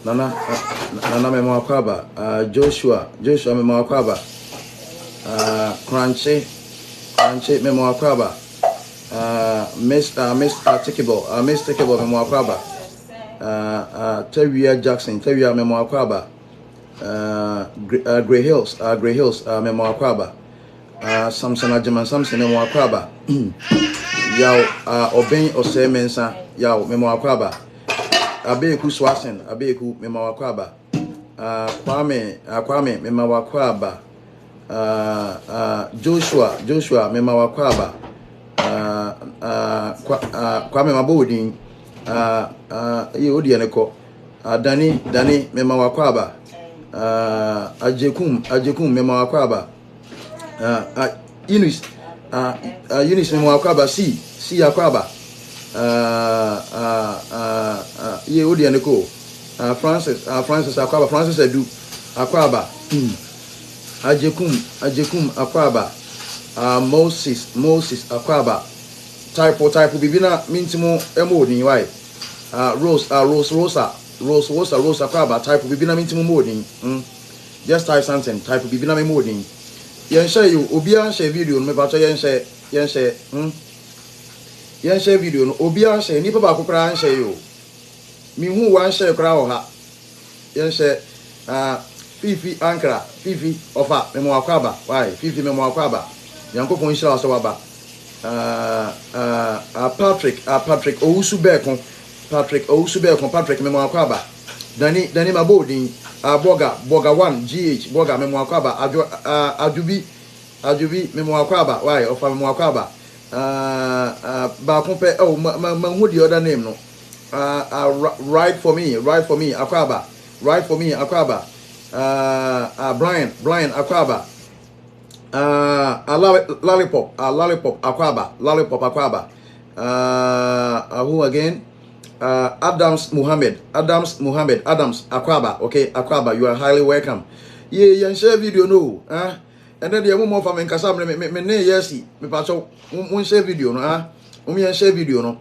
Nana Memo Akwaba, Joshua Memo Akwaba, Crunchy Memo Akwaba, Miss Tikable Memo Akwaba, Terria Jackson Memo Akwaba, Grey Hills Memo Akwaba, Samson Memo Akwaba, Yao Oben Ose Mensa Yao Memo Akwaba, Abeku Swasen, Abeku Memawakwaba, Kwame Memawakwaba, Joshua Memawakwaba, Kwame Mabodin, Odianeko, Dani Memawakwaba, Ajekum Memawakwaba, Eunice Memawakwaba, si Akwaba. Ye Odianeko, Francis Akwaba, Francis Edu Akwaba, Ajekum Akwaba, Moses Akwaba, type bibina mintimo emodin why Rose Akwaba, type bibina mintimo modin. Just type something, type bibina modin. Yen share you obia share video me ba yen share Yan share video no obia share nipa ba kokra share yo mi hu wan share kra ho ha yan share Fifi Ankara Fifi ofa memo akwaba why Fifi memo akwaba yankopon shira so waba Patrick Owusu Bekon Patrick memo akwaba Dani Mabodin Boga 1 GH Boga memo akwaba Ajubi memo akwaba why ofa memo akwaba ba kompe who the other name no right for me Akwaba Brian Akwaba Lollipop Akwaba who again Adams Muhammad Akwaba. Okay, Akwaba, you are highly welcome. Yeah, share video no and then the woman from Nkasa me yesi me pacho un share video no share video no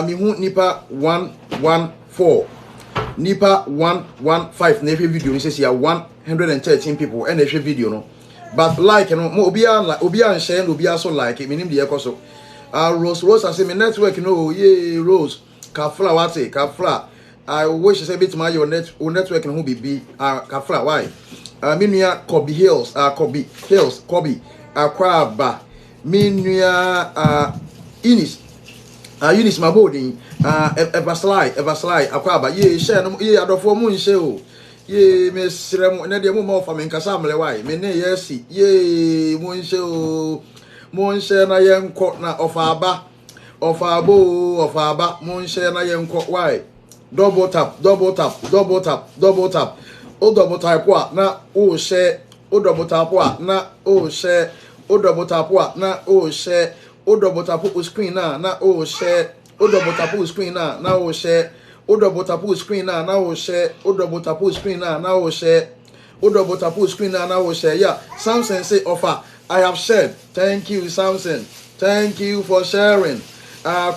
mi hu nipa 114 nipa 115 na share video ni say 113 people and share video no but like no mo obi an share no obi so like me nim de ekoso Rose say me network no ye Rose Kafla wate Kafla I wish say bit my your network no be Kafla why Minia Kobe Hills Akwaba Minia Eunice Mabodin Everslide Akwaba ye share no ye adofo mu nche o ye mesrem na de mu ma ofa me nkasa amle why me ne yesi ye mu nche o mu nche na ye nko na ofa aba mu nche na ye nko why double tap o double tap na o share o double tap na o share o double tap na o share o double tap screen na o share o double tap screen na o share o double tap screen na o share o double tap screen na o share o double tap screen na o share. Yeah, Samson say offer I have shared. Thank you Samson, thank you for sharing.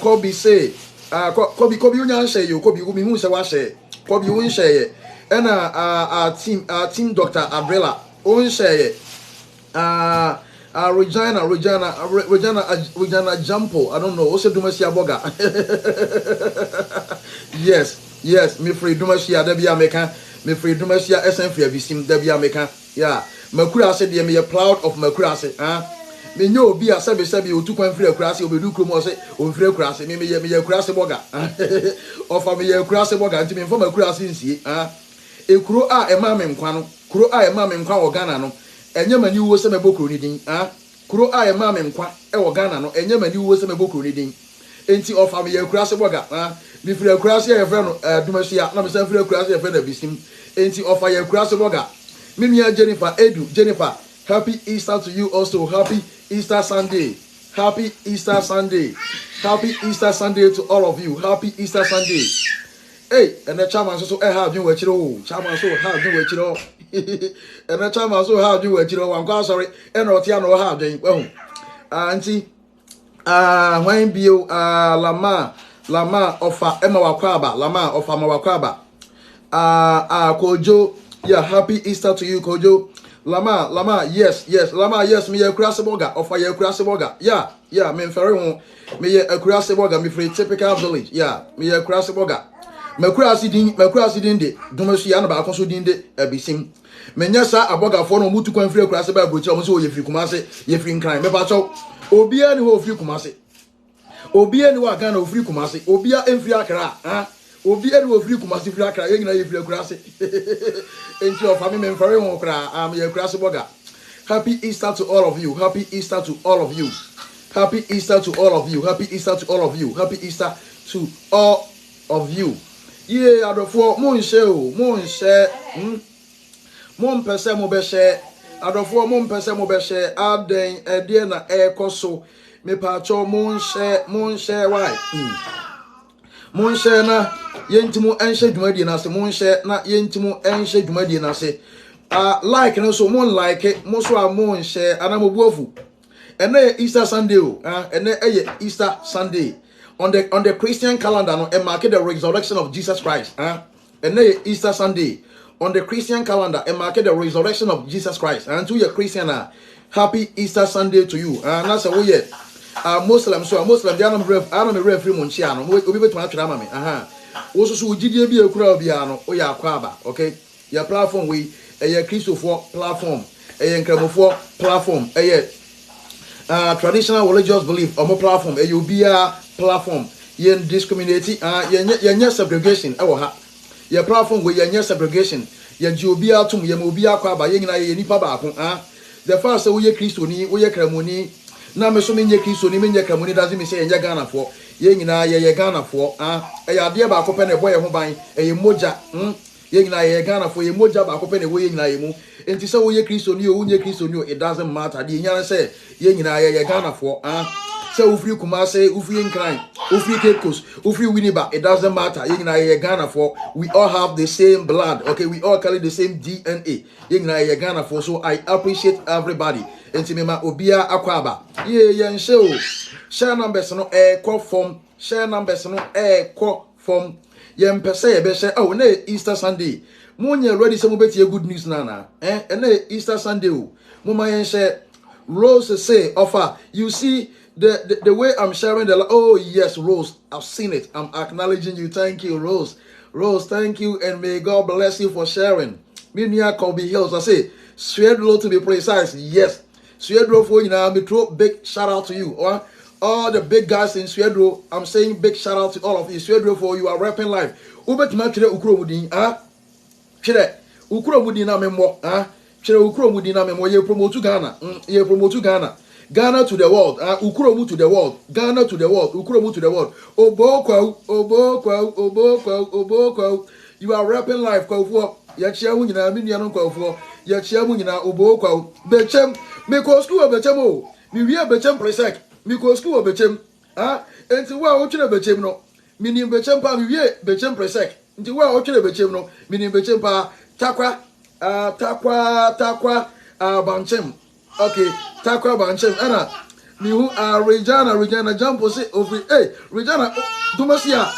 Kobe say Kobe unya share you Kobe umi hu say wa share Kobe un share and team Dr. Abrela on share Regina Jampo. I don't know. Also Dumasia Boga. Yes. Me free Dumasia Debia American. Me free Dumasia SN free Bisim Debia American. Yeah. Makura said me a proud of Makura say. Me know be a sabi you 2.3 crassi obedu do krumo say on free crassi me crassi boga. Offer me a crassi boga to me from a crassi nsie. Ekuro a ema me nkwa no kuro a ema me nkwa wo Ghana no enye mani wo se mebokro ni din kuro a ema me nkwa e wo Ghana no enye mani wo se mebokro ni din enti offer me Kurase boga me free Kurase e friend Dumasia na me say free Kurase e friend Abisim enti offer ye Kurase boga me nua Jennifer happy Easter to you also. Happy Easter Sunday. Happy Easter Sunday. Happy Easter Sunday to all of you. Happy Easter Sunday. Hey, and the chairman so have you with you. Chairman so have you with you. And the chairman so have you with you. I'm quite sorry. And Otiano have you. Well, auntie, when bio Lama of Emma Wakwaba, Lama of Amawakwaba. Kojo, yeah, happy Easter to you, Kojo. Lama, yes, Lama, yes, me a Kuraseboga, or for your Kuraseboga, yeah, me ferry me a Kuraseboga, me free typical village, yeah, me a Kuraseboga. Me Kurasi dinde, Domasiana Baconso dinde, Abisim. Menyasa aboga for no mutu kwan free Kuraseba, which almost ye free Kumase, ye free crime, me pacho, Obia ni ho free Kumase, Obia ni Wakano free Kumase, Obia and free Akra, Obia ni ho free Kumasi free Akra, you free Kurasi. Into your family very I'm your Kuraseboga. Happy Easter to all of you. Happy Easter to all of you. Happy Easter to all of you. Happy Easter to all of you. Happy Easter to all of you. Yeah, adofo mon share. Mon pese mo be share. Adofo mon pese mo be share. Aden edie na ekoso. Me pa cho mon share why? Mon share na yentimu enhye dwumadi na se mon share na yentimu enhye dwumadi na se like no so mon like mo so a mon share anamobuafu ene Easter Sunday ene Easter Sunday on the Christian calendar no e mark the resurrection of Jesus Christ ene Easter Sunday on the Christian calendar e mark the resurrection of Jesus Christ and to your Christian happy Easter Sunday to you na se wo ye Muslim so Muslim dia no me free mon chia no obi betu atwera ma me also so gidie bi ekura obi ano o ya akwaba okay your platform we your Christopher platform your nkramofo platform traditional religious belief omo platform your bia platform yen discriminate yen segregation e wo ha your platform we yen segregation yen ji obi atum yen obi akwaba yen nyina yen nipa ba ko the first say we ye Christoni we ye kramoni na me so menye Christoni menye kramoni doesn't mean say yen Ghana for ye nyina ye Ghana for e ade ba ko pe ne boy ho ban e moja ye nyina ye Ghana for ye moja ba ko pe ne wo ye nyina ye mu enti se wo ye Christoni o unye Christoni o it doesn't matter de nyana say ye nyina ye Ghana for se ufri Kumase ufri Nkran ufri Cape Coast ufri Winneba it doesn't matter ye nyina ye Ghana for we all have the same blood okay we all carry the same DNA ye nyina ye Ghana for so I appreciate everybody enti mema obia akwaba ye nse o share numbers no call form share numbers no call form yem pese ye be share oh na Easter Sunday munye ready say mo betie good news na na Easter Sunday o mo ma yen share Rose say offer you see the way I'm sharing oh yes Rose I've seen it I'm acknowledging you thank you Rose thank you and may God bless you for sharing me near Kobe Hills I say straight low to be precise yes Swedro for you now, me throw big shout out to you. All the big guys in Swedro, I'm saying big shout out to all of you. Swedro for you are rapping live. Ubet match ukuro mudi, Chile, ukuro mudi na memo, Chile ukuro mudi na memo, ye promote Ghana, ye promote Ghana. Ghana to the world, ukuro mu to the world, Ghana to the world, ukuro mu to the world. Obokwa. You are rapping live, kwa Yachia Wina, Minian kwa Yachia Wina, Obokwa, Bechem. Me ko school obechem o me wi obechem presek me ko school obechem enti wa o twere bechem no me ni bechem pa me wi bechem presek enti wa o twere bechem no me ni bechem pa takwa banchem okay takwa banchem ana me hu Regina jump say over Regina Dumasia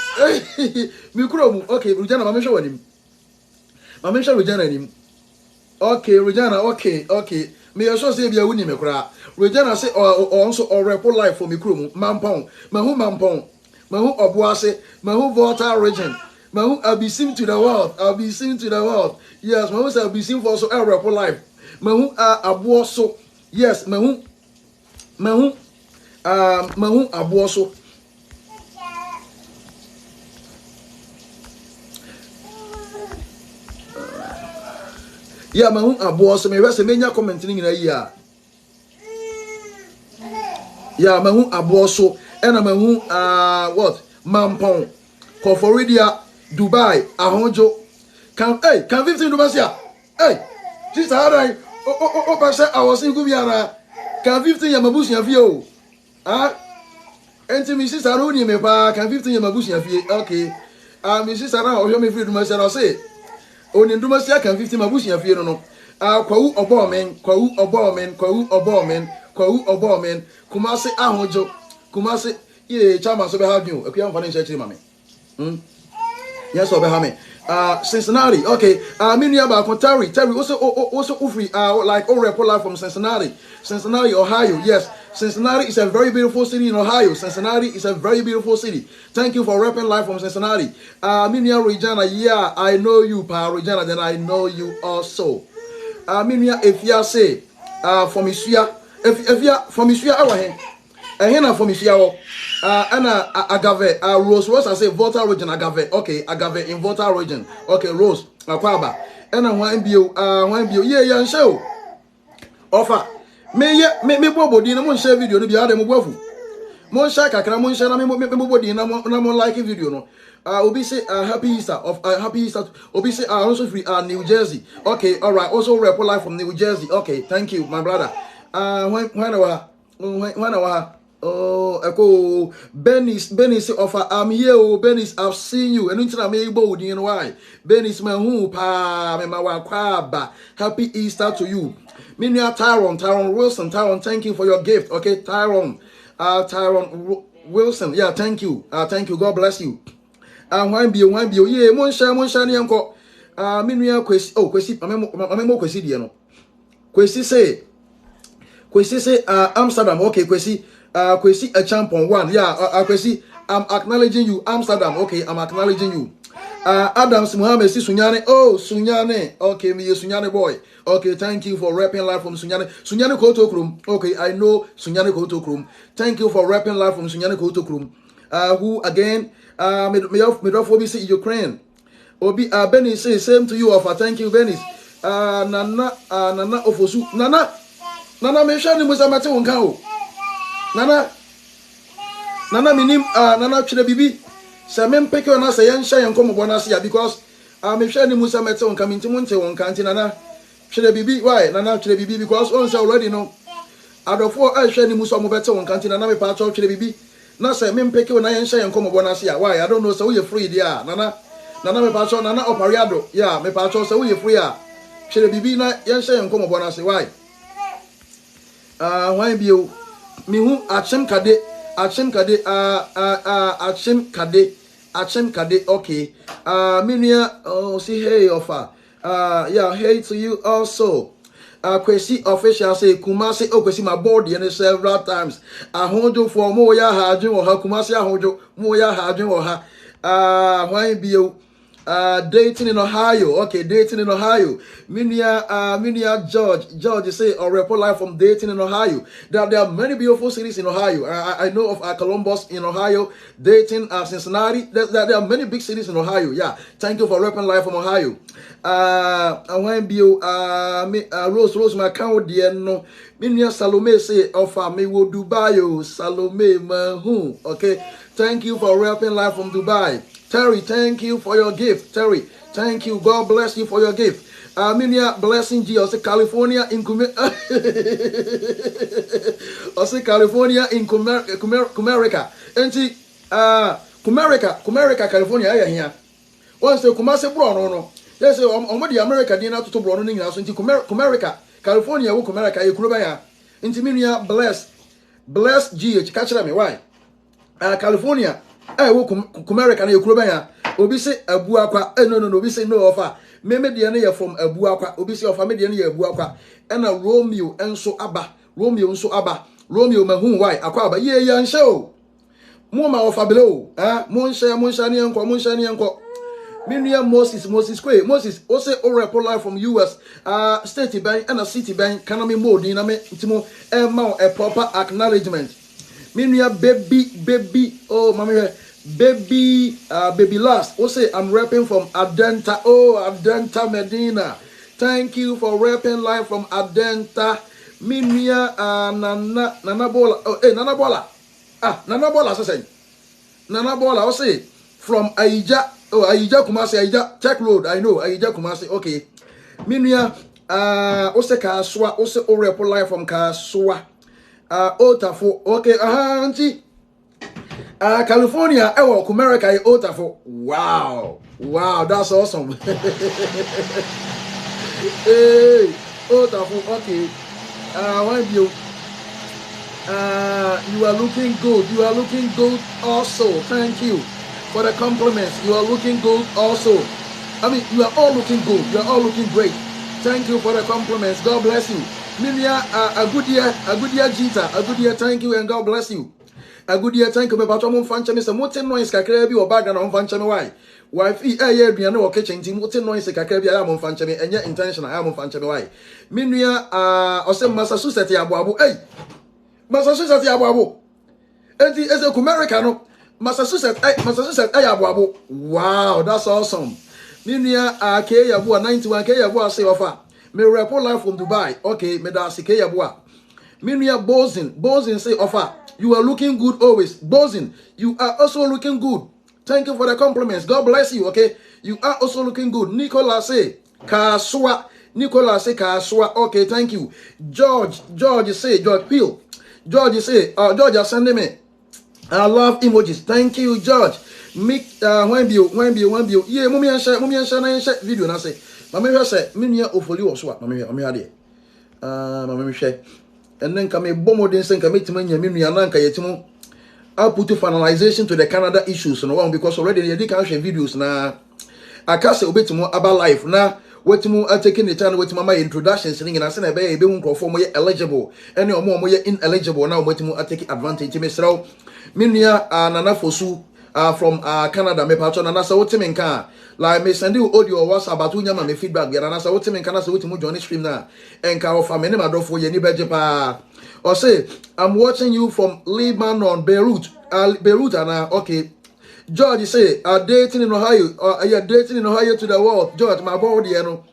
me kuro mu okay Regina ma me hwe wanim ma me hwe Regina nim okay Regina okay me also say bia wuni me kura Regina say also repo life for me krum mampon mahu obuase mahu Volta region mahu abisim to the world yes mahu say abisim for so repo life mahu abuoso yes mahu abuoso yeah, mahu abuoso me rese menya comment ni nyina yi a yeah mahu abuoso and I'm who what Mampong Koforidia Dubai Ahonjo can 15 Dubasia hey sister how I I was in Gubiana can 15 Yamabusia Vio enti mi sister Roni me pa can 15 Yamabusia Vie okay mi sister now hear me free Dumasia I say oni Dumasia can 15 Mabusia Vie no kwawu obomen Kumasi Ahonjo Kumasi ye chama so be have you ekua mfa ne nche mame yes obe ha me Cincinnati okay me nua ba ko Terry also free like Oracle live from Cincinnati Ohio. Yes, Cincinnati is a very beautiful city in Ohio. Cincinnati is a very beautiful city. Thank you for rapping live from Cincinnati. Me nua Regina, yeah, I know you pa Regina, then I know you also. Me nua Efia say from Isua if ya from Isua awa he na from Isua wo ana agave Rose I say Volta region agave okay agave in Volta region okay Rose akwaba ana hwan bio ye yan show offer me bobodi na mo share video no bia dem boafu mo share kakra mo share na me bobodi na mo like video no obi say happy Easter obi say also free New Jersey okay all right also report live from New Jersey okay thank you my brother when oh echo Benis offer I'm here Benis I've seen you and until I'm able to know why Benis mahu pa me mawakwaba happy Easter to you Minia Tyron Wilson thank you for your gift okay Tyron Wilson yeah thank you God bless you one bio yeah mon share ne enko minia kwesi amemo kwesi die no kwesi say Amsterdam okay kwesi a champion one yeah kwesi I'm acknowledging you Amsterdam okay I'm acknowledging you Adams Muhammad si Sunyane Sunyane okay me Sunyane boy okay thank you for rapping live from Sunyane Koto Krum okay I know Sunyane Koto Krum thank you for rapping live from Sunyane Koto Krum who again me of say Ukraine obi Benny say same to you offer thank you Benny nana ofosu nana me sha ni musa mate wonka o nana minim nana twere bibi se me mpeke ona se yen hya yen komo na se ya because me hwa ni musa mate wonka minti munte wonka nti nana twere bibi why nana twere bibi because on say already no adofo a hwa ni musa mo bete wonka nti nana me pa twere bibi na se me mpeke ona yen hya yen komo na se ya why I don't know so we free there nana me pa twere nana opariado yeah me pa twere so we free a twere bibi na yen hya yen komo na se why why bio mi hu achem kade okay minia oh see hey offer yeah hey to you also Kwesi official say Kumasi Kwesi my body and several times ahojo for mo ya hajun or ha Kumasi ahojo mo ya hajun or ha why bio dating in Ohio. Okay, dating in Ohio. Minia George say or report live from dating in Ohio. There are many beautiful cities in Ohio. I know of Columbus in Ohio, Dayton, Cincinnati. There are many big cities in Ohio. Yeah, thank you for repping live from Ohio. Rose my account dear no. Minia Salome say offer me wo Dubai Salome mahu. Okay, thank you for repping live from Dubai. Terry, thank you for your gift. Terry, thank you. God bless you for your gift. Minia blessing G. Also California in California in Comerica. And see, Comerica, California. Here. Once the Kumasi Brown, no. Yes, the America dinner to Brown in house into Comerica, California, Comerica, Ukrubaya. Into Minia bless GH. Catch me. Why? California. Wo Comerica na yekuro ban obi se abuakwa no obi se no offer me de na from abuakwa obi se offer me de na ye abuakwa na Romeo enso aba Romeo mahu why akwa aba ye yan show mo ma offer below mo nshare ne enko me nua Moses o se o report live from US state bank and a city bank kana me mode na me ntimo ma a proper acknowledgement. Minia baby oh mommy baby last say I'm rapping from Adenta Medina. Thank you for rapping live from Adenta. Minia nana bola Nana Bola say. Nana Bola, I say from Aija. Oh, Aija Kumasi, Aija Tech Road. I know Aija Kumasi. Okay. Minia, ose Kaswa, ose Orepo live from Kaswa. Otafo. Okay, auntie. California, America, Otafo. Wow, that's awesome. Hey, Otafo. Okay. One view. You are looking good. You are looking good also. Thank you for the compliments. You are looking good also. I mean, you are all looking good. You are all looking great. Thank you for the compliments. God bless you. Minia, a good year, Jita, a good year. Thank you and God bless you. A good year, thank you. Me pato mo fanche me se moten noise kakra bi o baga na mo fanche me why. Wife ya aduane wo kitchen team moten noise kakra bi ya mo fanche me enye intentional ya mo fanche me why. Minia ose Massachusetts ya boabo. Hey. Massachusetts ya boabo. Enti eze America no. Massachusetts ya boabo. Wow, that's awesome. Minia ke ya boa 91 ke ya boa say ofa. Me report live from Dubai. Okay, me da ke ya boa. Minia Bozin say ofa. You are looking good always. Bozin, you are also looking good. Thank you for the compliments. God bless you, okay? You are also looking good. Nicola say, Kaswa. Okay, thank you. George say, George Hill. George say, George are sending me. I love emojis. Thank you, George. Mick, when you. Yeah, mummy and share video na say. Mama say, minia ofoli oswa. Mama hade. Mama share. And then come a bomodin sen commitment yaminu yananka yetimu. I'll put to finalization to the Canada issues and one because already they did share videos na I can't say a bit more about life now. What more are taking the time with my introduction singing and I send a baby won't perform more eligible any or more ineligible now what more are taking advantage of Mr. Minia and Anafosu from Canada me patron and that's what in car like me send you audio or WhatsApp about unyama me feedback and that's what in can say what mu join stream now and car of many madro for ye ni bejepa or say I'm watching you from Lebanon Beirut and okay George say dating in Ohio you're dating in Ohio to the world George my body you know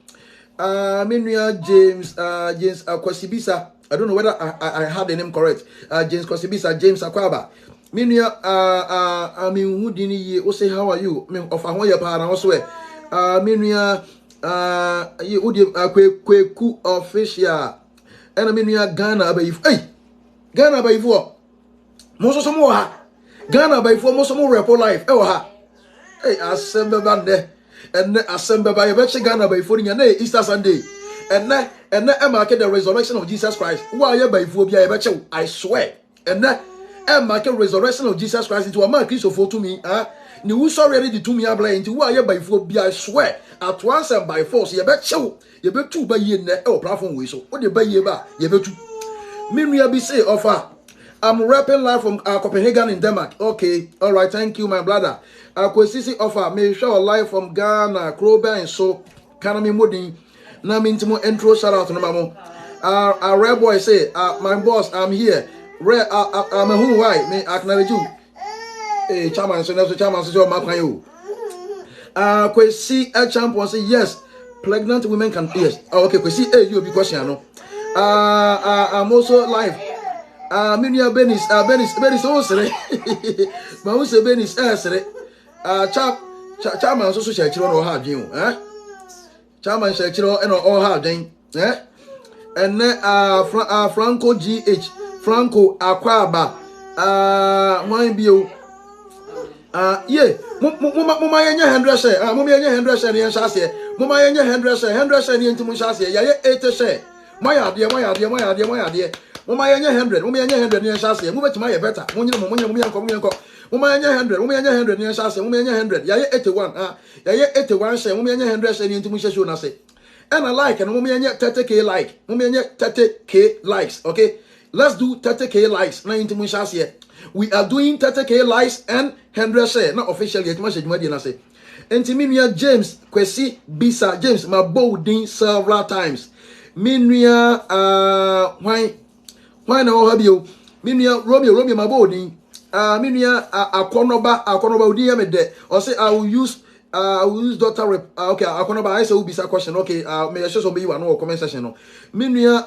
Minia James Kwasibisa I don't know whether I had the name correct James Kwasibisa James Akwaba Minia I mean who didn't you say how are you? I mean of a pa na also Minia you would kweku official and Minia Ghana by hey Ghana by four most of more Ghana by four most of more repo life ha hey assemble bande and assemble by a Ghana by four in Easter Sunday and I market the resurrection of Jesus Christ why you by four I swear and and mark a resurrection of Jesus Christ into a man Christopher to me, you who saw ready to me a blind to why by four be I swear at once and by force, you bet show, you bet two by ye net or platform whistle, what you buy ye ba, you bet two. Miria be say offer. I'm rapping live from Copenhagen in Denmark. Okay, all right, thank you, my brother. Kwesisi offer, may show live from Ghana, Krober and so Kanami Mudin. Now mean to intro shout out to Mamo. Our red boy say, my boss, I'm here. I'm a who why me acknowledge you. Hey, chairman, so that's the chairman says your mark you. Kwesi a champion say yes. Pregnant women can yes. Okay, Kwesi, hey, you be question no. I'm also live. Minia Benis so sere. Ma who say Benis sere. Chairman so share chiro no ha dwen o. Chairman share chiro and all ha dwen. And then Franco GH Franco Akwaba wine bio yeah mama yenye 100 share mama yenye 100 share yen share mama yenye 100 share yen timu share ya ye 80 share moya de mama yenye 100 yen share mu betima ye better munyi nko mama yenye 100 yen share mama yenye 100 ya ye 81 ya ye 81 share mama yenye 100 share yen timu share na say and I like and mama yenye 30k like mama yenye 30k likes okay. Let's do 30k likes. We are doing 30k likes and 100 share. Not officially, it's much more say. And Minia James Kwesi Bisa James my bolding several times. Minia why no have you? Minia Romeo my bolding. Minia Akonoba Udi me de. Or say I will use Dr. Okay, I say will be a question. Okay, may I show some you no comment section no. Minia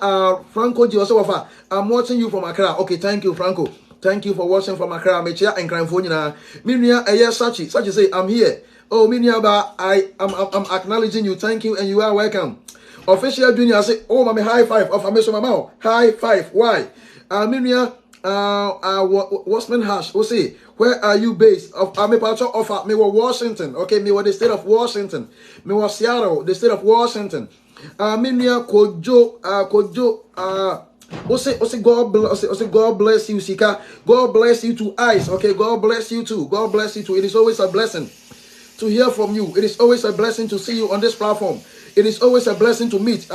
Franco G also offer. I'm watching you from Accra. Okay, thank you, Franco. Thank you for watching from Accra. Me chia and crime phone na. Minia Sachi say I'm here. Oh Minia ba I'm acknowledging you. Thank you and you are welcome. Official Junior say, oh mama high five. Of Ameso mama high five. Why? Minia Wasman Hash. We say, where are you based? Of me pacho of me was Washington. Okay, me was the state of Washington. Me was Seattle, the state of Washington. Minia Kojo God bless you, Sika. God bless you to eyes. Okay, God bless you too. God bless you too. It is always a blessing to hear from you. It is always a blessing to see you on this platform. It is always a blessing to meet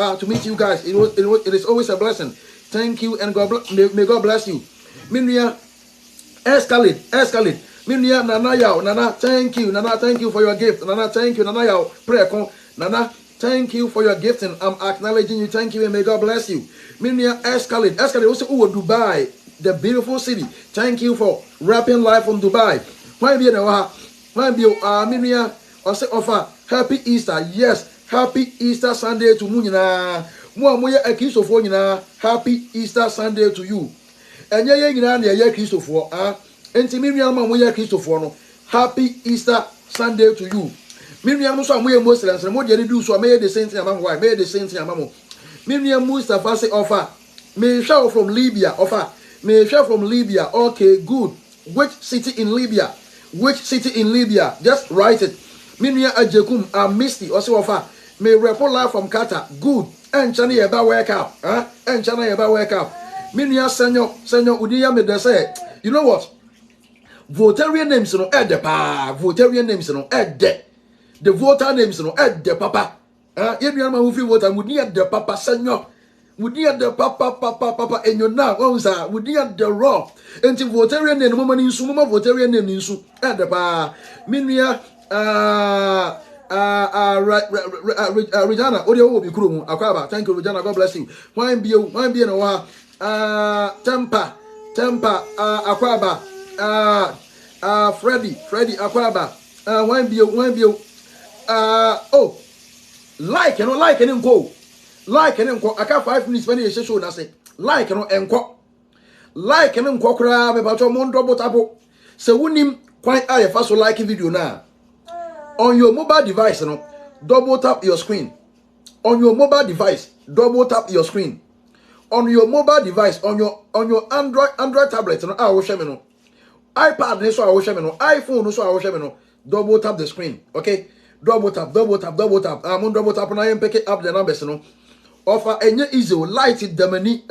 you guys. It is always a blessing. Thank you and may God bless you. Minia Escalade. Minia Nana Yao. Nana, thank you. Nana, thank you for your gift. Nana, thank you. Nana Yao. Prayer con. Nana, thank you for your gift and I'm acknowledging you. Thank you and may God bless you. Minia Escalade also Dubai, the beautiful city. Thank you for rapping live from Dubai. Why be Minia also offer happy Easter. Yes, happy Easter Sunday to Munina. Moya a Christopher. Happy Easter Sunday to you. And ya Christopher. Miriam Moya Christopher. Happy Easter Sunday to you. Miriam so moya Muslims and what you do so made the same thing among why made the same thing among Miriam Mustafa say offer. May show from Libya offer. May show from Libya. Okay, good. Which city in Libya? Which city in Libya? Just write it. Miriam Ajekum Misty also offer. May report live from Qatar. Good. And China about wake up. And China about wake up. Miriam Senor Udia me de say. You know what? Votarian names no add the pa. Votarian names no add the voter names no add the papa. If you are my voter, would need the papa senor. Would need the papa and your now also would need the raw. And to votarian and woman in Suma votarian and in Su add the pa. Minia Regina, audio will be Krum, Akaba. Thank you, Regina. God bless you. Wine be no Tampa, Aquaba, Freddy, Aquaba, wine be oh, like and go. Like and go. I can't 5 minutes when you show us it. Like and go. Like and go crab about your moon double tabo. So when him quite I first like video now. On your mobile device, double tap your screen. On your mobile device, double tap your screen. On your mobile device, on your Android tablet, I will show me iPad, so I will show me iPhone, so I will show me double tap the screen. Okay, double tap. I'm on double tap and I am picking up the numbers. Offer any easy light it the money,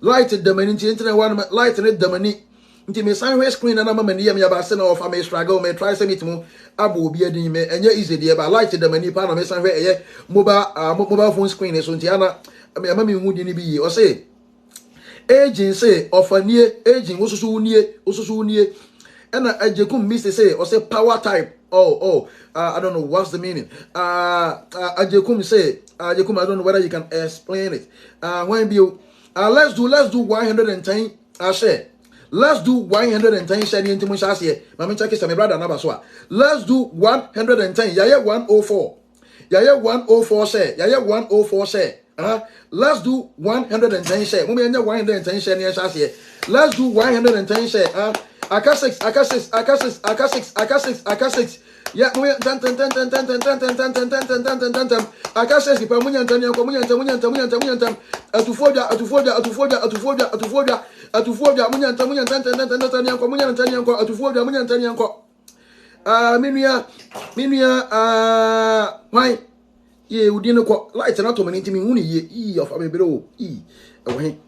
light it the money. Internet one light it the money. Until me sign her screen and I'm a man here, me about send off. I may struggle, may try some it more. Abu be a me and you easy there, but light it the money. Pan me sign her mobile phone screen is on Tiana. I mean, mammy would be or say. Aging say offer near aging also so near. And I just miss to say or say power type. I don't know what's the meaning. I just say I don't know whether you can explain it. When you let's do 110 share. Let's do 110 share into Mushasi. Mammy check is my brother Nabaswa. Let's do 110. Yaya 104. Yaya 104 share. Yaya 104 share. Let's do 110 share. We may 110 share near Shasi. Let's do 110 share. Aka 6. Yeah, we 10. Aka 6. If I'm why? Ye we didn't call lights and auto into me uni ye of a below away.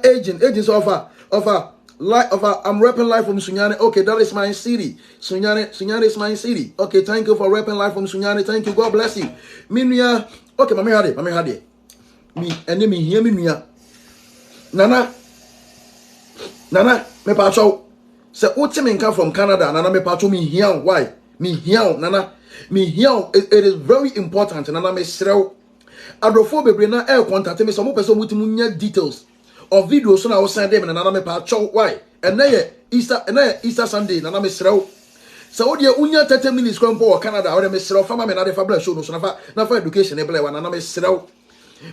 Agents offer light offer. I'm rapping live from Sunyani. Okay, that is my city. Sunyani is my city. Okay, thank you for rapping live from Sunyani. Thank you. God bless you. Minia. Okay, mami had it. Me and me hear me. Nana, me pacho. Say Utimin come from Canada. Nana me pacho me here. Why? Me here, Nana. Me here. It is very important. Nana me srel. Adrofo be na air contact me some person with munya details of videos so na I send them na me pacho. Why? And na Easter Sunday na me srel. So what you unya 30 minutes come for Canada or me srel fama me na de fabla show no so na fa education e ble wa na me srel.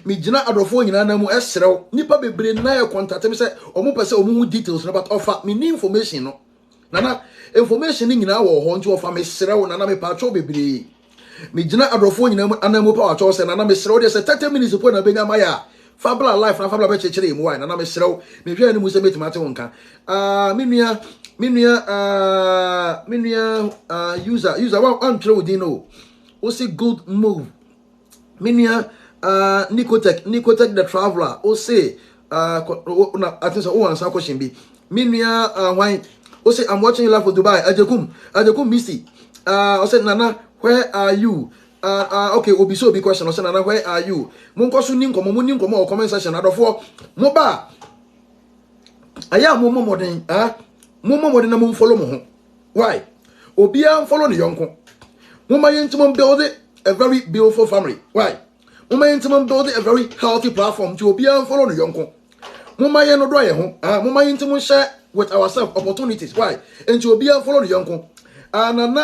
me gyina adofo nyina na mu esrew nipa bebre na ye contact me say omo pese omo hu details no but offer me ni information no nana information ni nyina wo ho nti offer me srew nana me pa cho bebre me gyina adofo nyina mu anamu pa wa cho say nana me srew de say 30 minutes po na benya maya Fabla life na Fabla be chekere mu why nana me srew me hwe ani mu say metima te wonka user one throw dino o say good move Minia Nicotech the traveler o say na I think so one answer question be Minia why o say I'm watching you live for Dubai Ajekum Missy o say Nana where are you okay obi so big question o say Nana where are you Munko so nim komo o comment section adofo mo ba aya mo modern na mo follow mo ho why obi an follow ne yonko mo ma yentimo build a very beautiful family. Why? Mama Intimum building a very healthy platform to be and follow the yonko. Mama Yano Dry home, Mama Intimum share with ourselves opportunities. Why? And to be and follow the yonko.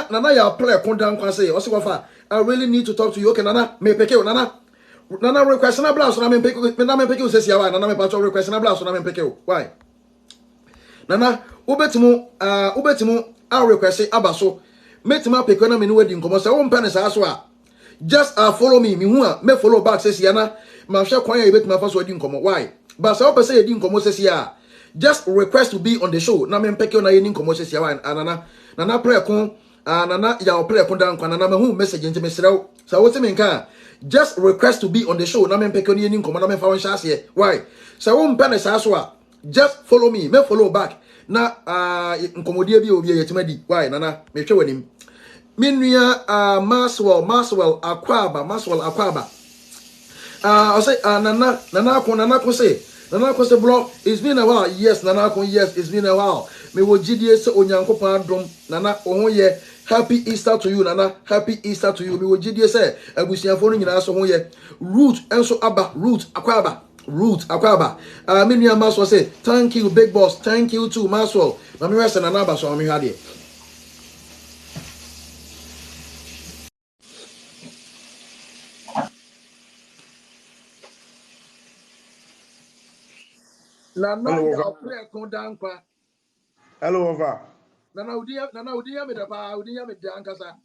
Nana ya play condown can say, Osiwafa, I really need to talk to you. Okay, Nana, me peke, Nana request and a blast, and I'm peke, says Yawa, Nana me patrol request and a blast, and I'm peke. Why? Nana, Ubetimu, our request, Abaso, met my pekona in wedding, come say, one penny as well. Just follow me me follow back says yana ma hwe kwan ya bet ma fa so adi nkomo why but say say adi nkomo says ya just request to be on the show na me mpeke na yeni nkomo says ya why nana play kon nana ya play kon dan kwan na me hu message nti me serew so what me nka just request to be on the show na me mpeke na yeni nkomo na me fa won hye why so won pene sa so a just follow me follow back na nkomodie bi obi yetimadi why nana me hwe wanim Minya Maswell Akwaba I say Nana ko say bro it's been a while yes Nana ko yes it's been a while me wo gidie se onyankopon adom Nana ohun ye happy Easter to you Nana happy Easter to you me wo gidie se abusiafo no nyina so ho ye root enso aba root Akwaba Minya Maswell say thank you big boss thank you too Maswell na me rest Nana ba so me hade Nana ya play kon dan kwa Hello, over. Nana udia me da pa udia me dan kasa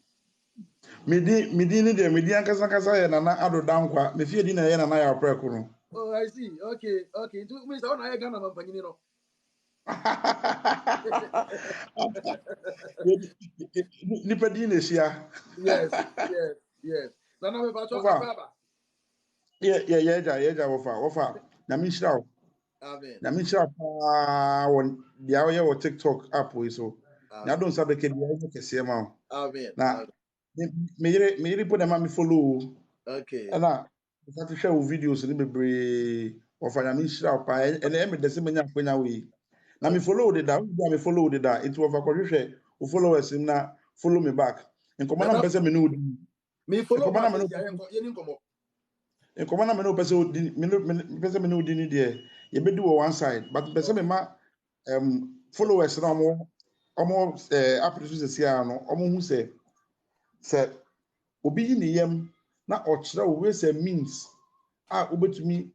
Midi ni de midi ankasa ye nana ado dankwa. Me fie di na ye nana ya preko no. Oh I see okay it means I na Ghana mampanyini no Ni pedi na sia. yes Nana me pa cho Over. Akwaba Ye ja wofa. Na mi shira wo. amen Na mi shira pa won dia wo ye wo TikTok app we so. Na don sabe ke dia ye kese ma wo. amen Na me yire po na ma mi follow. okay Na sa ti share wo videos ni bebre. Wofa na mi shira pa ene me dese menya kwenya we. Na me follow the da, me follow the da. It was a o followers him na follow me back. En komana Nana mpese me no di. me En follow komana back me no ya yeni nkomo pese o di me no pese me no di ni de. Ye be do one side, but pese me okay ma followers na omo appreciate se sia no, omo hu se obi yi ne yam na o kire o we se means a obetumi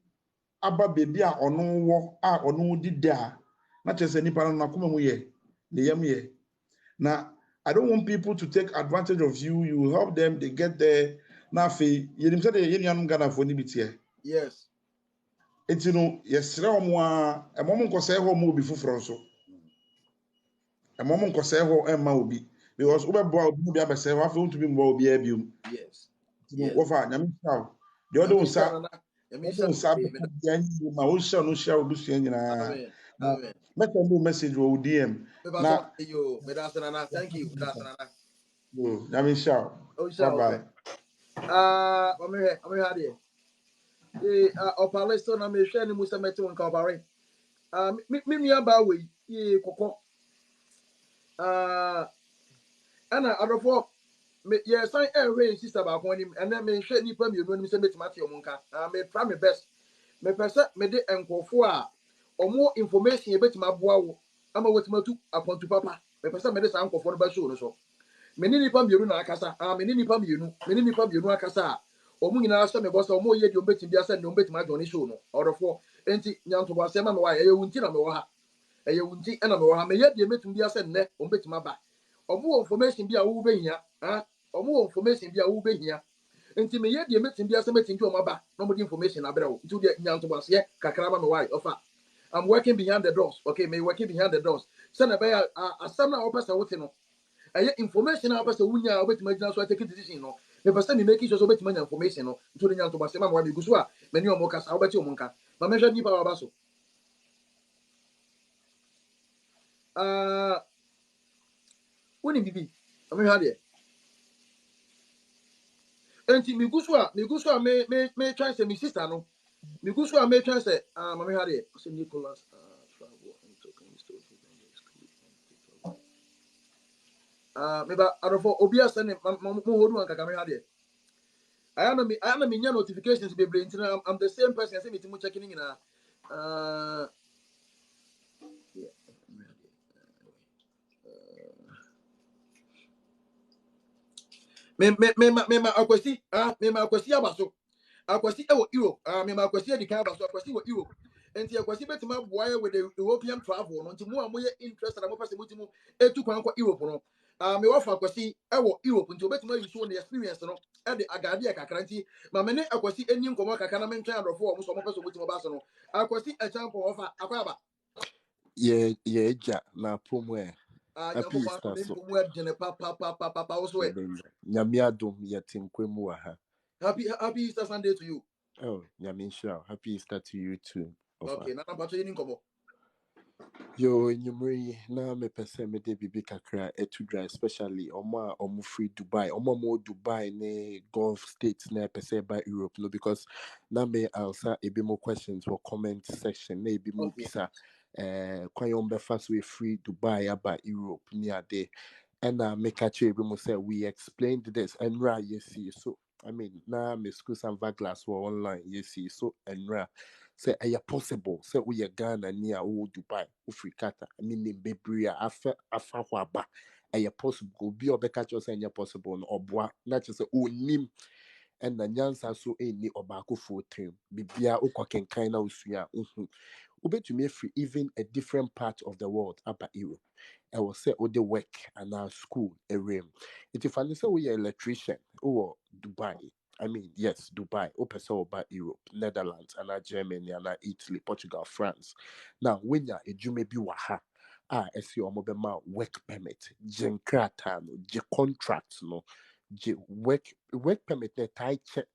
aba baby a ono wo a ono di da na chese nipa no na koma mu ye ne yam ye. Now, I don't want people to take advantage of you. You help them, they get there. Now, you say the union Ghana for here. yes It's yes, a moment can say home will be full from so. A moment can say home and will be because Uber boy will be able to say, I feel to be more be able. yes What I mean, the na other me one, sha sir, Nana me the sha other one, sir, me my own shall no shall be saying, amen let them do message or DM. me pa cho Now, you me da Nana thank you me da Nana I mean, shall. oh Bye sha bye. okay I'm here opalesto na me hwe ni musa meti won ka opare me nua ba we kokko ana adofo me ye san ehwe sister ba ko anim ene me hwe nipa mienu anim se metima te omo nka me try my best me pese me de enkofo a omo information e betima boa wo ama wetima tu apontu papa me pese me de san enkofo no ba show no so me ni nipa mienu na akasa me ni nipa mienu akasa omu nyina sɛ me boss omu ye di ombetimi bia sɛ ne ombetimi adwone show no orofo enti nyanto ba sɛ ma me wa ye wunti na me wo ha eye wunti na me wo ha me ye di emetimi bia sɛ ne ombetimi aba omu information bia wo behia ha omu information bia wo behia enti me ye di emetimi bia sɛ metimi omu aba no mo di information abrɛ wo nti de nyanto ba sɛ kakra ma me wa ofa I'm working behind the doors okay me working behind the doors sɛ na be asɛm na wo pɛ wote no eye information na wo pɛ wunya obetimi agina so take decision no me pɛ me make sure so obetimi nya information no nti de nyanto ba sɛ ma me wa me guso a me ne omo kasa obeti omo nka ma me hwɛ nipa wa ba so woni bibi ma me hwɛ de enti me guso a me try say me sister no me guso a me try say ma me hwɛ de so Nicholas travel and talking story me ba arofo obi asɛ ne mo hodu an kaka me hwɛ de I am me nya notifications be brain I'm the same person say me timu checking in yeah. Me akwasi abaso akwasi e wo Europe me akwasi edi kan abaso akwasi wo Europe enti akwasi betima boy with the European travel no nti mo a mo ye interested mo person mo timu etu kwan kwa Europe no me wa fa akwasi e wo Europe nti obetima use one experience no e de agade e kakra nti ma me ne akwasi eni nkomo kakra na me ntwan adofo mo so mo person mo timu ba so no akwasi e champo ofa akwaba Yeah, ja na promo happy nyanko Easter me so. pomu e dene pa wo so e Nyame adom yetinkwemu ha. happy Easter Sunday to you. Oh, nyame nhyira. Happy Easter to you too. Okay, na pato eni nkomo. Yo, nyumri na me pese me de bibi kakra etu dry, especially omo free Dubai. Omo Dubai ne Gulf states na pese by Europe no because na me answer a bit more questions for comment section na ebi mo bisa kwan yon be fast way free Dubai about Europe near there. And make a trade we say we explained this and yes so I mean now me school some glass were online yes so and say are possible say we are Ghana near Dubai free kata I mean in Bebria afa waba are possible be or catch us and possible no or not just say nim and the nyansa so any obako for team bibia ukwa kind na usua ubetumi free even a different part of the world about Europe. I will say all the work and our school area. If I say we are electrician or Dubai. I mean, yes, Dubai, open so about Europe, Netherlands, and Germany, and Italy, Portugal, France. Now, when you're a Jumebi Waha, as your mobile work permit, Jenkrata, je contract, no, je work permit, the tie check,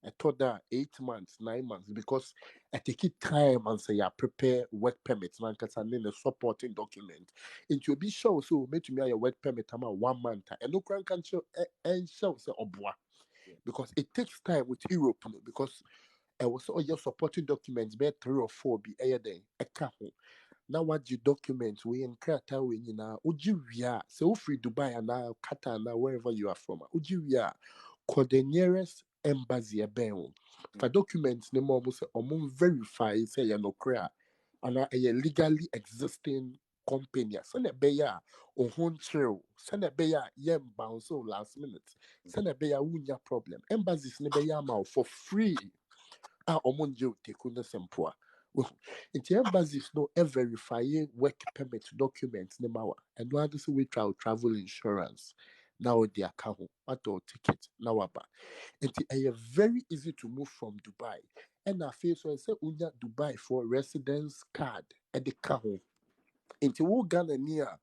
I told that 8 months, 9 months, because I take it time and say, I prepare work permits, man, because I need a supporting document. It will be show so make me a work permit I'm 1 month and no can show and show say obwa because it takes time with Europe no, because I was all your supporting documents be 3 or 4 be a day a ho now what you documents we in Krata we na uji wia so free Dubai and now Qatar now wherever you are from uji wia call the nearest embassy a ben for documents ne mo say verify say you no clear and a legally existing company send a beya or home chill send a beya yem bounce last minute send a beya wunya problem embassies ne beya ma for free omonje take on the sempoa nti embassies no verify work permit documents ne mawa and no other we travel insurance now they account what or ticket now aba nti very easy to move from Dubai and I feel so I say unya Dubai for residence card at the ho nti wo Ghana ni a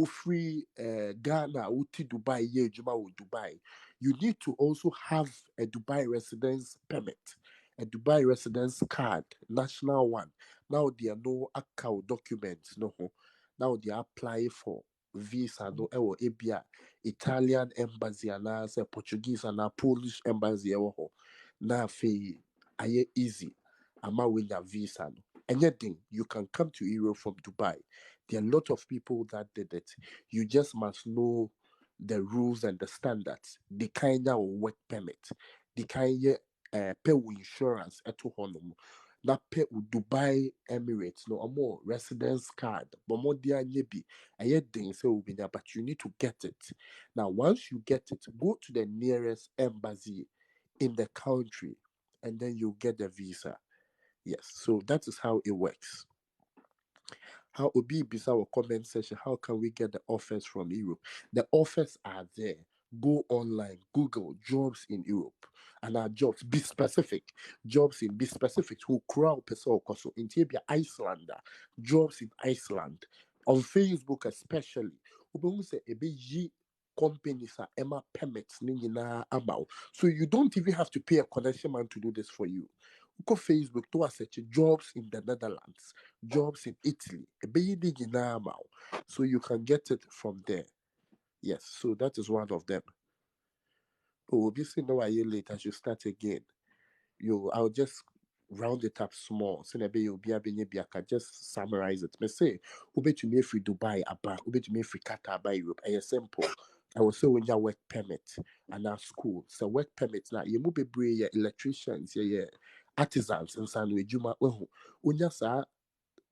free Ghana uti Dubai ye juma wo Dubai you need to also have a Dubai residence permit a Dubai residence card national one now they are no account documents no ho now they apply for visa no ewo ebia Italian embassy and as a Portuguese and a Polish embassy ewo ho na fe aye easy ama with your visa no anything you can come to Europe from Dubai. There are a lot of people that did it. You just must know the rules and the standards. The kind of work permit, the kind of pay insurance at home. That pay Dubai Emirates no more residence card. But more dear maybe I yet didn't say will be there, but you need to get it. Now, once you get it, go to the nearest embassy in the country, and then you get the visa. Yes, so that is how it works. How Obi Bisa our comment section, how can we get the offers from Europe? The offers are there. Go online, Google jobs in Europe, and our jobs be specific. Jobs in be specific. Who crowd person so in Tibia Icelander, jobs in Iceland. On Facebook especially. Obi say ebe yi companies are Emma permits ni nyinaa ama. So you don't even have to pay a connection man to do this for you. Go Facebook to search jobs in the Netherlands, jobs in Italy. Ebeyi di nyinaa ama wo. So you can get it from there. Yes, so that is one of them. Oh, obviously now I year late, I should start again. I'll just round it up small. So maybe you'll be able to just summarize it. Me say, ube to me free Dubai, aba, ube to me free Qatar, aba Europe. And simple. I will say when you work permit and our school. So work permit now, you move be electricians, artisans, and some with Juma. When you say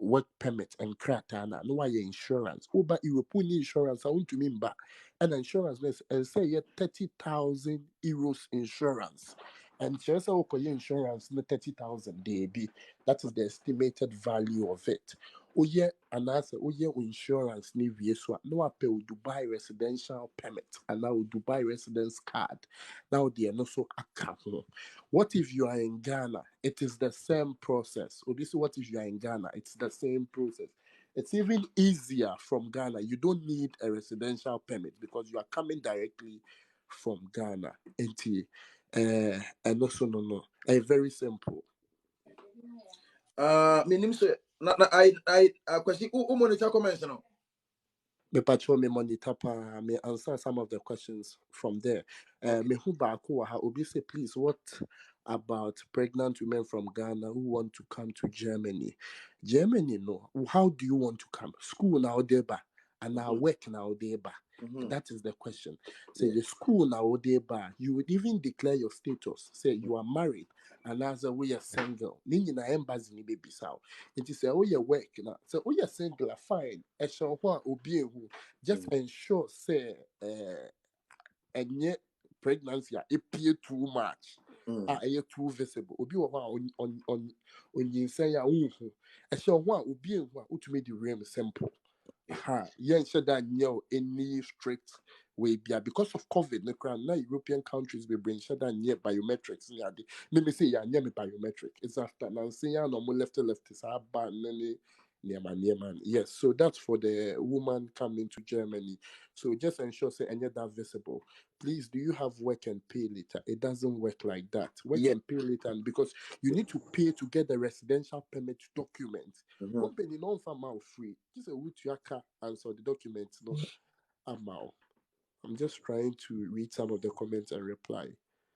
work permit and kratana no why insurance Uber European insurance I want to mean back and insurance and say 30,000 euros insurance and just insurance no 30,000 be that is the estimated value of it. Oh yeah, and that's oh yeah insurance ni so no pay Dubai residential permit and now Dubai residence card now they are not so account. What if you are in Ghana? It is the same process. Obviously, what if you are in Ghana? It's the same process. It's even easier from Ghana. You don't need a residential permit because you are coming directly from Ghana. And also, no. Very simple. Minim say I question who monitor comments no. Me patro me monitor pa me answer some of the questions from there. Me who back who Obi say please what about pregnant women from Ghana who want to come to Germany? Germany no. How do you want to come? School now there ba and now work now there ba. That is the question. Say the school now there ba. You would even declare your status. Say you are married and as a way are single. Nini na embassy ni baby sao. It is oh you work now. So oh you single fine. Just ensure say and yet pregnancy appear too much. Too visible. Obi on you say ya one obi ultimate the realm simple. Sure that any strict way because of COVID, now European countries will bring shut down near biometrics. Let me say near me biometric. It's after now say no more left is our ban near man. Yes, so that's for the woman coming to Germany. So just ensure say any that visible. Please, do you have work and pay later? It doesn't work like that. Work and pay later, and because you need to pay to get the residential permit document. Company non farm free. This is a route your car and so the documents no amount. I'm just trying to read some of the comments and reply.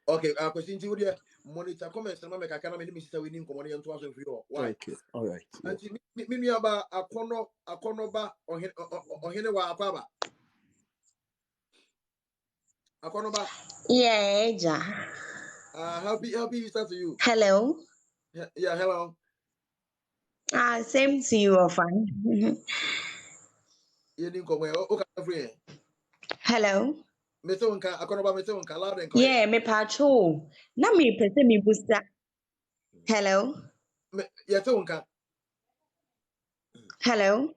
Okay, question to you monitor comments and make a kind of minister winning common and 2003. Why? Okay, all right. And me about a corner bar or Henewa Akaba. A corner bar. Yeah, ja. Happy Easter to you. Hello. Yeah, hello. Same to you, Ofan. You didn't come where okay free. Hello. Mesonka, a corner bar Mesonka, loud and clear. Yeah, me patrol. Na me pese me busta. Hello. Yasonka, Hello.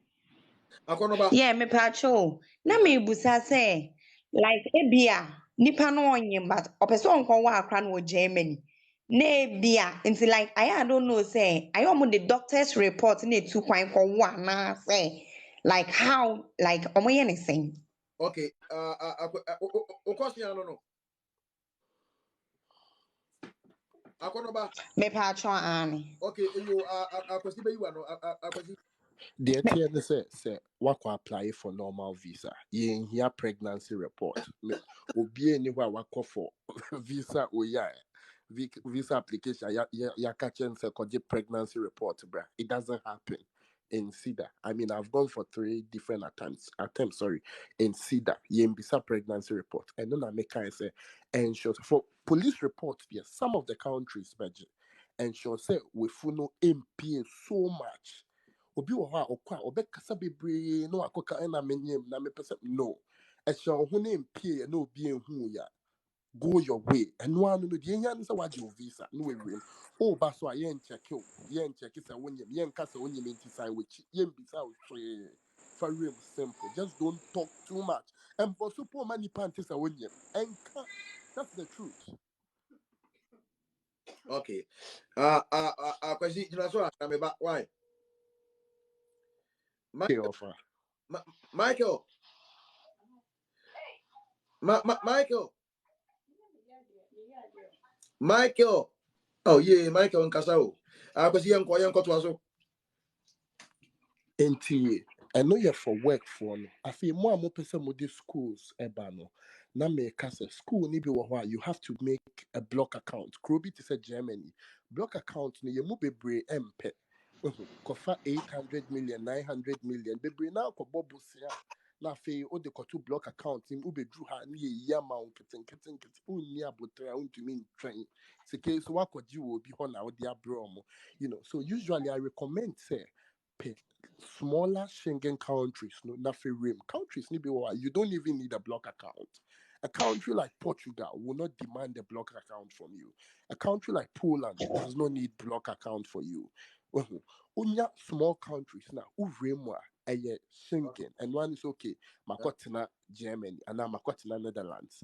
a corner bar. Yeah, me patrol. Na me busta say like ebia nipa no onye but opese onko wa akra no Germany. Na ebia until like I don't know say I am the doctor's report na etu kwan ko wa na say like how like omo ye ne saying. Okay, no. A corner bar. Me patrol ani. Okay, you are question you are no. A question. The ATN say what apply for normal visa. You here pregnancy report. Obi anywhere what for visa visa application ya catch and say pregnancy report, bruh. It doesn't happen in CEDA. I mean, I've gone for 3 different attempts, in CEDA, visa pregnancy report. And then I make kind say, ensure for police report, yes, some of the countries, budget, ensure say we no MP so much. Obi wɔ hɔ a ɔkɔ a ɔbɛkasa bebree na wakɔka ɛna menyam na mepɛ sɛ no ɛhyɛ ɔho ne mpie na obi ehu ya go your way. And one no the Indian is what your visa, no way. Oh, but so I ain't check you, yen check is a when you cast when you mean to sign which yen be so for real simple. Just don't talk too much. And for super money panties are when you and that's the truth. Okay. Question, you know, so I'm back. Why? Okay, offer. Michael. Michael. Michael. Oh, yeah, Michael and Casao. Question, young Cotwazo. NTA. I know you're for work for no. I feel more and more person with these schools ebano. Now make us a school ni bi wɔ you have to make a block account. Krobi to say Germany. Block account ni you move bebre empe. Kofa 800 million, 900 million. Bebre now ko bobusia. Na fe o de kotu block account him ube drew ha ni ye yama keten unni abotra untumi train. Se case wa ko ji wo bi ho na o de abro. You know, so usually I recommend say smaller Schengen countries, no, nothing rim countries. You don't even need a block account. A country like Portugal will not demand a block account from you. A country like Poland does not need block account for you. Only small countries now, Uremwa, Schengen, and one is okay. Makotina Germany, and now Makotina Netherlands.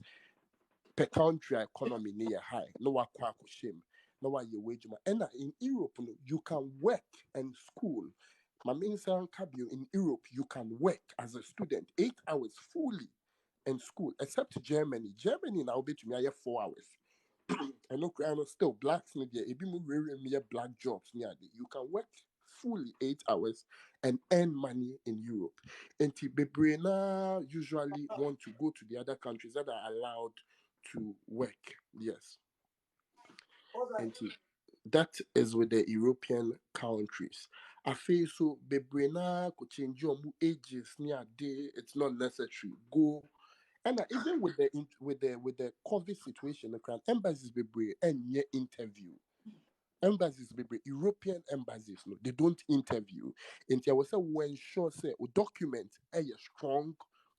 Per country economy near high, no one shame, no one your wage. And in Europe, you can work and school. My main son in Europe, you can work as a student 8 hours fully in school, except Germany. Germany now be to me 4 hours. I know still blacks media, a bit more black jobs near you can work fully 8 hours and earn money in Europe. And Bebrena usually want to go to the other countries that are allowed to work. Yes. And that is with the European countries. I feel so Bebrena could change your ages near day. It's not necessary. Go. And even with the COVID situation, the embassies be and near interview. Embassies be European embassies, no, they don't interview. And I was say when sure say a document are strong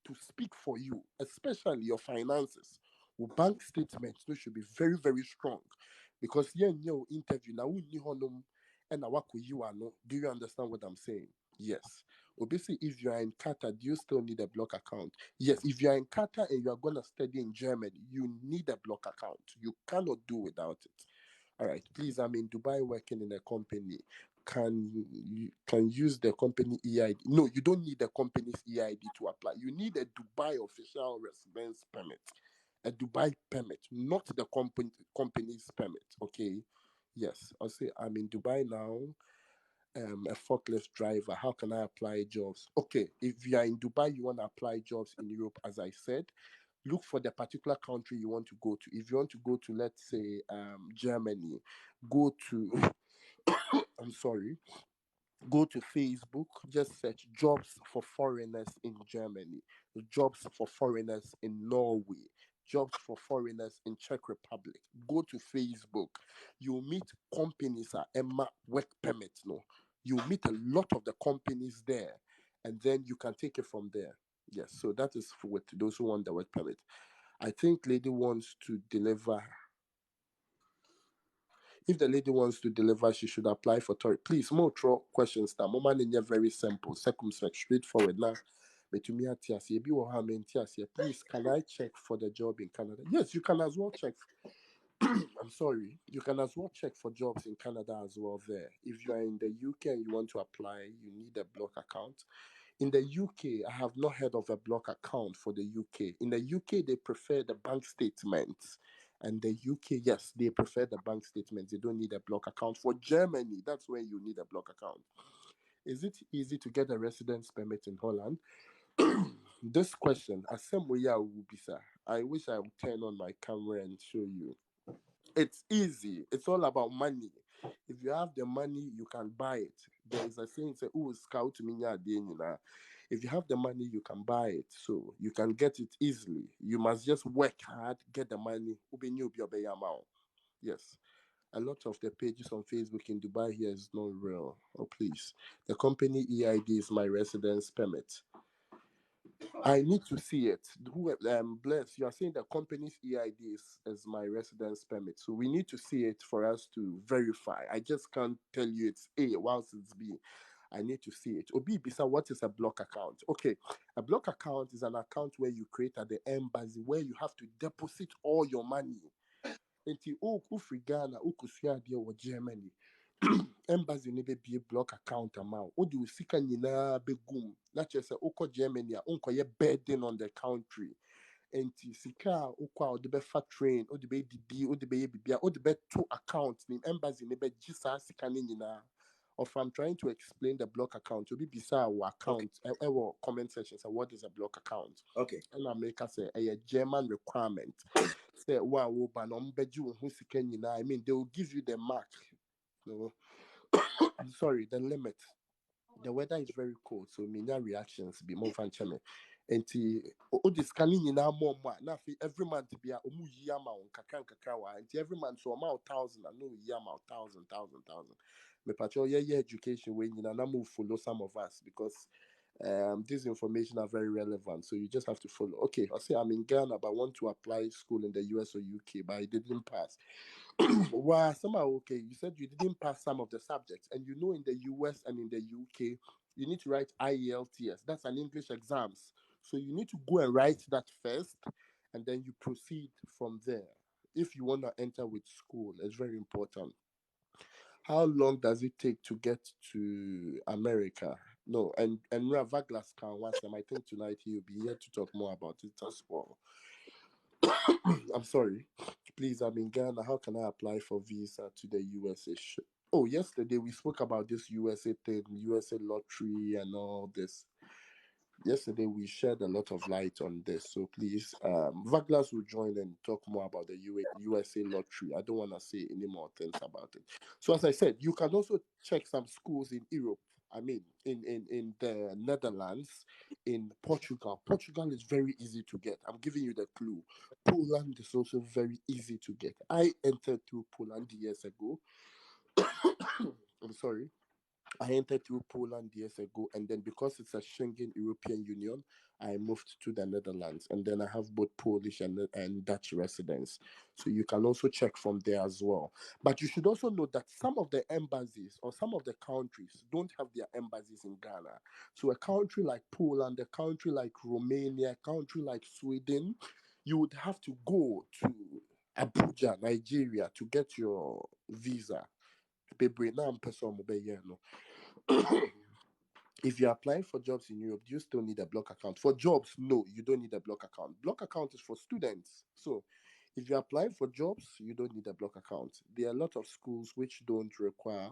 to speak for you, especially your finances. Your bank statements no, should be very, very strong. Because your interview now and you are no. Do you understand what I'm saying? Yes. Obviously, if you are in Qatar, do you still need a block account? Yes. If you are in Qatar and you are going to study in Germany, you need a block account. You cannot do without it. All right. Please, I'm in Dubai working in a company. Can use the company EID? No, you don't need the company's EID to apply. You need a Dubai official residence permit, a Dubai permit, not the company's permit. Okay. Yes. I'll say I'm in Dubai now. A forklift driver. How can I apply jobs? Okay, if you are in Dubai, you want to apply jobs in Europe, as I said, look for the particular country you want to go to. If you want to go to, let's say, Germany, go to, I'm sorry, go to Facebook, just search jobs for foreigners in Germany, jobs for foreigners in Norway, jobs for foreigners in Czech Republic. Go to Facebook. You'll meet companies at Emma work permits. No, you'll meet a lot of the companies there, and then you can take it from there. Yes, so that is for those who want the work permit. I think lady wants to deliver. If the lady wants to deliver, she should apply for tourist. Please, more questions. That moment in very simple, circumspect, straightforward. Now, but to me, please, can I check for the job in Canada? Yes, you can as well check. I'm sorry. You can as well check for jobs in Canada as well there. If you are in the UK and you want to apply, you need a block account. In the UK, I have not heard of a block account for the UK. In the UK, they prefer the bank statements. And the UK, yes, they prefer the bank statements. They don't need a block account. For Germany, that's where you need a block account. Is it easy to get a residence permit in Holland? This question, I wish I would turn on my camera and show you. It's easy. It's all about money. If you have the money, you can buy it. There is a saying, say, "Oh, scout me If you have the money, you can buy it. So you can get it easily. You must just work hard, get the money. Yes. A lot of the pages on Facebook in Dubai here is not real. Oh, please. The company EID is my residence permit. I need to see it. Who bless you are saying the company's EID is my residence permit. So we need to see it for us to verify. I just can't tell you it's A whilst it's B. I need to see it. Obi Bisa, what is a block account? Okay, a block account is an account where you create at the embassy where you have to deposit all your money. Enti free Ghana, kusua deɛ wɔ Germany. Embassy ne be block account amount. Odi usika nyinaa begum. Na kyerɛ sɛ wokɔ Germany a wonkɔyɛ burden on the country. Enti sika a wokɔ a wode bɛfa train, wode bɛdidi, wode bɛyɛ bibia, wode bɛto account ne embassy ne bɛgye saa sika ne nyinaa. Or if I'm trying to explain the block account, you'll be beside our account, our comment section. So, what is a block account? Okay. And I make us a German requirement. Say, wow, I mean, they will give you the mark. No, I'm sorry, the limit. The weather is very cold, so many reactions be more fun. And the scanning in our mom, every month be a yama on kakran, and every month so amount 1,000, I know yama 1,000. Me patrol education when you know follow some of us because this information are very relevant, so you just have to follow. Okay, I'll say I'm in Ghana, but I want to apply school in the US or UK, but I didn't pass. Wow, somehow okay. You said you didn't pass some of the subjects, and you know in the US and in the UK, you need to write IELTS. That's an English exams. So you need to go and write that first, and then you proceed from there. If you want to enter with school, it's very important. How long does it take to get to America? No, and Vaglas can once I think tonight he'll be here to talk more about it as well. I'm sorry. Please, I'm in Ghana. How can I apply for visa to the USA? Oh, yesterday we spoke about this USA thing, USA lottery and all this. Yesterday we shared a lot of light on this. So please, Vaglas will join and talk more about the USA lottery. I don't want to say any more things about it. So as I said, you can also check some schools in Europe. I mean, in the Netherlands, in Portugal. Portugal is very easy to get. I'm giving you the clue. Poland is also very easy to get. I entered through Poland years ago. I'm sorry. I entered through Poland years ago, and then because it's a Schengen European Union, I moved to the Netherlands, and then I have both Polish and Dutch residents. So you can also check from there as well. But you should also know that some of the embassies or some of the countries don't have their embassies in Ghana. So a country like Poland, a country like Romania, a country like Sweden, you would have to go to Abuja, Nigeria, to get your visa. If you're applying for jobs in Europe, do you still need a block account? For jobs, no, you don't need a block account. Block account is for students. So if you're applying for jobs, you don't need a block account. There are a lot of schools which don't require.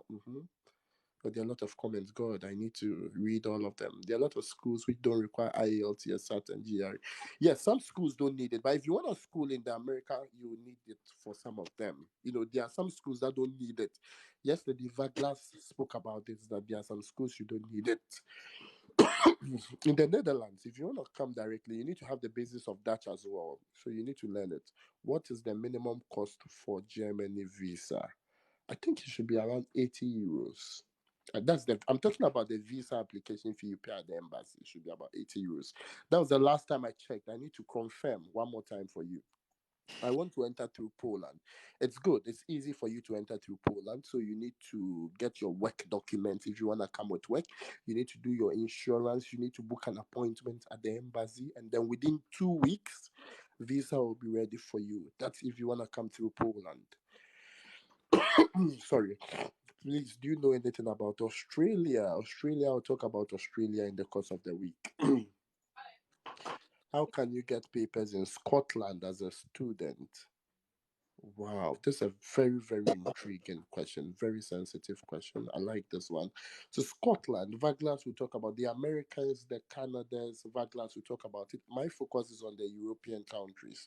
But there are a lot of comments. God, I need to read all of them. There are a lot of schools which don't require IELTS, SAT, and GRE. Yes, some schools don't need it, but if you want a school in the America, you need it for some of them. You know, there are some schools that don't need it. Yesterday, Vaglas spoke about this, that there are some schools you don't need it. In the Netherlands, if you want to come directly, you need to have the basis of Dutch as well. So you need to learn it. What is the minimum cost for Germany visa? I think it should be around 80 euros. I'm talking about the visa application fee you pay at the embassy. It should be about 80 euros. That was the last time I checked. I need to confirm one more time for you. I want to enter through Poland. It's good. It's easy for you to enter through Poland. So you need to get your work documents. If you want to come with work, you need to do your insurance. You need to book an appointment at the embassy. And then within 2 weeks, visa will be ready for you. That's if you want to come through Poland. Sorry. Please, do you know anything about Australia? I'll talk about Australia in the course of the week. How can you get papers in Scotland as a student? Wow, this is a very, very intriguing question, very sensitive question. I like this one. So, Scotland, Vaglas will talk about the Americans, the Canadians, Vaglas will talk about it. My focus is on the European countries.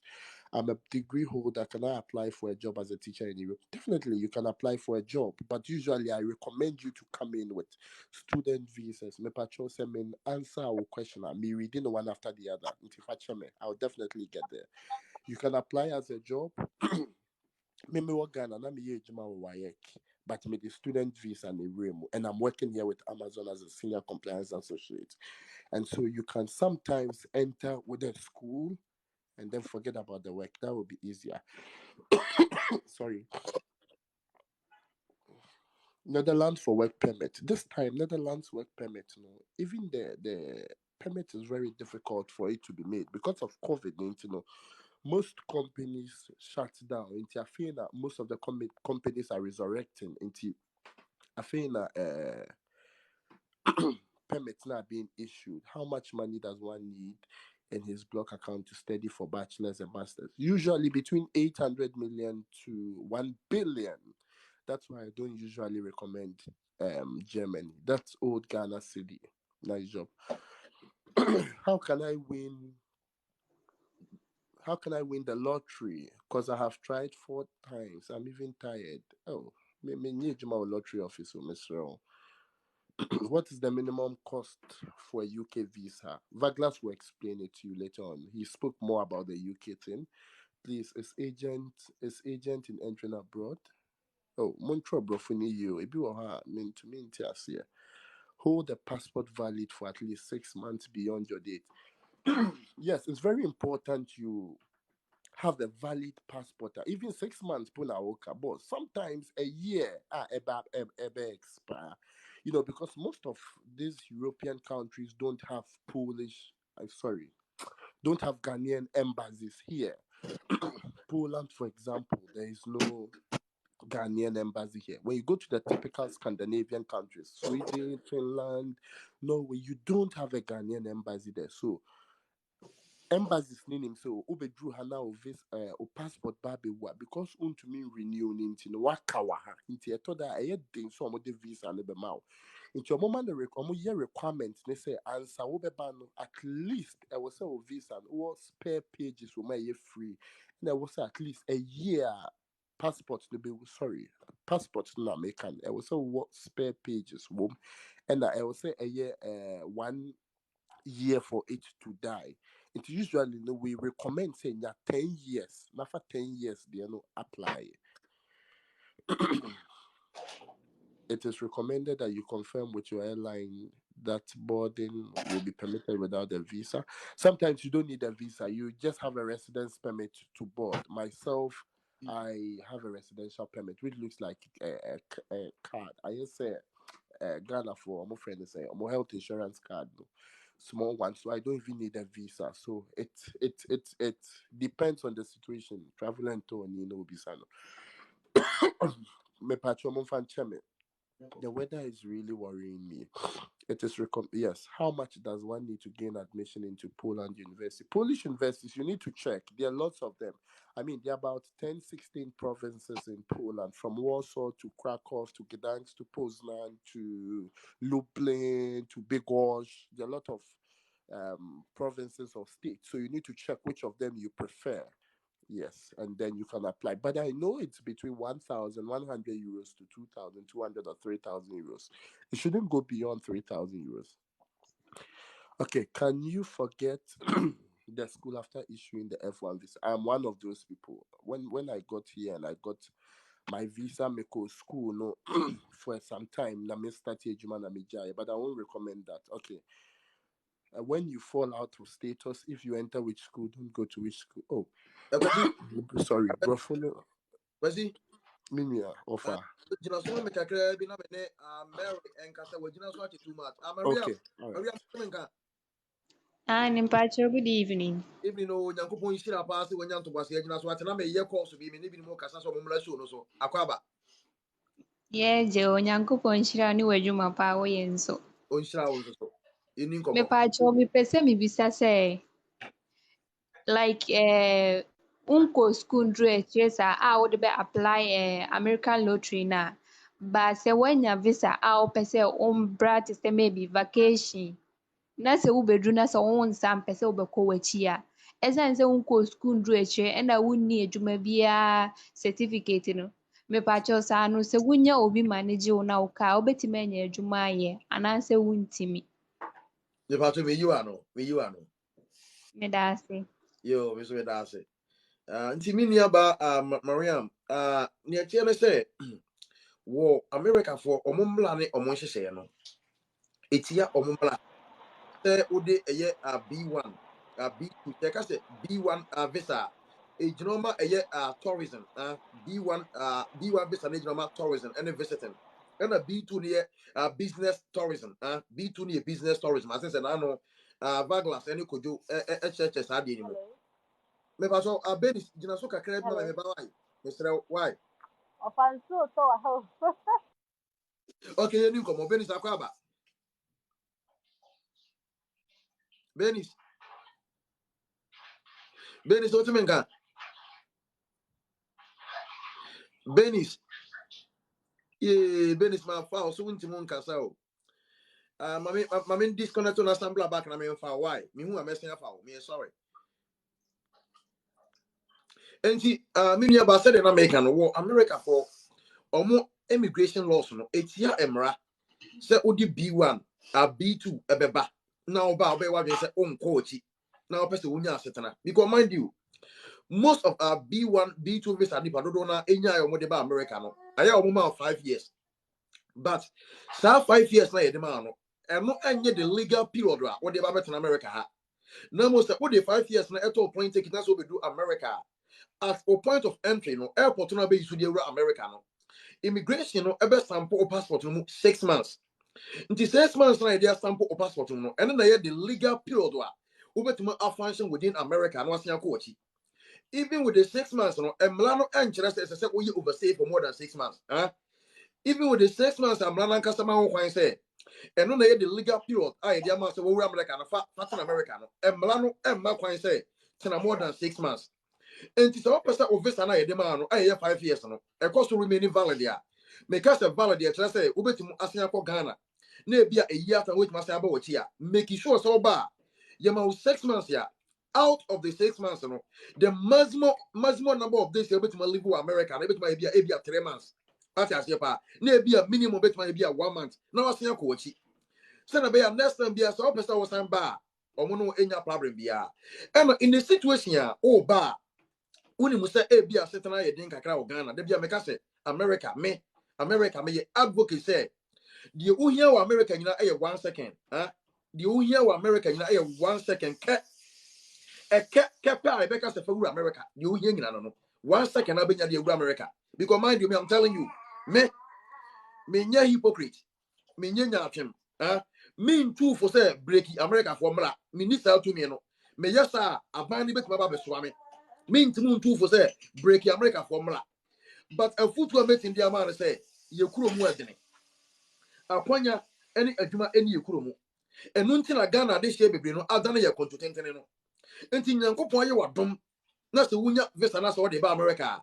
I'm a degree holder. Can I apply for a job as a teacher in Europe? Definitely, you can apply for a job, but usually I recommend you to come in with student visas. Me patrol say me answer our question. Me reading one after the other. I'll definitely get there. You can apply as a job. Ghana na me ejuma WAEC, but with the student visa and the room, and I'm working here with Amazon as a senior compliance associate. And so you can sometimes enter with a school and then forget about the work. That would be easier. Sorry. Netherlands for work permit. This time, Netherlands work permit, even the permit is very difficult for it to be made because of COVID-19. Most companies shut down. Into I feel that most of the companies are resurrecting. Into I feel that permits not being issued. How much money does one need in his block account to study for bachelors and masters? Usually between 800 million to 1 billion. That's why I don't usually recommend Germany. That's old Ghana city. Nice job. How can I win the lottery? Because I have tried 4 times. I'm even tired. Oh, me need my lottery officer, Mr. What is the minimum cost for a UK visa? Vaglas will explain it to you later on. He spoke more about the UK thing. Please, is agent in entering abroad? Oh, Montreal Brofuni you. If you are mean to me here. Hold the passport valid for at least 6 months beyond your date. Yes, it's very important you have the valid passport. Even 6 months, but sometimes a year, expire. Because most of these European countries don't have don't have Ghanaian embassies here. Poland, for example, there is no Ghanaian embassy here. When you go to the typical Scandinavian countries, Sweden, Finland, Norway, you don't have a Ghanaian embassy there. So embassies name so obedru hana o passport ba be wa because untumi renew ni nti no waka wa ha nti eto da eye den so mo de visa ne be ma o nti o mo requirement ne say answer wo be ba no at least e was say o visa no spare pages wo ma ye free na e was at least a year passport no be passport no American e was say what spare pages wo and I will say a year 1 year for it to die. It usually we recommend saying 10 years. Not for 10 years, they apply. It is recommended that you confirm with your airline that boarding will be permitted without a visa. Sometimes you don't need a visa, you just have a residence permit to board. Myself, I have a residential permit, which looks like a card. I just say Ghana for my friend say my health insurance card. Small one, so I don't even need a visa. So it depends on the situation. Traveling to visa. Me patcho mo fan cheme. The weather is really worrying me. It is yes. How much does one need to gain admission into Poland University? Polish universities, you need to check. There are lots of them. I mean, there are about 10, 16 provinces in Poland, from Warsaw to Krakow to Gdansk to Poznan to Lublin to Bydgoszcz. There are a lot of provinces or states. So you need to check which of them you prefer. Yes, and then you can apply. But I know it's between 1,100 euros to 2,200 or 3,000 euros. It shouldn't go beyond 3,000 euros. Okay, can you forget the school after issuing the F1 visa? I'm one of those people. When I got here and I got my visa, me go school no for some time. Na me start ejuma na me jai, but I won't recommend that. Okay. When you fall out of status, if you enter which school, don't go to which school. Oh, sorry, Brofono. Wasi, Minia offer. Jina so me kakra bi na me ne Mary enkasa we jina so ati too much. Maria, Okay, all right. Maria menka. Nimpacho, good evening. Evening no Nyankopon hira pa se wanya ntobase jina so ati na me ye course bi me ne bi mo kasa so mo mla show no so. Akwaba. Yeah, je onyankopon hyira ne wadwuma pa wo yenso. On hira wo so. Ini nkomo. Mepacho me pese me bisa say like unko school ndru echesa a wo de be apply American lottery na ba se wanya visa a wo pese umbra to say maybe vacation na se wo bedru na se wo nsam pese wo bekọ wachi a esan se unko school ndru eche e na wunni adwuma bia certificate no mepacho sa no se wunya obi manage wo na wo ka obetime anya adwuma aye ananse wuntimi Je pa to me you ano. me da ase. Yo, me so me da ase. Nti mi nua ba Mariam, ne tie me say wo America for omumla ne omonhyehyɛ no etia omumla ode eye a B1 a B2 teka say B1 visa ejinoma eye tourism B1 visa ne ejinoma tourism and visiting and a B2 ne business tourism B2 ne business tourism as say na no Vaglas any kojo churches ade ni mo me ba so abeni gina so kakra bi na me ba why Mr. Why Ofansu so wa ho. okay you come Benis akwaba Benis what you mean ka Benis Benis ma fa so wunti mo nkasa o mami disconnect on assembler back na me fa why me hu amesia fa o me sorry enti me nua ba said na America no wo America for omo immigration laws no etia emra se odi B1 B2 ebeba na oba wa dwen se onko ochi na opese wonya asetena because mind you most of our B1 B2 visa nipa dodo na enya yo mo de ba America no aya omo ma 5 years but sa 5 years na ye de ma no eno enye the legal period a wo de ba beto America ha na mo se wo de 5 years na eto point take na so be do America at a point of entry no airport no be isu de America no immigration no ebe sample o passport no 6 months until 6 months na dey sample o passport no eno na ye the legal period a wo betuma a function within America no asia ko ochi even with the 6 months no emla no enkyere say we overstay for more than 6 months even with the 6 months emla nan customer ho kwan say eno na ye the legal period a ye dey am say we America no fa America no emla no emma kwan say tena more than 6 months enti so person of visa na ye dey ma no aye 5 years no e cost to remain valid ya make us valid ya tell say obetimu asen akọ Ghana na e bia eyi ata wetima say aba wachi ya make sure so ba ye ma 6 months ya out of the 6 months no the maximum number of days you obetimu live in America na obetimu e bia 3 months ati ase pa na e bia minimum obetimu e bia 1 month na wasen akọ wachi say na be ya next time bia so person was san ba omo no enya problem bia and in the situation ya o ba uni musa bia setena ye din kakra o Ghana de bia meka say America me ye advocate say the uhia wa America nyina 1 second the uhia wa America nyina 1 second ke pa I beka say fa wu America the uhia nyina no 1 second abenya de wu America because mind you me I'm telling you me nya hypocrite me nya atwem me too for say breaki America for mra me ni sell to me no me yesa aban ni betima ba besoa me ntimu too for say breaki America for mra but a foot wa metin dia man say ye kuro mu adene akwanya any adwuma any ye kuro mu enu nti na Ghana de hye bebre no adane ye kontotentene no enti nyankopon ye wadom na se wunya visa na se wo de ba America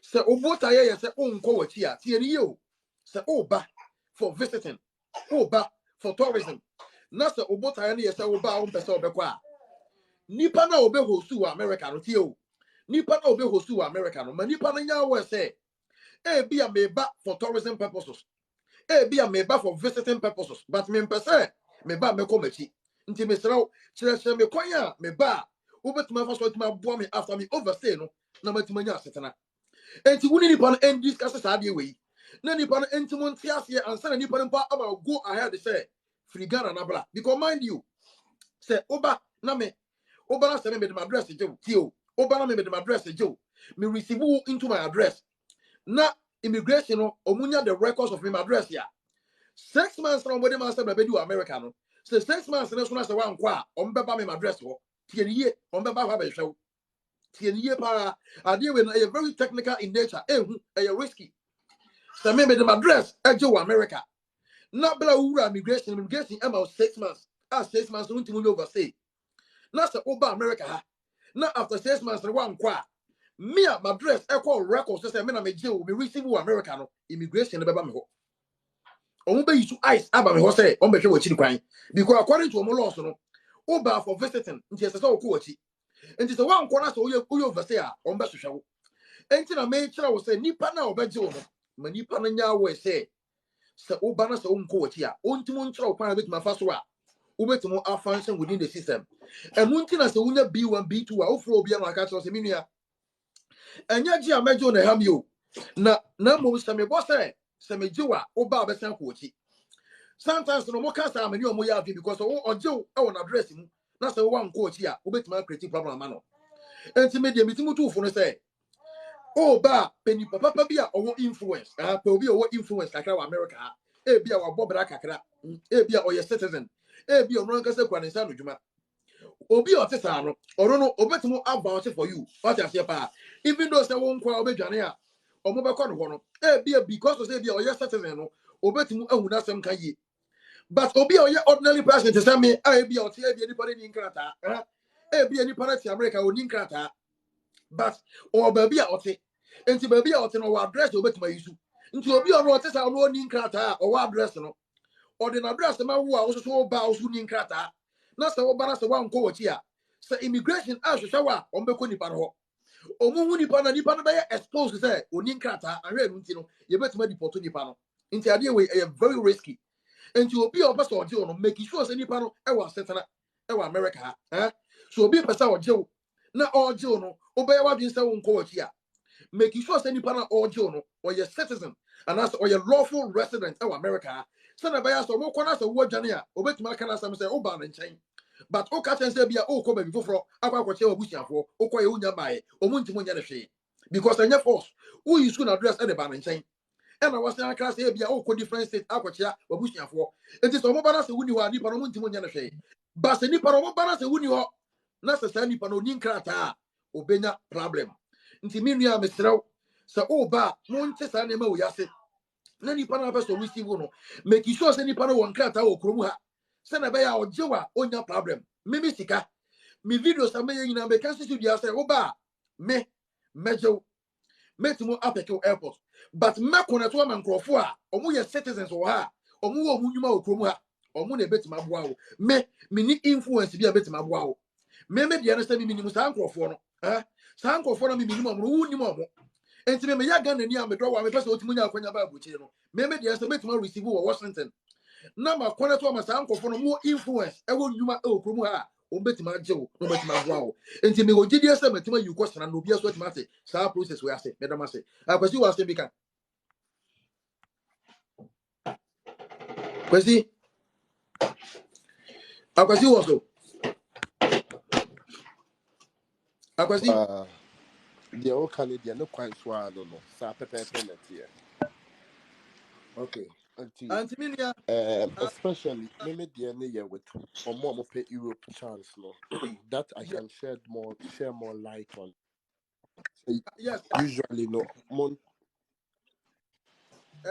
se obota ye se onko wachi a tie ni ye o se oba for visiting oba for tourism na se obota ye se oba o pese obekwa a nipa na obe hostu wa America no tie o nipa na obe hostu wa America no ma nipa na nya wo se be a meba for tourism purposes be a meba for visiting purposes but me pese meba me komachi nti me sraw kire me kwan a meba obetuma fa so tuma boa me after me overstay no na matima nya asetena enti wuni nipa no end discuss sa de we na nipa no entimu ntiase ansa na nipa no pa aba go ahead say free Ghana na bla because mind you say oba na me oba na say me the address je oba na me the address je me receive into my address na immigration no omunya the records of my address ya 6 months na omode man say be do America no say 6 months na so na say wan kwa ombeba me address ho tie niye ombeba fa be hwew tie niye pa ade we na very technical in nature ehu risky say me the address eje wo America na bla wura immigration about 6 months 6 months no ntimi overstay na say oba America ha na after 6 months na wan kwa me my address equal records say me na me jail me receive America no immigration be ba me ho omo be use ice aba me ho say on be hwe wachi kwan because according to omo laws no oba for visiting nti say o ko wachi nti say wan kwa na say oye overstay a on be hwehwe wo enti na me kira wo say nipa na obeje wo no ma nipa na nya wo say oba na say on ko wachi a ontimo nkira wo kwan betima fa so a obetimo a function within the system emunti na say unya B1 B2 a ofro obi na aka tro say minua enya ji amejo na ham yo na mo se me bo say se me jiwa oba besan ko chi sometimes no mo kasa amani o mo ya afi because o ojew e won address mu na se wo wan ko chi a obetima create problem ama no enti me de metimu tu fu no say oh ba penny papa bi a owo influence pa obi owo influence kakra wa America ha e bi a wa bobra kakra e bi a oye citizen e bi ono nkasa kwa nsa no dwuma obi o tesa no oro no obetimu about for you what you say pa even though say won kwa obedwane a omo be kọ no ho no e bi a because of say bi a oye citizen no obetimu ahuna asem ka yi but obi a oye ordinary person to say me e bi a ote e bi ni pare ni nkrata e bi ni pare ti America oni nkrata but or baby a ote enti baby a ote no wa address obetuma yisu nti obi ono ote sa no oni nkrata o wa address no or the address ma wo a wo so ba wo so ni nkrata na se wo ba na se wa nko wachi a se immigration a hwehwe wa o mbeko nipa no ho omuhu nipa na nipa no be expose say oni nkrata ahwe nu nti no ye betuma deport nipa no nti ade we very risky enti obi a obesa oje no make sure say nipa no e wa setena e wa America so obi pesa oje na oje no obey what you say wonko wachi a make sure say nipa na oje no or your citizen and as or your lawful resident of America so na buy so mo kona so wo dwane a obetuma kana sam say oba na nchen but o ka say bia o ko ba bi foforo akwa kwache obusiafo o ko ye unya bae o mu ntimo nya ne hwe because anya force who you school address e de ba na nchen e na wasa aka say bia o ko different state akwache obusiafo enti so mo ba na say wuni ho a nipa no mu ntimo nya ne hwe but se nipa no mo ba na say wuni ho na say nipa no ni nkrata obenya problem nti minu ya mesrew se oba mo nte sa ne ma wo yase na nipa na person receive no make sure say nipa no won krata wo kromu ha se na be ya ojewa onya problem mimi sika mi video sa me nyina be kan studio say oba me mejo metimo apeke airport but me kona to ma nkrofo a omo ye citizens wo ha omo wo nyuma wo kromu ha omo na betima boa wo me ni influence bi a betima boa wo me de na say mi ni musa nkrofo no sa nkrofo no mi ni mo wo ni mo enti me ya Ghana ni a me do wa me pese otimu nya akwanya ba abuchi no me de say betima receive wo Washington na ma kona to ma sa nkrofo no mo influence e wo nyuma e okromu ha o betima jewo no betima boa wo enti me go gidi say betima you question na obi aso betima say sa process we ase me do ma say akwasi wa say bi kan kwasi akwasi wo so akwasi the old Canadian no quite swallow no sa pepe penalty. okay Auntie, Antiminia especially maybe the year with or more pay Europe chance no that I can share more light on. yes Usually no mon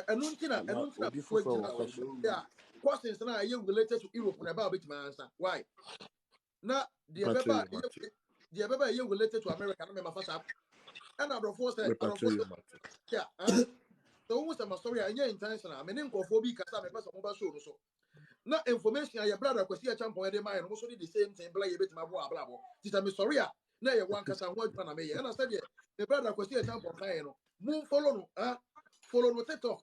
enuntina beautiful from yeah questions na are related to Europe na about bit my answer why na the beba are related to America na me mafasa and adofo say yeah so almost am sorry anya intentional me nkofo bi kasa me pesa mo ba show no so na information ya brother kwesi ya champion de my no so the same thing bla ye bit ma bo ablabo tita me sorry a na ye wan kasa ho adwa na me ye na said the brother kwesi ya champion kan no mo follow no follow no TikTok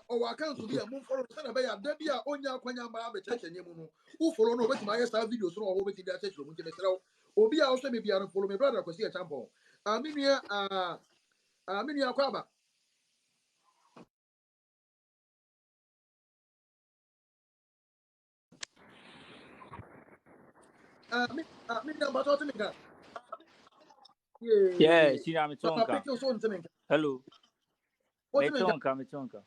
or account to be a moon follow the bay and debia onya kwanya ba be church nyemu no who follow no wetin my star videos no or wetin dia church no munti mesraw obi a also me bia no follow me brother kwesi a champion aminua aminua kwaba aminua ba to me ka yeah sina papa mitonka pick so ntime ka hello what me mitonka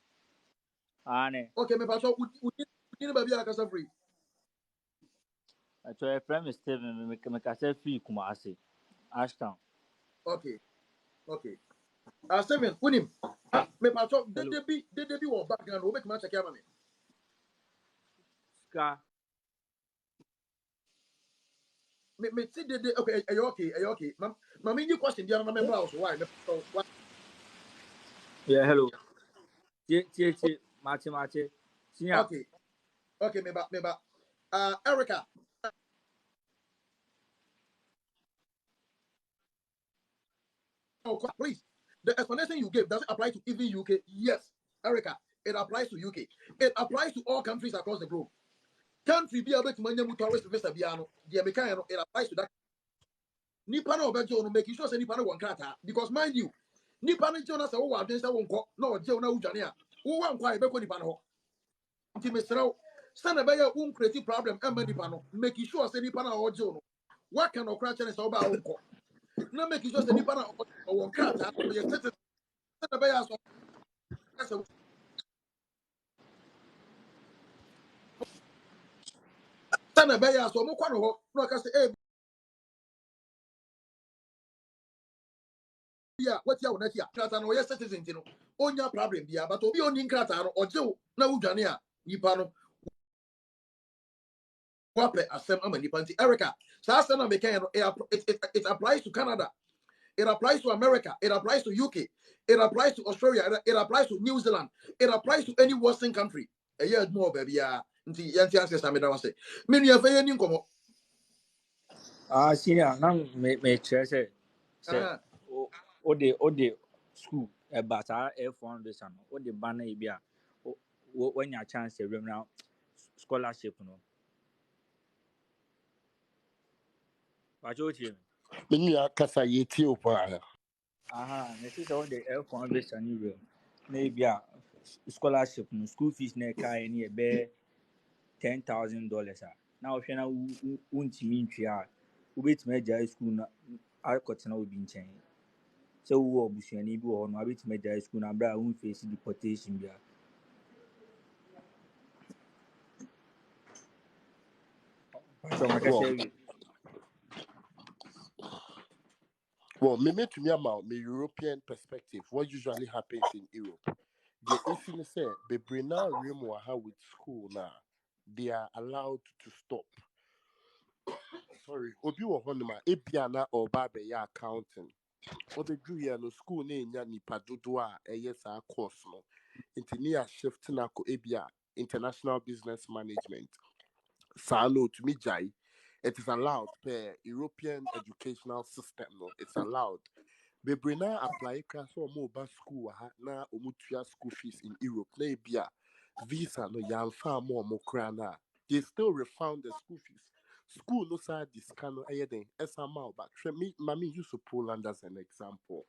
ane okay me pa so uni ba bia kasa free to a friend Steven me ka say free kuma ase Ashtown okay Steven unim me pa so de bi wo background wo make ma check ya ma me ska me see the okay are you okay ma me question dia na me browse why me so why yeah hello tie mache sia okay me ba Erica please the explanation you gave does it apply to even UK yes Erica it applies to UK it applies to all countries across the globe country be able to manya mu tourist visa bia no the American no it applies to that nipa na obejo no make sure say nipa na won krata because mind you nipa na je na say wo adwen say won ko na oje na udwane a Who want quiet be ko nipa no. Nti mesrɛ stand by your own creative problem and nipa no. Make sure say nipa na oje no. What can okra chene say oba onko. Na make sure say nipa na o krata o ye tete stand by your so stand by your so mo kwa no ho. No ka say yeah, what you want here? Krata no yes citizen no. Onya problem bia but obi oni krata no oje na udwane a nipa no wape asem ama nipa nti Erica. Sa asem na make no it applies to Canada. It applies to America. It applies to UK. It applies to Australia. It applies to New Zealand. It applies to any Western country. A year more baby nti yanti answers na me da wase. Me nua fa yeni nkomo. Senior, now me say o de school about our F1 ano. O de banner e bia. When your chance to run now scholarship no. What you hear? Menu kasa yeti opa. This is all the F1 based on you. Maybe a scholarship no school fees na kai ni be $10,000. Now if you na untimi ntwa wobetime agya school na akotena obi nchen. So wo obusuani bi wo no abetime agya school na bra won face deportation bia. So Well, me to me about my European perspective, what usually happens in Europe. The issue say bebrina remwaha with school now, they are allowed to stop. Sorry, obi wo honoma ebiana or babe ya accounting. Obedru here no school na enya nipa dodo a eye saa course no. Nti ne ya shift na ko ebia international business management. Saa no to me jai. It is allowed per European educational system no. It's allowed. Bebrina apply class or mobile school na omutua school fees in Europe. Na ebia visa no yamfa more mokrana. They still refund the school fees. School no side this kind of anything. SML, but me, mommy used to Poland as an example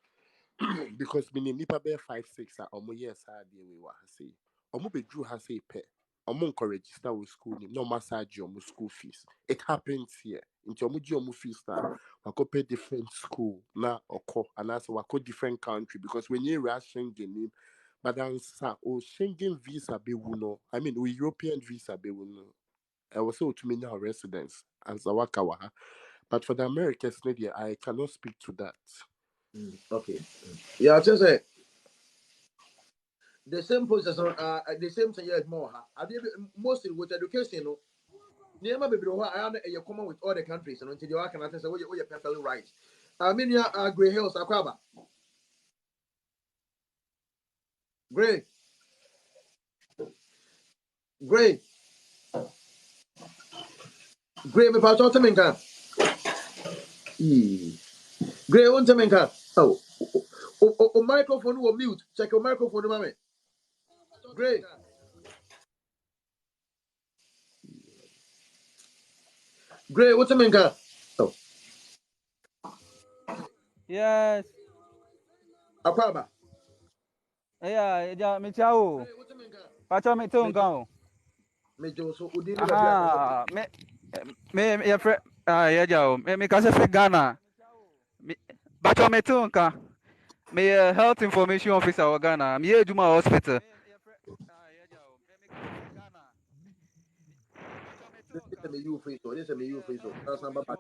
because me nipa be 5-6 omo yes dear we were say omo be drew has say pay omo encourage register with school no massage omo school fees. It happens here. Into omo ji omo fees na wako pay different school na oko and as wako different country because when you rush Schengen but then sa o Schengen visa be no I mean o European visa be no I was so to me now residence as a wakawaha. But for the Americans, media, I cannot speak to that. Okay. Yeah, just say the same process the same thing yet more. Mostly with education no. Near baby I am common with all the countries and until you can say what you're perfectly right. I mean yeah Grey Hills Akwaba. Grey. Grey me pass out to me can. Grey on to me can. Oh, microphone will mute. Check your microphone, mommy. Grey. Grey, what's a man can? Oh, Yes. Akwaba. Yeah, me chao. Grey, what's a man can? Pacho me tun kan. Me Joso Udini Aha. Me ya fre ya jao. Me ka se fe Ghana. Pacho me tun kan. Me health information officer wa Ghana. Me Ejuma hospital. This is a you free so. This is a you free so. That's number back.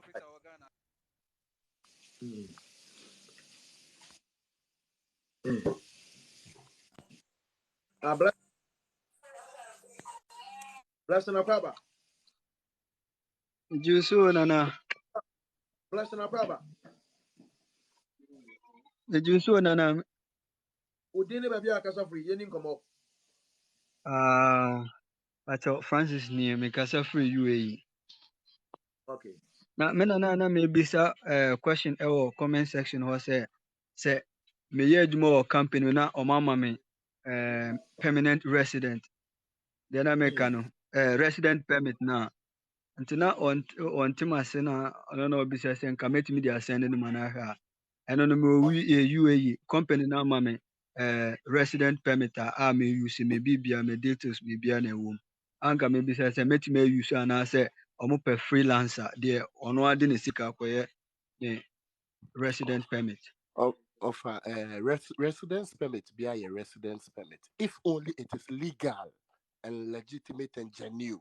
Blessing Akwaba. Jusu nana. Blessing Akwaba. The Jusu nana. Udini baby akasa free. Yenin komo. Pacho Francis ni me kasa free UAE. Okay. Na me na me bisa question comment section ho say me ye adwuma wɔ company na ɔmama me permanent resident. Then I make no resident permit na. Nti na on timase na ono na obisa sɛ nka metimi de asɛn no ma na ha. Ɛno no me UAE company na ama me resident permit a me use me bibia me details bibia na ɛwɔ mu anka me bi sɛ metumi use anaasɛ ɔmo pɛ freelancer deɛ ɔno ade ne sika akɔyɛ ne resident permit. Of residence permit be a residence permit if only it is legal and legitimate and genuine.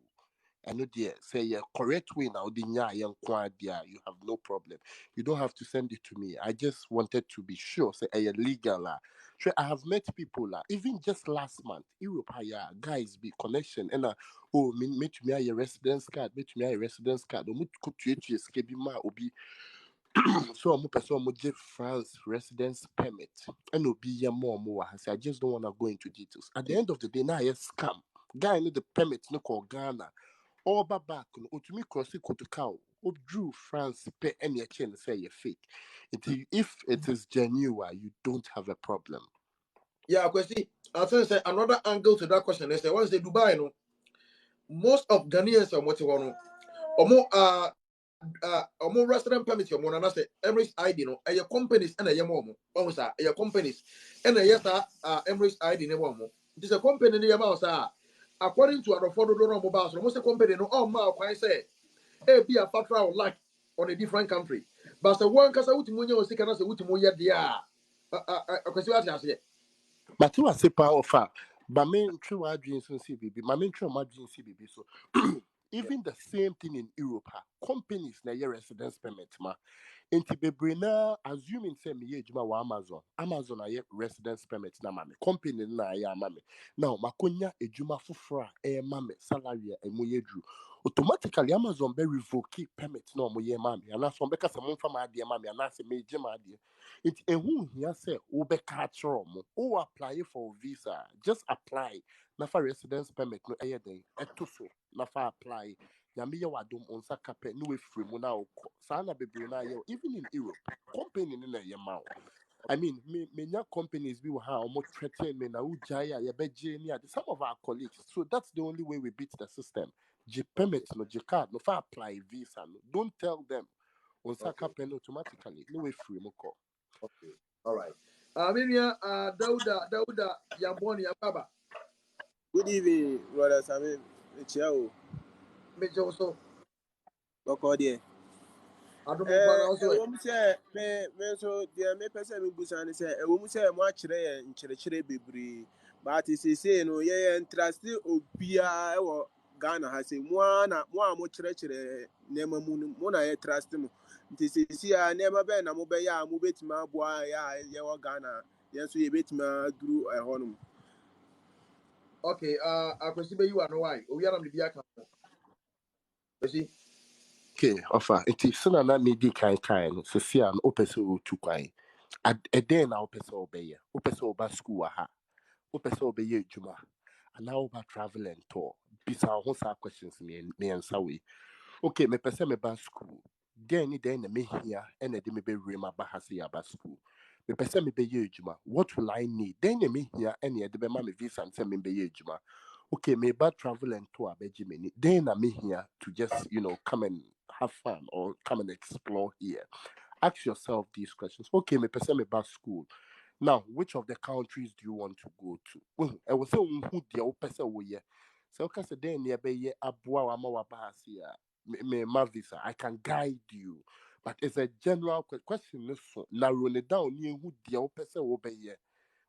I know dear say a correct way now you have no problem. You don't have to send it to me. I just wanted to be sure say a legal. Sure, I have met people even just last month, Europe guys be connection and meet me a residence card, meet me a residence card. Could you obi so I'm person give France residence permit and will be more. I just don't want to go into details. At the end of the day, now I scam. Guy need the permit no call Ghana. All back no to me cross it to cow. Drew France pay any chain say you're fake. If it is genuine, you don't have a problem. Yeah, question. I'll say another angle to that question is that once they Dubai, no, most of Ghanaians are what you want. Omo resident permit your money, and I say Emirates ID no, your companies and a yamomo, almost your companies and a yeta Emirates ID no more. It is a company near mouse. According to our affordable mobile, almost a company no, oh, ma, I say, be a factor like on a different country. But the one case out to money or second as a Utimoya, dear. But you are say power far. But main true dreams and CBB, my main true dreams CBB. So even the same thing in Europe, companies na your residence permit ma. Inti bebre na assuming say me ye juma wa Amazon aye residence permit na mame. Company na aye mame. Now makonya ejuma fufra mame salary e mo ye dru. Automatically Amazon be revoke permit na mo ye mame. Ana so be ka se mo fa ma ade mame ana se me jema ade. It ehun here say wo be catch mo. O apply for visa. Just apply. Na for residence permit no aye den. Eto so na for apply. Nyame wadom onsa kape no we free mu na sana bebre na ye even in Europe company na ye ma. I mean many companies we will have almost threaten me na ujaya ye beje ni some of our colleagues. So that's the only way we beat the system. G permit no G card no for apply visa no. Don't tell them onsa kape automatically no we free mu ko. Okay. All right. Miriam, Dauda, Yamboni, Yababa. Good evening, brothers. I mean, Chiao. Major also. Okay, I don't know also. Me so dear me person me busan say e say mo akire nkyerɛkyerɛ bebree but say no ye interest obia e wo Ghana ha say mo a mo kyerɛkyerɛ nema mu mo na ye trust mo nti say a nema be na mo be ya mo betima aboa ya ye wo Ghana ye so ye betima duru honum. Okay, I can see you are no why. We are on the Biaka. You see? Okay, offer. It is soon na me di kind so see an opeso to kwai. A day na opeso obey. Opeso oba school ha. Opeso obey juma. And now about travel and tour. Bisa ho sa questions me answer we. Okay, me pese me ba school. Then me here and de me be rema ba hase ya ba school. Me pese me be juma. What will I need? Then me here and de be ma me visa and say me be juma. Okay, me ba travel and tour be Jimmy. Then I'm here to just come and have fun or come and explore here. Ask yourself these questions. Okay, me person me back school. Now, which of the countries do you want to go to? I will say who the person will ye. So okay, so then you be abua wa ma bahasia. Me ma visa. I can guide you. But it's a general question. So narrow it down. You who the person will be here.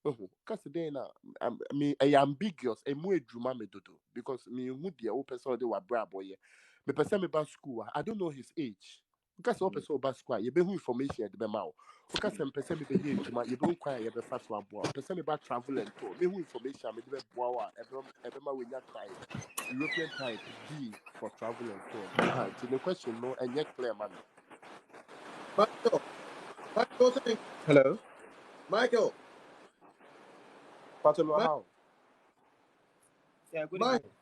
Because then I ambiguous and more drama me dodo because me who the old person they were bra boy. Me person me back school. I don't know his age. Because old person back school, you be who information at the mouth. Because some person me be here drama, you don't quite you be fast one boy. Person me back travel and tour. Me who information me be boy. Every we not type European type D for travel and tour. So the question no and yet clear man. Michael, saying, Hello. Michael, Patolo how? Yeah, good Mike, evening.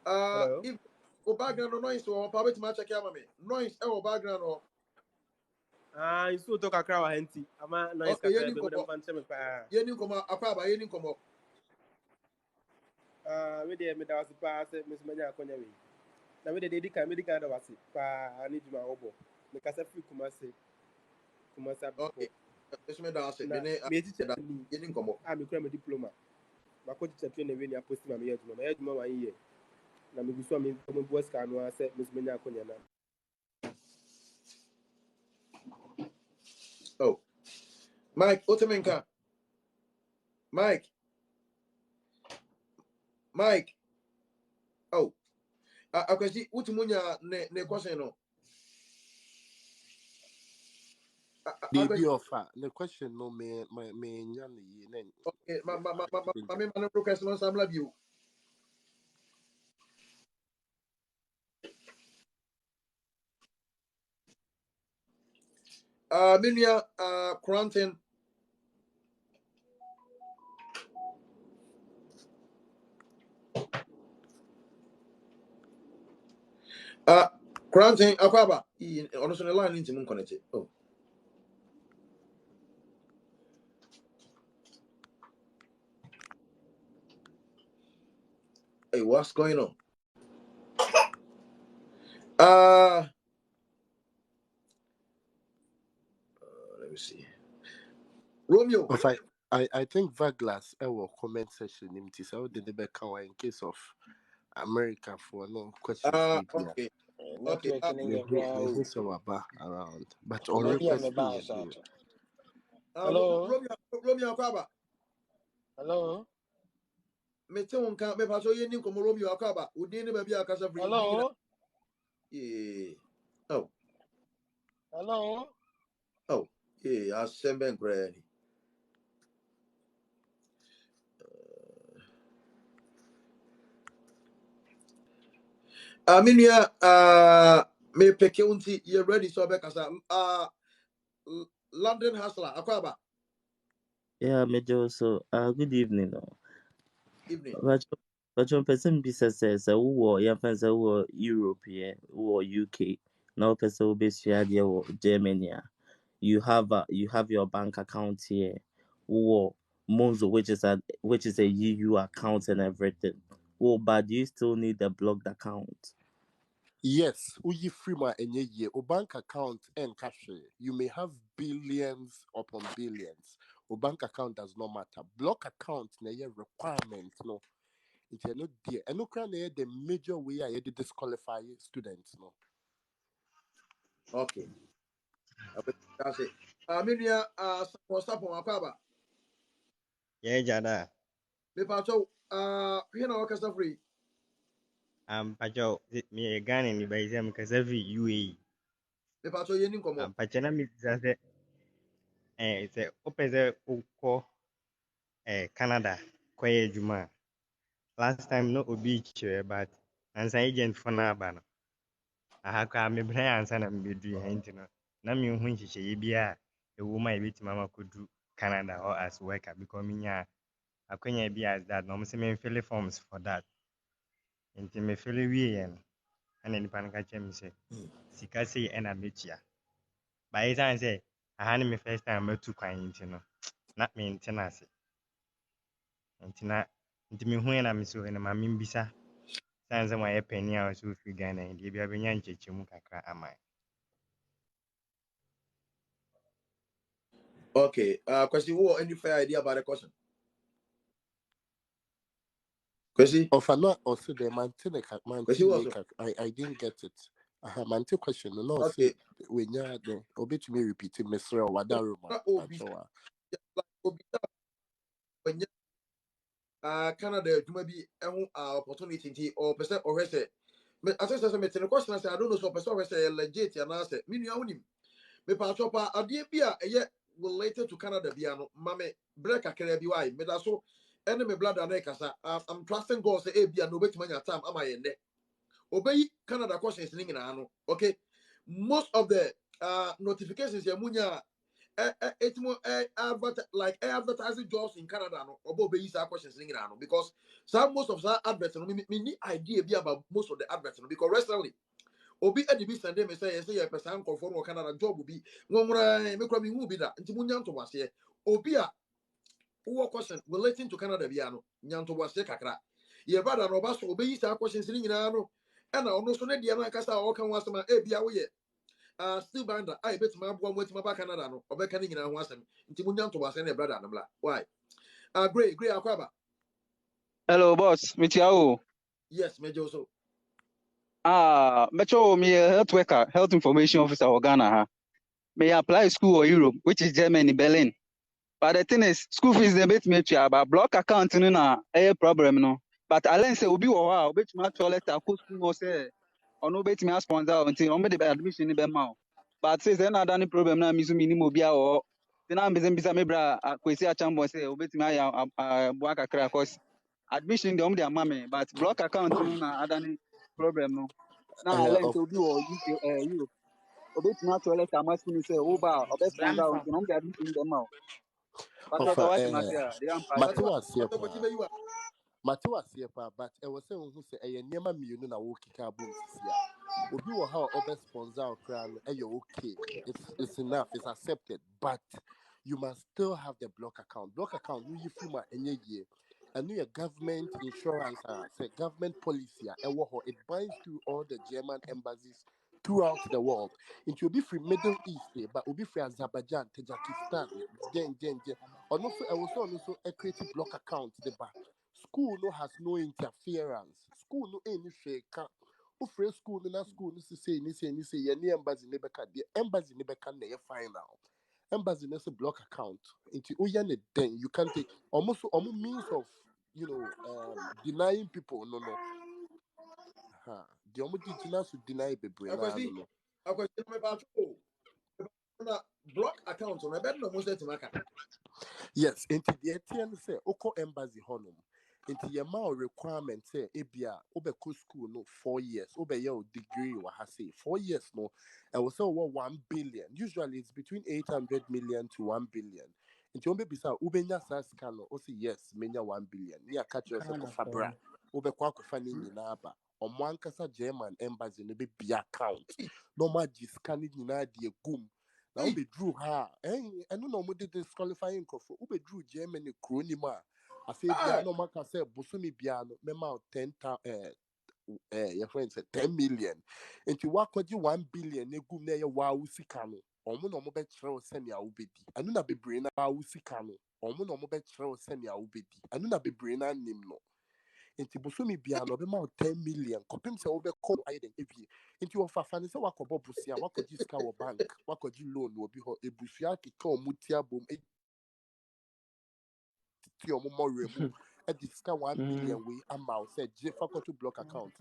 Hello. if o background noise or probably to match a camera, noise or background or Isu to kakra wa henti. Ama noise okay, kakra be mo dem fan cheme pa. ye ni komo akwaba ye ni komo. We dey me da wasi pa se me smanya akonya we. Na we dey dedika da wasi pa ani juma obo. Me kasa fi Kumasi Okay. This me da say na me me teacher da ni ye nin komo. a me kura me diploma ma ko teacher train na we ni apost ma me yeduma 1 year na me guso me boss ka no ase me me nya akonya na Oh, Mike, Otemenka. Mike. Oh, akwesi utumunya ne question no. Baby Akwesi offer. The question no me nyani then. okay, Yeah, me man request no samla view. Minya quarantine. Quarantine akwaba. Ono so the line into mun connect. Oh. Hey, what's going on? Let me see. Romeo. Of I think Vaglas our comment section him to say did the back in case of America for no questions be here. Okay. Okay. Network in the ground. So around. But on Maybe I'm request a boss out. me. Hello? Romeo akwaba. Hello? Me te won kan me pa so ye nin komo Romeo akwaba. Udi ne ba bia kasa free ni nyina. Hello? Oh. Hello? Oh. Asembe nkra ni. Aminia me peke unti you ready so be kasa London hustler akwaba. Yeah, Major. So, good evening. Evening. But your person business says, who your friends who Europe here, who UK, now person will be shared here Germany. You have your bank account here, who Monzo, which is a EU account and everything. Oh, but do you still need the blocked account? Yes, uyi free my enye ye. O bank account and cash. You may have billions upon billions. O bank account does not matter. Block account na ye requirement no. It's no dear. And no can the major way I did disqualify students no. Okay. That's it. Aminia what's up on akwaba. Yeah, Jada. Me pa so here na kasa free. Pacho, me a gun in the Baisam Casavi UAE. Me pa so ye nin komo. Pachana me say, it's a opeza uko Canada, Koye Juma. Last time no beach, but an agent for Nabana. I have come me Brian San and be doing Hintino. Nami when she be a woman with Mama could do Canada or as worker becoming a quenya be as that. No, me fill forms for that. Into me fill and then the pancake say, Sika say and a metia. By the time say, I had me first time met to quite not me in tenacity. And tonight, into me when I'm so in my mimbisa. Sands and my penny I was with Ghana and the Babian Chichimuka am I. Okay. Question who any fair idea about the question? Question? Of a lot also the Question also. I didn't get it. I have my question. No, Okay. say when you're there, obey to me repeating Mr. Wadaru. When Canada to maybe opportunity nti or person or say me as I say me the question I say I don't know so person say legit and I say me nua unim me pa cho pa ade bia eye related to Canada bia no mame break akere bi why me da so ene me blood na kasa I'm trusting God say e bia no betima nya time ama ye nde obey Canada questions ni nyina no okay most of the notifications ya munya advertising jobs in Canada no obo be use questions in no because some most of that adverts no me need idea be about most of the adverts no because recently obi edibi sende me say your person conform or Canada job will be ngomra me kura me hu bi da nti munya nto wase obi a who question relating to Canada bia no nyanto wase kakra ye bada no ba so obi use questions in no and ono so na dia na kasa o kan wasema e bia wo ye still binder I bet my boy wait my back Canada no obeka ni nyina ho asem nti munya to wase na brother no bla why great akwaba Hello, boss. Michiao. yes major so Metro me a health worker, health information officer of Ghana. May apply school or Europe, which is Germany, Berlin. But the thing is, school fees they bet me but block account no a problem no. But I learn say obi wo ha, bet me toilet school no say or no bet me sponsor until on the admission in be ma. But say na done problem na me so minimum obi a wo. Then I'm busy me bra kwesi a chambo say obet me ya boa kakra cause admission the the mama but block account no na adani problem no. Now I learn say obi wo UK Europe. Obet me toilet school say oba obet sponsor Grandpa. until on the admission in be ma. But what Ɔfa what you say? They am mate pay. waseɛ what paa you mate waseɛ paa but ɛwɔ sɛ wohu sɛ ɛyɛ nneɛma mmienu na wɔkeka abom sisi a obi wɔ ha a ɔbɛ sponsor wo koraa no ɛyɛ okay it's enough it's accepted but you must still have the block account no yi firi mu a ɛnyɛ yie ɛno yɛ government insurance say government policy a ɛwɔ hɔ it binds to all the German embassies throughout the world into obi free Middle East but obi free Azerbaijan Tajikistan gen ɔno so ɛwɔ sɛ ɔno so create block account de ba school no has no interference school no any hwee ka ofre school no na school no say ni yɛ ne embassy ne bɛka deɛ embassy ne bɛka na yɛ final embassy no say block account into oyɛ ne den you can take almost means of denying people no the ɔmo di gyina so deny bebree na no akwasi me ba to na block account on ebe no mo set maka yes into the ATM say oko embassy honum into your ma requirement say ebia obeko school no 4 years obey your degree wa ha say 4 years no and we say over 1 billion usually it's between 800 million to 1 billion into obe bisa ubenya sa scan no o say yes menya 1 billion ya catch us ko fabra obeko akofa ni nyina aba omo ankasa German embassy no be account no ma scan ni nyina de gum na we drew ha eno no mo de disqualifying crofo we drew Germany kronima afei bia no maka say bosomi bia no mema 10 your friend said 10 million nti wakoji 1 billion egum na ye wa usika no omo no mo be kire o sene a ubedi anu na bebre na wa usika no omo no mo be kire o sene a ubedi anu na bebre na nim no nti bosomi bia no be ma 10 million kopim se wo be call aiden ebie nti wo fafa ne se wakobo bosia wakoji sika wo bank wakoji loan wo bi ho ebusua keka omutia bom ti omo mo remu e disika 1 million we amount say je faculty block account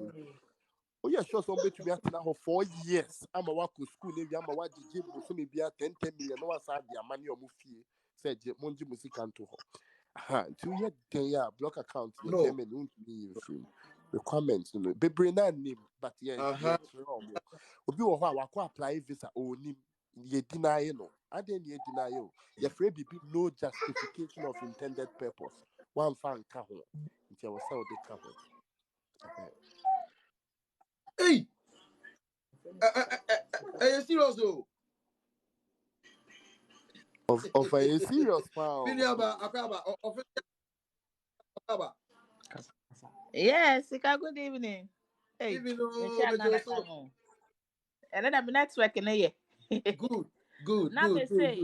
oh yeah sure so betumi atena ho 4 years ama wako school na wi ama wagije bosomi bia 10 million no wasa dia mani omo fie say je monji musika nto ho to yet then block account in Germany won't be free requirements no bebre na name but obi wo ho a wako apply visa o nim ye deny no aden ye deny o ye free bibi no justification of intended purpose one fan ka ho nti e wo say o de ka ho hey serious of a serious power Biliaba akwaba akwaba Yes, good evening. Hey, even though and then I'm network in here. Good. Now they say,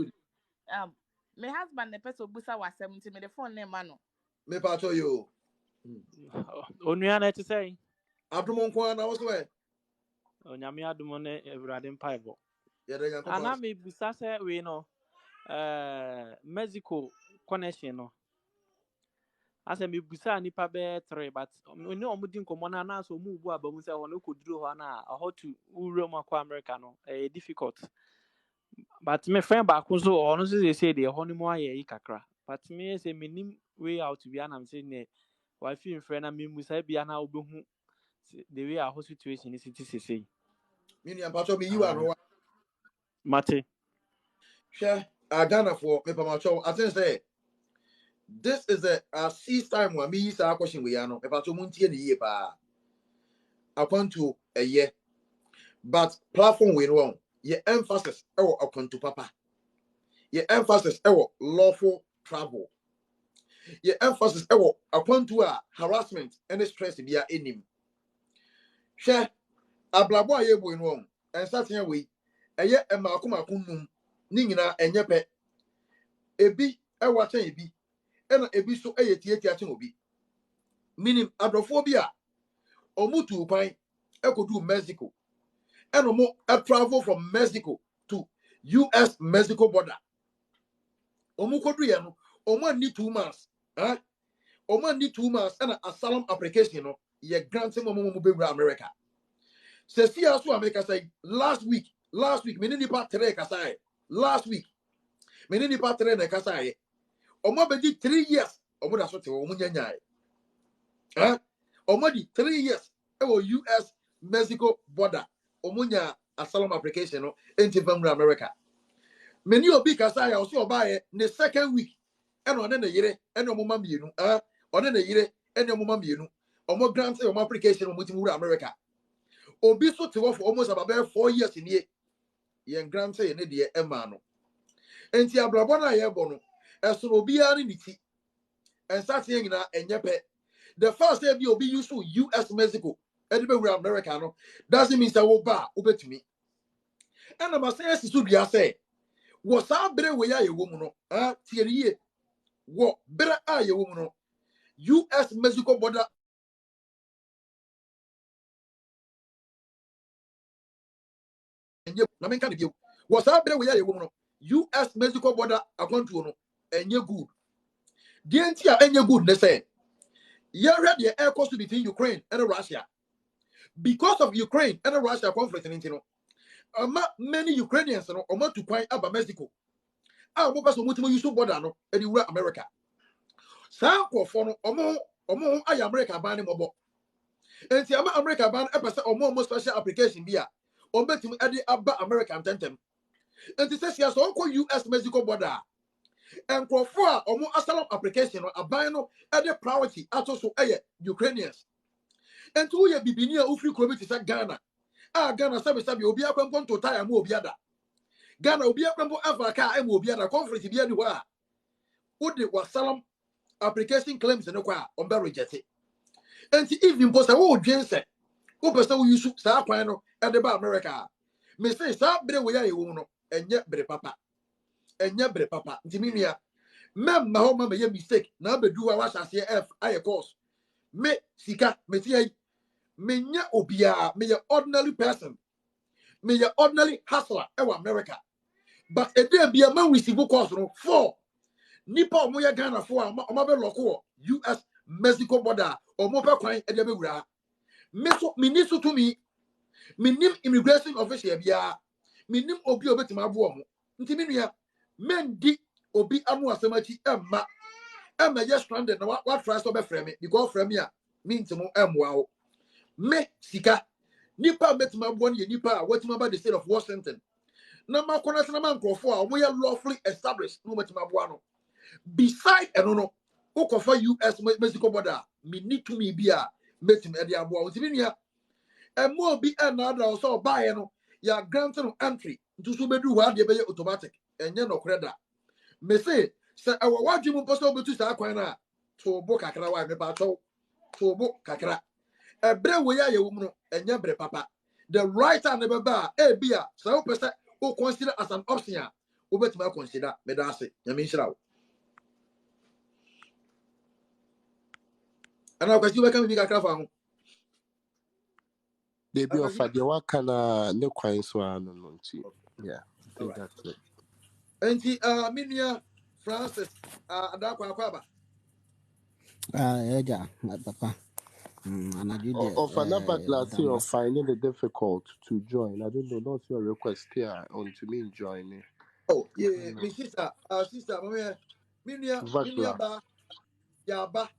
my husband the person busa was 70 me the phone name mano. Me pacho yo. Onuana to say. Abdumon Kwana was where? Onyame adumone Everade Mpaibo. Yeah, Ana me busa say we no Mexico connection no. Ase me busa nipa be 3 but oni omudi nkomo na na so mu bu abamu say hono koduro ho na how to ure mu akwa America no difficult. But my friend back so honestly they say the honeymoon aye kakra. But me say minim way out to be and I'm saying ne wife in friend and me musa bia na obehu the way our situation is it say. Me am pacho me you are Mate. Share Ghana for me pamacho. I think say this is a seas time when me is a question we are no. Me pacho muntie ne ye pa. I want to a year. But platform we wrong. Your emphasis upon to papa. Your emphasis lawful travel. Your emphasis upon to harassment and stress be in him. Share a blabo ye wrong and starting away. ɛyɛ ɛmaako num ne nyinaa ɛnyɛ pɛ ebi ɛwɔ akyɛn ebi ɛna ebi so ɛyɛ tietia akyɛn obi meaning adɔfoɔ bi a ɔmo tu kwan ɛkɔdu Mexico ɛna ɔmo travel from Mexico to US Mexico border ɔmo kɔdu yɛ no ɔmo ani 2 months ɔmo ani 2 months ɛna asylum application no yɛ grant mo bɛwura America sɛsi aso America say last week mene nipa 3 kasae last week mene nipa 3 na kasae ɔmo bɛdi 3 years ɔmo da so te ɔmo nyanyae ɔmo di 3 years ɛwɔ US Mexico border ɔmo nya asylum application no enti bɛwura America many obi kasae ɔso ɔbae ne second week ɛna ɔne ne yere ɛna ɔmo ma mienu ɔne ne yere ɛna ɔmo ma mienu ɔmo grant ɔmo application ɔmo ti wura America obi so te for almost about 4 years in here yen grant say ne de ema no enti abrabọ na ye bo no eso obi ari ni ti ensa te nyina enye pe the first day bi obi use US Mexico e de be America no doesn't mean say wo ba obetumi ena ma say sisu dua say wo sa bere we ya ye wo mu no tie ye wo bere a ye wo mu no US Mexico border na men kan de wo sa bere we ya ye wo mu no US Mexico border akontuo no enye good the entia enye good ne say you read the air course between Ukraine and Russia because of Ukraine and Russia conflict in no many Ukrainians no omo to kwan aba Mexico mo person mutimo use border no anywhere America sa kwofo no omo ay America ban ne mobo enti ama America ban e pese omo special application bi a obetim ade aba America tentem enti se sia so ko US Mexico border and for omo asylum application no aban no ade priority ato so Ukrainians enti wo ye bibini a ufri kro bi ti sa Ghana Ghana sabi obi akwampo to tire mo obi ada Ghana obi akwampo Africa e mo obi ada conflict bi ani ho a wo de asylum application claims no kwa on be rejected enti even post wo dwen se wo pese wo use sa kwan no e de ba America me say sa bere we ya ye wo no enye bere papa nti minua memma ho ma me mistake na bedu wa wasase f aye course me sika me tie me nya obia me ye ordinary person me ye ordinary hustler e wa America but e dey bia man we sibu course no for nipa omo ye Ghana for omo be loko US Mexico border omo pe kwan e dey be wura me so me ni so to me nim immigration official bia me nim obi obetima bo omo nti minua men di obi amu asemachi emma yes stranded na what try to be frame me because frame me a mean to mo emwa o me sika nipa betima bo ne nipa a watima ba the state of Washington na makona na man krofo a omo ye lawfully established no betima bo ano beside eno no ukofa US Mexico border me need to me bia metim e dia bo o timinua emo obi na ada so buy no ya grant no entry ntu so bedu wa de be automatic enye no kreda me say se ewo wadwum poso betu sa kwan na to bo kakra wa me ba to bo kakra ebre we ya ye wo mu no enye bre papa the right and the baba e bia se wo pese o consider as an option a wo betima consider me da ase nyame nhira wo ana kwasi we kan bi kakra fa ho They be offered the work and no coins one no. Yeah, I think that's it. enti minua Francis adakwa akwaba Yeah, my papa. And I did Of another class of finding it difficult to join. I don't know, not your request here on to me joining. Oh, yeah, my sister, mama, minua ba, yaba,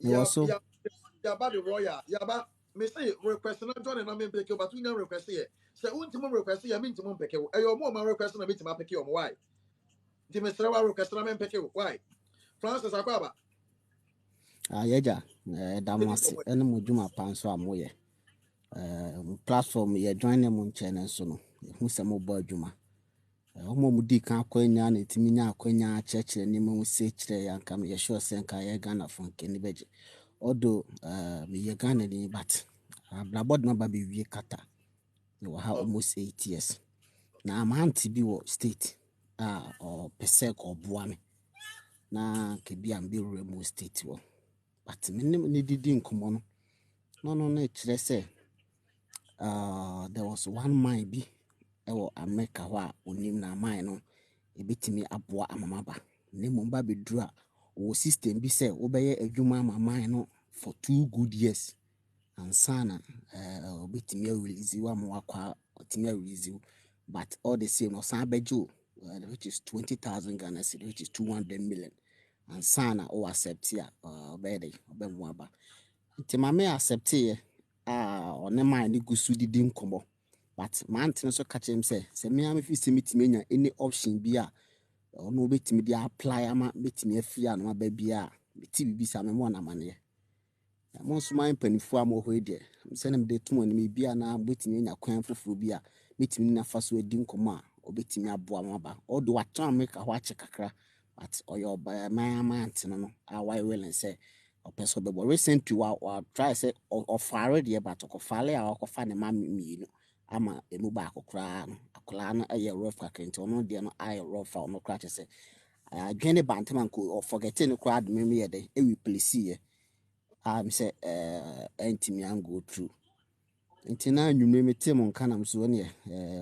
yaba the royal, yaba. Me say request na join na me peke, but we na request here. Say untimum request here, me untimum peke. Eyo mo ma request na me tima peke o why? Nti me sere wa request na me peke why? Francis akwaba. Yeah, damasi. Ene mo dwuma pa nso amoye. Platform ye join them on channel so no. Hu se mo bo adwuma. Omo mu di kan akwanya na etimi nya akwanya chechire ni mo se chire ya nka me sure se nka ye Ghana from Kenny beje. Odo me ye Ghana ni but blabod no ba be wie kata. We have almost 8 years. na amanti bi wo state or pesek or buame na kebi ambe remo state wo but minim ne didi nkomo no kire say there was one mine bi ewo America ho a onim na mine no ebetimi aboa amamaba ne momba bedura o system bi say obeye adwuma mine no for 2 good years and sana obetimi release wa mo akwa otimi release but all the same no san bejo which is 20,000 Ghana cedi, which is 200 million and sana o accept ya obede obemwa ba nti mame accept ye one man ni gusu didi nkomo but man tin so catch him say me am fi se mitimi nya any option bi a ono betimi dey apply ama betimi afia no ba bia beti bibi sa me mo na mane mo so man panifu am ho de se na me de tumo ni bia na betimi nya kwan foforo bi a betimi na fa so adi nkomo a obetimi aboa ma ba odo watan America ho ache kakra but oyo ba man tin no a why willing say person be recently wa try say or fare de but ko fale a ko fa ne ma mi no ama emu ba akokra no akola no aye rough kakenti ono de no aye rough fa ono kra say adwene bantaman ko forget no kra de me ye de e replace ye am say entimi an go through ntina anwumre mete mo nka nam so ne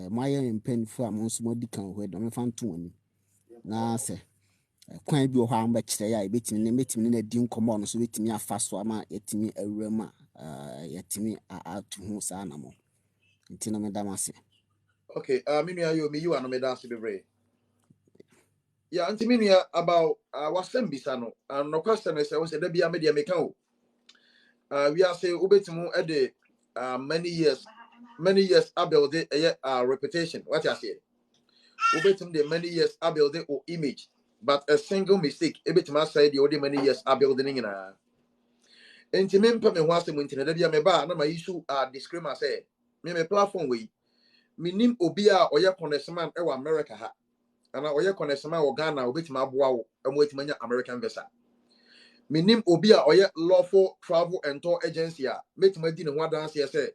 maye mpanfo am nso modi kan ho do me fa nto ani na say kwan bi o ha amba kire ya betimi na di nkomo no so betimi afa so ama yetimi awurama yetimi atu hu sa na mo ntina me damase okay minu ayo me you me da se bebre yeah anti minu about wasem bisa no no question is say da bia me de me kan o we are say obetimu e de many years abuild a reputation what you say obetimu de many years abuild o image but a single mistake ebetimu say the only many years abuilding na enti me mpa me ho asem enti na da bia me ba na my issue disclaimer say me platform we minim obi a oye congressman e wa America ha ana oye congressman wo Ghana obetimu aboa wo amoetima nya American visa minim obi a oye lawful travel and tour agency a metima di ne ho adanse ye say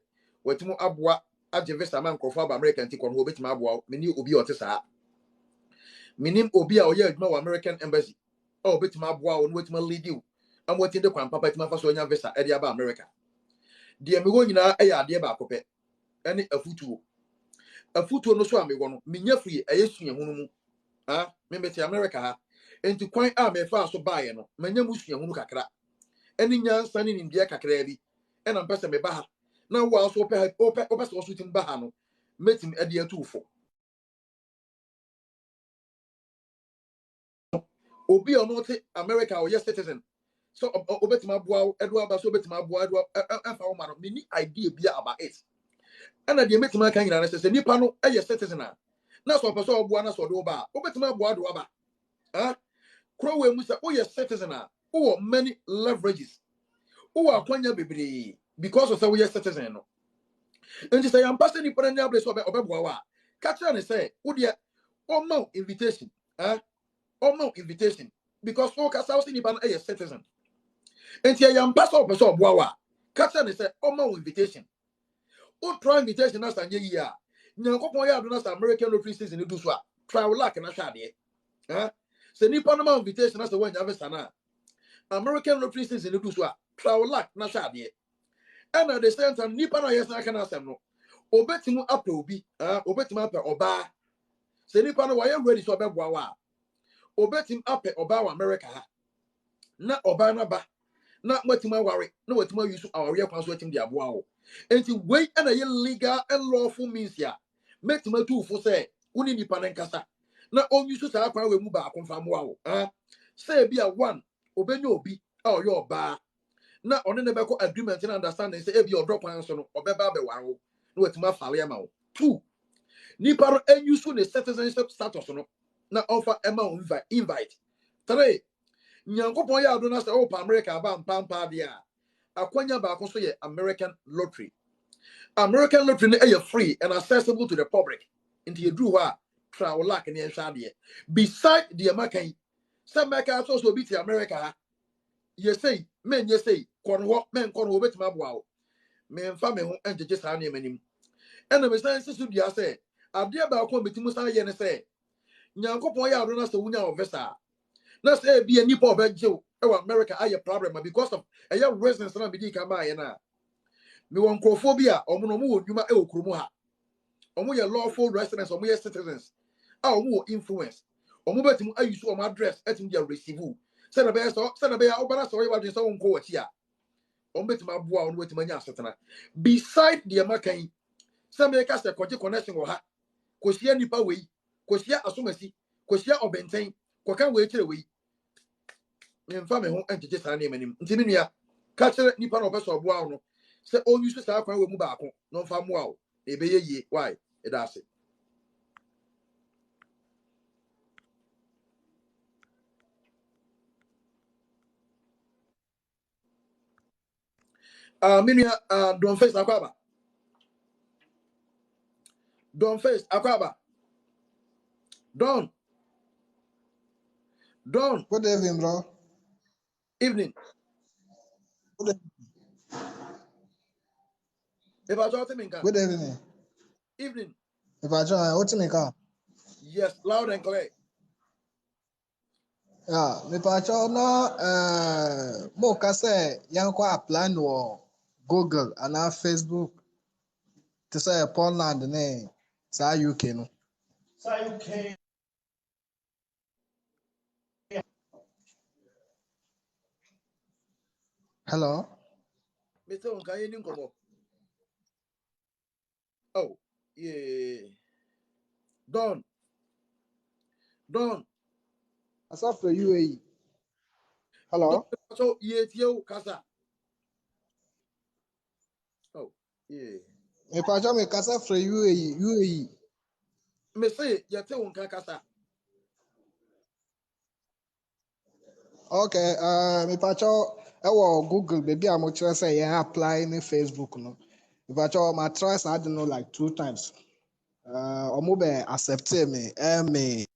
wetimu aboa age visa man krofo aba American ti kon ho obetimu aboa minim obi o te saa minim obi a oye adwuma wo American embassy o obetimu aboa wo no wetima lead you amoti de kwan papa tima fa so nya visa e de aba America de me wo nyina e ya de ba akopɛ ene afutuo no so amego no minya free ayesua hunu mu me beti America ha enti kwan a me fa so baaye no manya musua hunu kakra eni nyansa ni ndie kakra bi ena mpese me ba ha na wo aso ope so tim ba ha no metim ade atufo obi ono te America o yes citizen so obetima aboa edo aba so obetima aboa edo afa wo ma no me ni idea bi about it ena de metima kan nyina na se nipa no yes citizen a na so person oboa na so do ba obetima aboa do aba Crowe Musa, oh, yes, citizen, oh, many leverages, oh, akwanya bebre, because of the way citizen. And you say, I'm passing the perennial place of Obewa. Catch and say, oh, dear, oh, no invitation, oh, no invitation, because folk are South Indian a citizen. And here, I'm passing up of Wawa. Catch and say, oh, no invitation. Oh, try invitation as a year. No, go ya do not American lottery season, you do so. Travel like an ashadi, say, Nippon invitation as the one you have sana. American lottery season do so travel luck na shade and at the same time nipa na yes na kana asem no obetimu apɛ obi obetimu apɛ oba se nipa no why ready so obeboa wa obetimu apɛ oba wa America ha na oba na ba na matimu aware na watimu use aware kwan so atim di aboa wo enti wey na ye legal and lawful means ya metimu atufo say woni nipa na nkasa na on use sa kwan we mu ba akonfa mo wo say be a one obenya obi a yo ba na one ne beko agreement and understanding say ebi odro kwan so no obeba be waro na wetima fale ma wo two nipa ro enyusu ne citizenship status no na offer ema invite three nyankopon ya adona say opa America ba mpampa dia akwanya ba ko so ye American lottery ne free and accessible to the public into you do ha travel like ne hwa de beside the American some America so be to America you say men you say konwo men konwo betima boa wo men fa me ho enjeje sa na emanim ena me san sisu dia say Adia ba ko metimu sa ye ne say. Nyankopon ya ado na se wunya officer. Na say be any poor bejew e America aye problem because of reasons na be di ka ba ye na. Me won crofobia omo no mo wo dwuma e okurumu ha. Omo ye lawful residents, omo ye citizens. Omo wo influence. Omo betimu ayusu omo address etim dia receive. Say na be obana so ye wadwen so wonko wachi a. Omo betimu aboa ono betimu anya asetena. Beside the makan, say make us a connection wo ha. Kosia nipa wei, kosia asomasi, kosia obenten, kokan wei kire wei. Memfa me ho entete saa ne manim. Ntimi nua, ka kire nipa na obeso oboa no. Se onyu so saa kwan we mu baako, no mfa moa o. Ebeye yie, why? Edase. Minua don face akwaba. Don face akwaba. Don. Good evening, bro. Evening. Good, If I talk to me, good evening. evening. If I join, what's me car? Yes, loud and clear. Yeah, me pacho no mo kase yan ko apply no Google and Facebook to say Poland ne sa UK no. Sa UK. Hello. Mr. Unka yin komo. Oh, yeah. Don. Asa for UAE. Hello. So you kasa. Oh, yeah. Me pacho me kasa for UAE. Me say yete unka kasa. Okay, me pacho ewo Google baby I'm try say yeah apply in Facebook no. Me pacho my try I don't know like 2 times. Omo be accept me me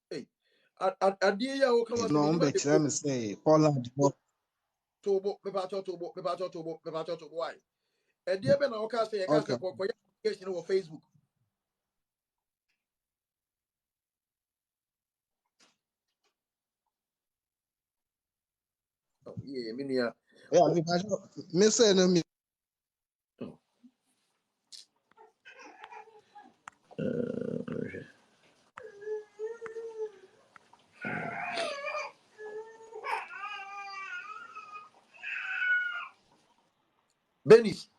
Hey, adie ya o kama se no minima be de try me say Poland. tobo me ba tobo why? Adie be na o ka say ya ka Okay. say ko ya application on Facebook. Oh, yeah, minia. Yeah, me pacho me say no me Benis,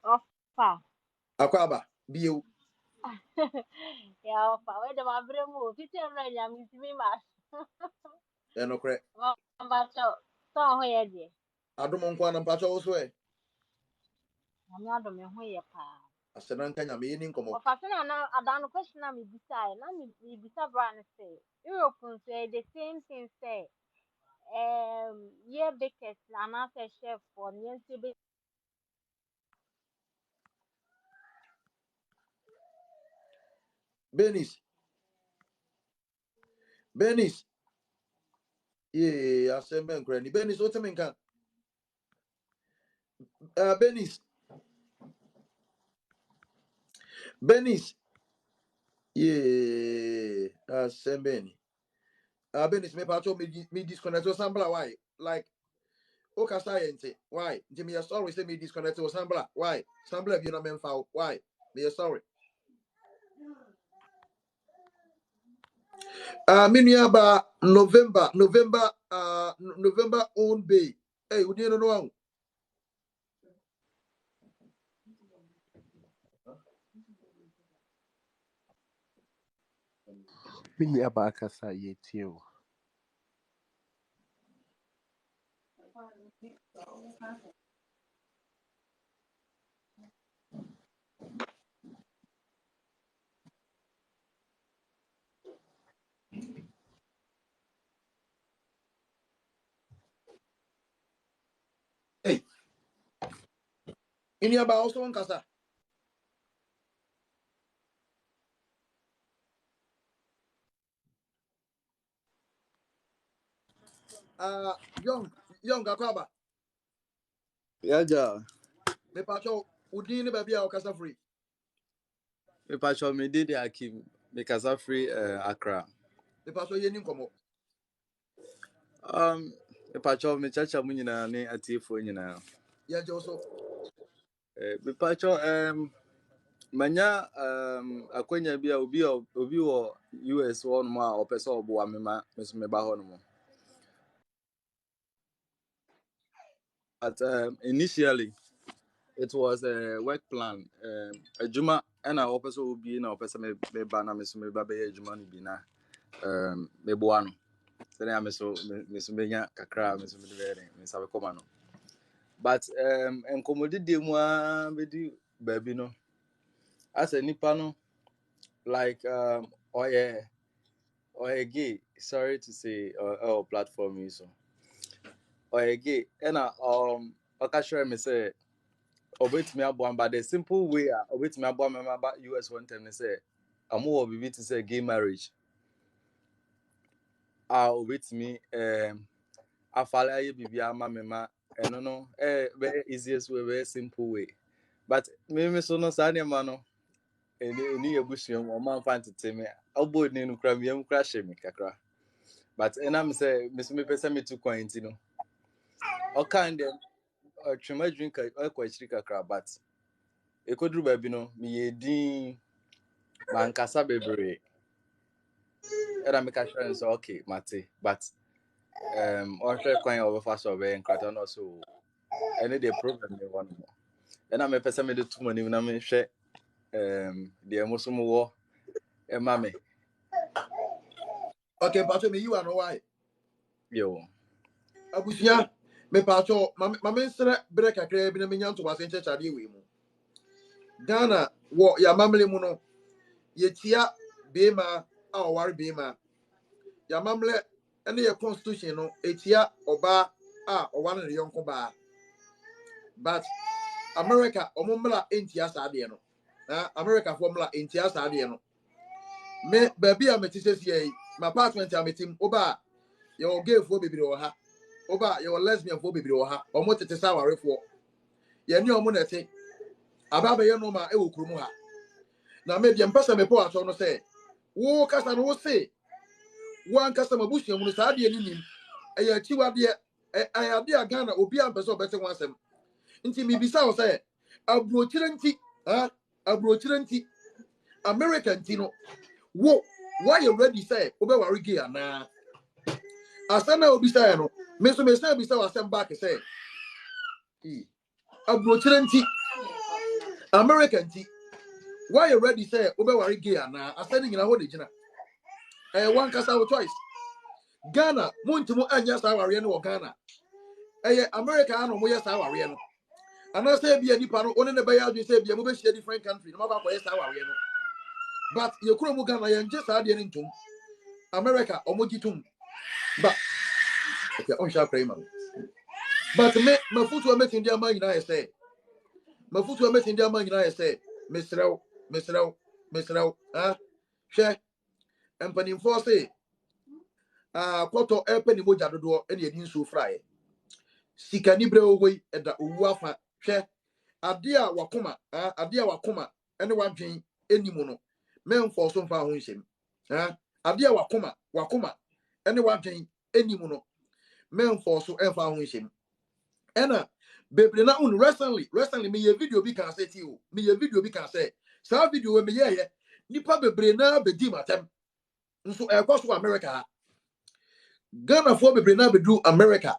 Offer. akwaba, biu. Yeah, offer. Where the mabre mo? Fiti amra nya mi timi ma. No correct. Mamba so ho ye de. Adomo nkwa na mpacho wo so e. Na mi ado me ho ye pa. Asena nka nya me yin komo. Offer se na adan question na mi bisa e. Na mi bisa brand say. Europe say the same thing say. Yeah, bakers na na say chef for nyense be. Benis. Yeah, asembe nkra ni. Benis o temi nka. Benis. Yeah, asembe ni. Benis me pacho me disconnect or sambla why? Like okay science. Why? Jimmy sorry say me disconnect or sambla. Why? Sambla you know men foul. Why? Me sorry. Minia ba November own bay. Hey, we didn't know. Mini abakasa yetio. Hey, minia ba also on kasa. Young akwaba. Yeah, ja. Me pacho Udin baby a okasa free. Me pacho me did Akim me kasa free Accra. Me paso ye nim komo. Me pacho me chacha mu nyina ne atifo nyina. Ya joso. Me pacho manya akwanya bi a obi wo US one mo a opese obo amema me so me ba ho no mo. But initially it was a work plan. A juma and I opese obi na opese me ba na me so me ba be juma no bi na me bo ano. So na me so me nya kakra me so me de me sabe koma no. But enkomodi de mu a be di baby no. As a nipa no like or gay, sorry to say our platform is so. Or gay and okasure me say obet me abwan, but the simple way obet me abwan me about US one time say amu obibi to say gay marriage. Obet me afala ye bibi ama mema eno no very easiest way, very simple way. But me so no sa ne ma no eni ebusuam o man fan tete me obo ni no kra me am kra hye me kakra. But and me say me pese me to kwenti no o kind dem twema drink kwa chiri kakra, but e kodru ba bi no me ye din mankasa bebre era me ka sure so okay mate, but on share kwan over fast over nkrata no so any the problem me one more and me pese me de too money na me hwe the emoso mo wo e ma me. Okay, paso me you are no why. Yo Abusia me paso mama nsere break akra bi na me nyanto wase nche chade we mu. Ghana wo ya mamle mu no ye tia bema a oware bema. Ya mamle ene ye constitution no etia oba a owane ne yonko ba. But America omumla entia saade no. Na America formula entia saade no. Me baby a metisesi yi my apartment a metim oba ye gay fo bebiri wo ha. Oba ye lesbian fo bebiri wo ha. Omo tete sa warefo. Ye ni omo na te aba be ye no ma e wo kurum ha. Na me bia mpasa me po aso no say wo kasa no wo say wan kasa mabusia mu no saade ni nim. Eya chiwade ayade a Ghana obi a mpesa obete ho asem. Nti mi bisa wo say abrochire nti American nti no wo why you ready say obe wari gay ana asana obi say no me so me say bisa wasem back say abrochire nti American nti why you ready say obe wari gay ana asana nyina ho de gina one kasa wo choice Ghana muntimu anya sa wari no Ghana America ano mo yes sa wari no ana say bia nipa no one ne ba ya say bia mo be share different country no ba ko yes sa wari no but ye kuro mu Ghana ye nje sa de ni ntum America omogitum but okay on sha pray man but me mafutu wa metin dia man nyina say mafutu wa metin dia man nyina say mesrew hwe empani force kwoto epani moja dodo ene yedi nso frae sika ni bre owe eda owu afa hwe ade a wakoma ene wadwen enimu no memfo so mfa ho nsem ade a wakoma ene wadwen enimu no memfo so emfa ho nsem ena bebre na un recently me ye video bi kan say ti o me ye video bi kan say sa video we me ye nipa bebre na bedi matem nso ekwaso America Ghana for bebre na bedu America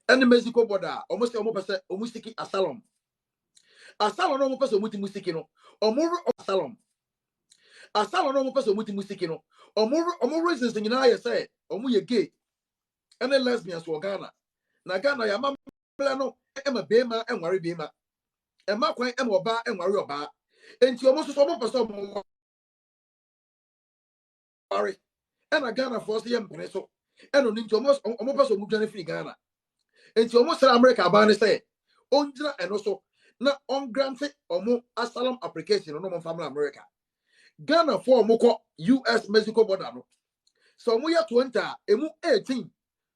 ene Mexico border almost pese omusiki asylum no mo pese omuti musiki no omuru asylum no mo pese omuti musiki no omuru reasons nyina ye say omu ye gay ene lesbians for Ghana na Ghana ya mamle no ema bema enware bema ema kwan ema oba enware oba enti omo so omo pese omo ware ena Ghana for say empene so eno ni nti omo pese omu dwane free Ghana enti omo sra America ba ne say onjira eno so na on grant omo asylum application no mo family America Ghana for omo ko US Mexico border no so omo ya 20 emu 18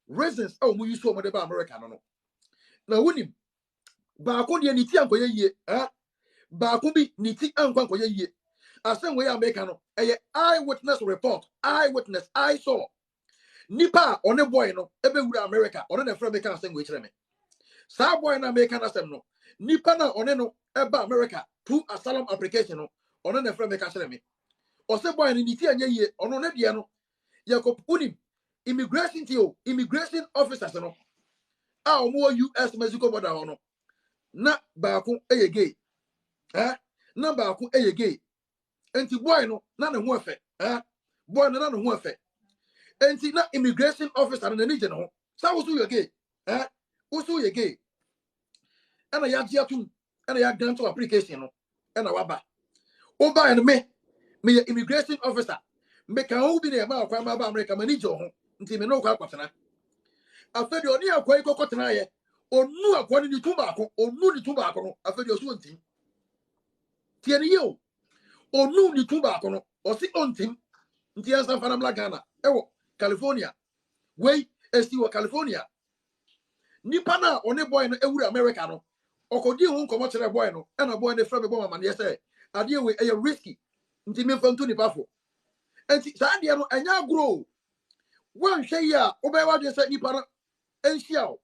reasons omo use omo de ba America no na wonim ba ko de ni ti ankoye yie baako bi ne ti ankwa nkɔyɛ yie asɛm wei America no ɛyɛ eyewitness report eyewitness I saw nipa a ɔne boy no ɛbɛwura America ɔno na ɛfrɛ America asɛm wei kyerɛ me saa boy na America asɛm no nipa na ɔne no ɛba America through asylum application no ɔno na ɛfrɛ America kyerɛ me ɔsɛ boy no ne ti anyɛ yie ɔno ne deɛ no yɛkɔ unim immigration officers no a ɔmo US Mexico border hɔ no na baako ɛyɛ gay na baako ɛyɛ gay enti boy no na ne ho ɛfɛ boy no na ne ho ɛfɛ enti na immigration officer no n'ani gye ne ho sa wo so yɛ gay wo so yɛ gay ɛna yɛagye atum ɛna yɛagrant application no ɛna waba wo ba no me yɛ immigration officer me ka ho bi na ɛma akwa ma ba America mani gye ho nti me no kwa kwatena afɛ de ɔne akwa yi kɔkɔtena yɛ onu akwa ni tu baako onu ni tu baako no afɛ de ɔso ntim tie ne yɛ onu ni tu baako no ɔsi ontim nti yɛn san fanam la Ghana ɛwɔ California wei esi wɔ California nipa na ɔne boy no ewura America no ɔkɔdi ho nkɔmɔ kyerɛ boy no ɛna boy no frɛ me bɔ mama ne yɛ sɛ adeɛ wei ɛyɛ risky nti me mfa ntu nipa fo enti saa adeɛ no ɛnya agoro wan hwɛ yi a wobɛyɛ wadwe sɛ nipa no ɛnhyia wo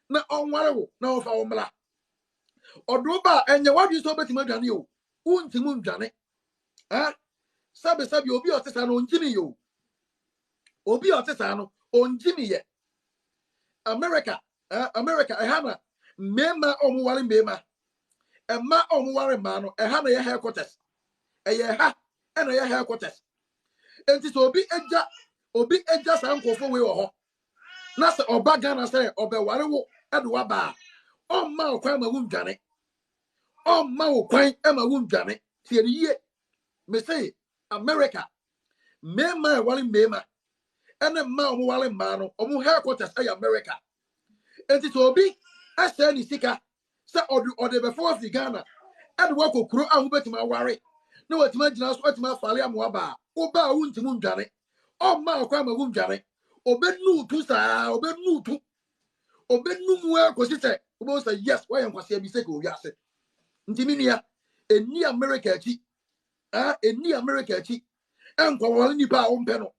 na ɔnware wo na ɔfa wo mmla ɔdo ba ɛnyɛ wadwe sɛ wobɛtumi adwane o wontimi ndwane sabe obi ɔte saa no ɔngyimi yo obi ɔte saa no ɔngyimi yɛ America ɛha na mmɛma ɔmoware mmɛma ɛma ɔmoware mmaa no ɛha na yɛ headquarters ɛyɛ ha ɛna yɛ headquarters enti sɛ obi agya saa nkɔfo wei wɔ hɔ na sɛ ɔba Ghana sɛ ɔbɛware wo ɛde waba a ɔmma wo kwan ma wo ndwane ɔmma wo kwan ma wo ndwane tie ne yie me say America mmɛma ɛware mmɛma ɛne mma ɔmoware mmaa no ɔmo headquarters ɛyɛ America enti sɛ obi ahyɛ ne sika sɛ ɔde bɛfo afi Ghana ɛde wakɔ kuro a wobɛtumi aware na watumi agyina so atumi afale amoaba a woba a wontimi ndwane ɔmma ɔkwa ma wo ndwane obɛnu tu saa obɛnu mu akɔsi sɛ wobɛhu sɛ yes wɔyɛ nkwasea bi sɛ ka owi ase nti me nua ɛni America akyi ɛnkɔwɔre nipa a wompɛ no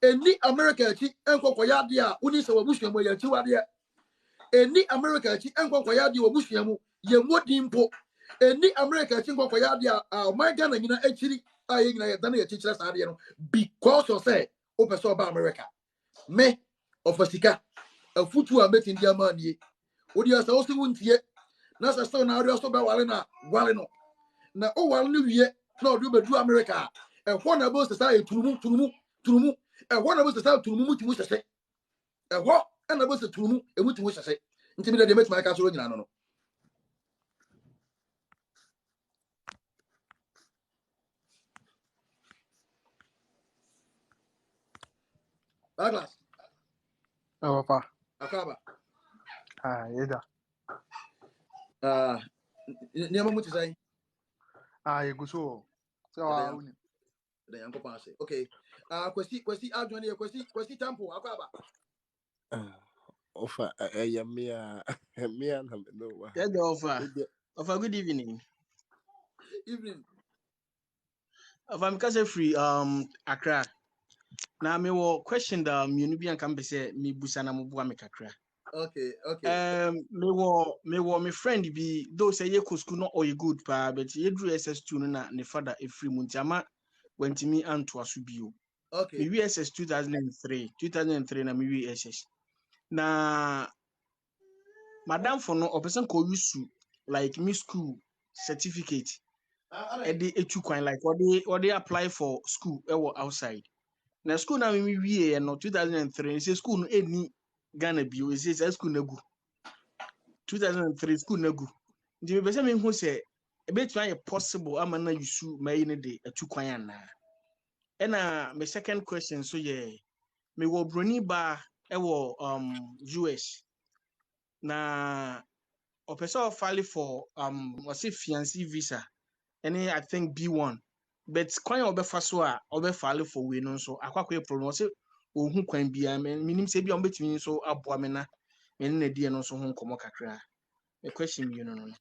ɛni America akyi ɛnkɔkɔyɛ adeɛ a woni sɛ wabusua mu yɛ akyiwadeɛ ɛni America akyi ɛnkɔkɔyɛ adeɛ wabusua mu yɛ mmɔdi mpo ɛni America akyi nkɔkɔyɛ adeɛ a ɔman Ghana nyina akyiri a yɛ nyina yɛda no yɛkyikyerɛ saa adeɛ no because of sɛ wopɛ sɛ ɔba America me ɔfa sika afutu a mɛtindi ama nie wodi asɛ wo se wontie na sɛ sɛ na ɔde so bɛware na ware no na ɔware no wie na ɔde bɛdu America ɛhɔ na bɛ sɛ yɛ turumu ɛhɔ na bɛ sɛ turumu mutimu hyɛhyɛ ɛhɔ ɛna bɛ sɛ turumu emutimu hyɛhyɛ nti me de mɛtuma aka so nyina no Douglas Papa. akaba Yeda. niama muti sai Yeguso. So, the yanko pass okay kwesi adwani ye kwesi temple akaba Ofa ɛyɛ mmea na me no wa Yeda offer good evening. evening Of I'm kase free Accra. Na me wo question da me bi anka mbe se me busa na mo bua me kakra. okay Me wo me friend bi though say ye school no or good pa but ye drew SS2 no na ne father e free mu ntama wantimi anto aso bio. okay Me wi SS 2003 na me wi SS. Na madam for no person ko use like me school certificate e dey etu kwan like what they apply for school e wo outside. Na school na me wie no 2003 say school no eni Ghana bio say school na gu 2003 school na gu ndi me pese me hu say e betwa possible ama na yusu mai ne de atu kwan ana na my second question so ye me wo broni ba e wo US na opesa file for was it fiancé visa any I think B1 but kwan obefa so a obefile for we no so akwakwa problem say ohun kwan bia minim say bia ombetimi so aboa me na me ne die no so ho nkomo kakra the question you no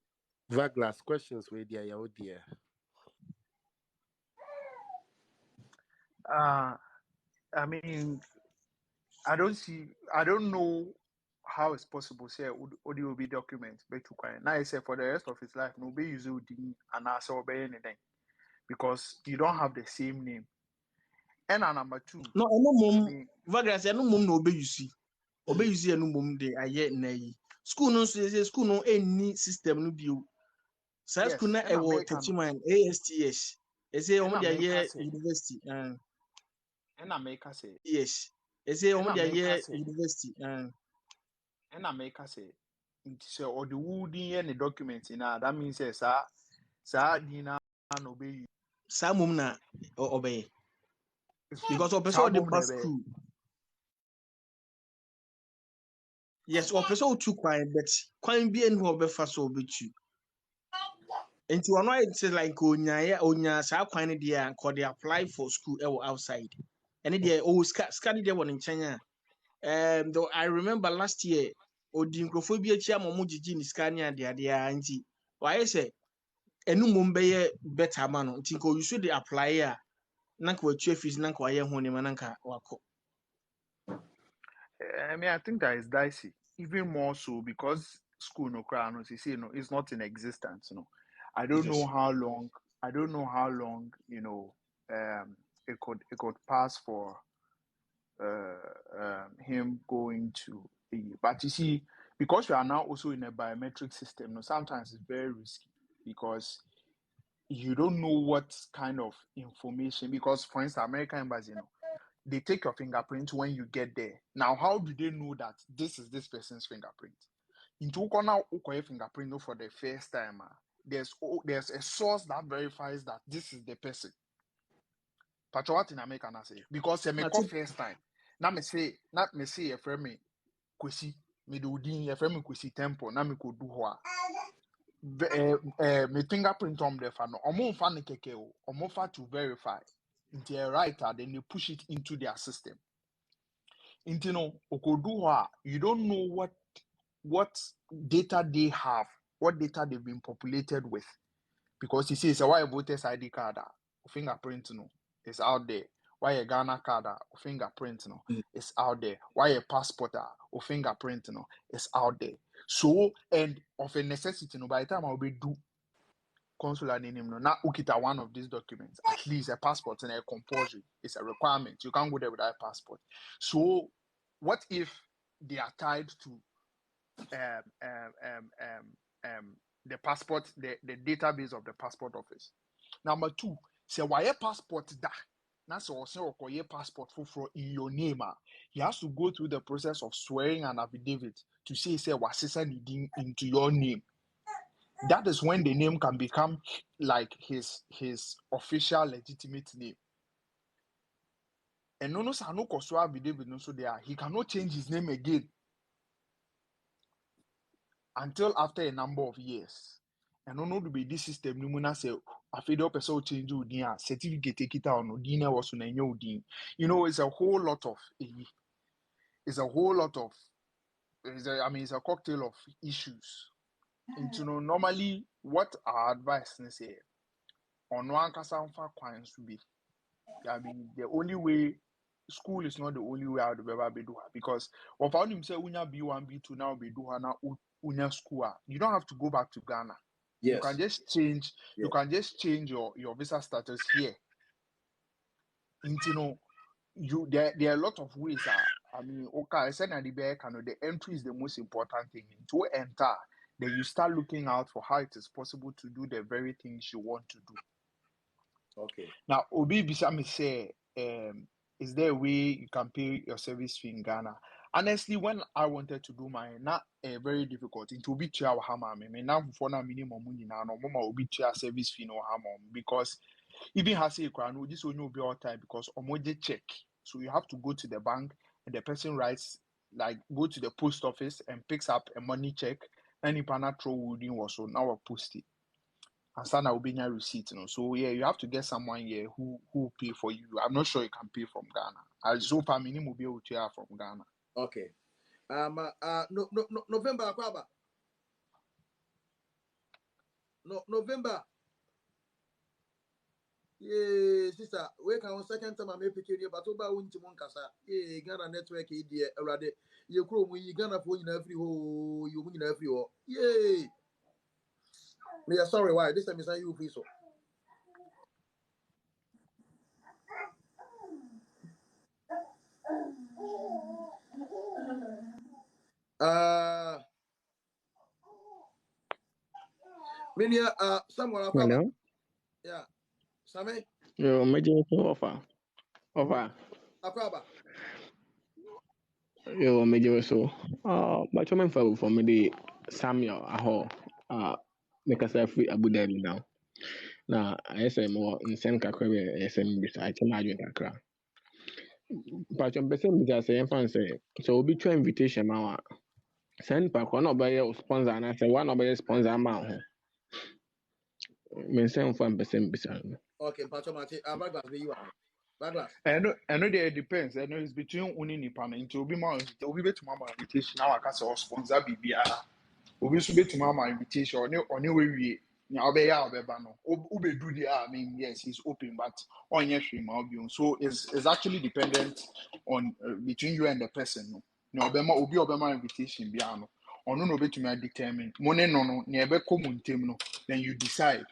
Vaglas questions with dear your dear. I mean, I don't know how it's possible. Say, audio will be document, but to quiet. Now, I say for the rest of his life, no be using and also obey anything because you don't have the same name. And number two, No, eno I mom mean, Vagras eno mom na obeyusi. Obeyusi eno mom de aye na yi. School no so say school no any system no bio. Sa school yes, na and ewo American, 31 ASTS. E say and omo de America aye say, university. and America say, Yes. E say and omo de America aye say, university. and America say, so or the wood in the document in that means sa dina no be Sa mom na obey. Because o person sa the mom na past be. school. Yes, o person too kwan but kwan bi en ho obefa so obetu. Nti ono say like onya saa kwan ne dia ko dey apply for school outside. And dia o scan dia won nchen though I remember last year odi nkrofo bi achi am mo gigi ni scan ya dia dia nti why say enu mum be better man nti ko you should apply ya na ko atu fees na ko aye ho ni mananka wako. I mean, I think that is dicey, even more so because school no crown no say no, it's not in existence. I don't know Yes. how long. I don't know how long it could pass for him going to the. But you see, because we are now also in a biometric system, sometimes it's very risky because you don't know what kind of information. Because for instance, American embassy, they take your fingerprint when you get there. Now, how do they know that this is this person's fingerprint? Into corner fingerprint for the first time. There's a source that verifies that this is the person. But what in America I say? Because I make first time. Now me say, not me say a friend me kwesi me do din a friend me kwesi temple. Now me could do what? Me fingerprint on the fan. Omo fan ne keke o. Omo fa to verify. Into a writer, then they push it into their system. Into no okodu you don't know what data they have, what data they've been populated with. Because you see, it's a why voters ID card, fingerprint no, it's out there. Why a Ghana card, fingerprint no, it's out there. Why a passport, or fingerprint no, it's out there. So, and of a necessity, no, by the time I'll be do consular name no, now ukita one of these documents, at least a passport and a compulsory, it's a requirement. You can't go there without a passport. So, what if they are tied to the passport, the database of the passport office? Number two, say why a passport da. Now so your passport for in your name. He has to go through the process of swearing an affidavit to say what needing into your name. That is when the name can become like his official legitimate name. And no affidavit no so there he cannot change his name again until after a number of years. And no to be this system no muna say after person change udin certificate take it out no din was na udin. It's a whole lot of it's a cocktail of issues. And normally what our advice is say on one kasa fa kwans to be. I mean the only way school is not the only way I would ever be do her because what found him say unya B1 B2 now be do her now unya school. You don't have to go back to Ghana. Yes. You can just change. Yeah. You can just change your visa status here. There are a lot of ways. I mean, okay, I said that the entry is the most important thing. To enter, then you start looking out for how it is possible to do the very things you want to do. Okay. Now, Obi Bisami say, is there a way you can pay your service fee in Ghana? Honestly, when I wanted to do mine, not very difficult. It will be our hammer. Me now for now minimum money now. No mama will be service fee no hammer because even has a crown. This will not be all time because omoje check. So you have to go to the bank and the person writes like go to the post office and picks up a money check. And if not throw within was so now I post it. And Sana will be your receipt, So yeah, you have to get someone here who pay for you. I'm not sure you can pay from Ghana. I so far minimum will be able to have from Ghana. Okay. November Akwaba. No, November. Yeah, sister, we can second time I may pick you, but over winter Moncasa. Yeah, Ghana network, dear, already. You crow when you Ghana phone in every hole, you win every hole. Yay! We are sorry, why? This time is you, please. Many somewhere Aquaba. Hello? Yeah. Same Yo, major offer. Offer. Aquaba. Yo, major so. But I'm for me the Samuel Aho. Make us free Abu Dhabi now. Now, I say more in Sen Kakwe, SM beside Chamajo Kakra. But I'm person because say fan say so be try invitation now. Send back one of your sponsor and I say one of your sponsor amount. Men send fan person beside. Okay, Pachomati, Baglas, be you are. Baglas. I know there it depends. I know it's between uni nipa na nti obi ma obi betuma ma invitation na waka say sponsor bibia. Obi so betuma ma invitation on we wie. Nya obeya obeba no. Ube do the I mean yes, he's open but onye hwe ma obi. So it's actually dependent on between you and the person no. Na obema invitation bia no. Ono no betuma determine. Money no na ebe komuntem no. Then you decide.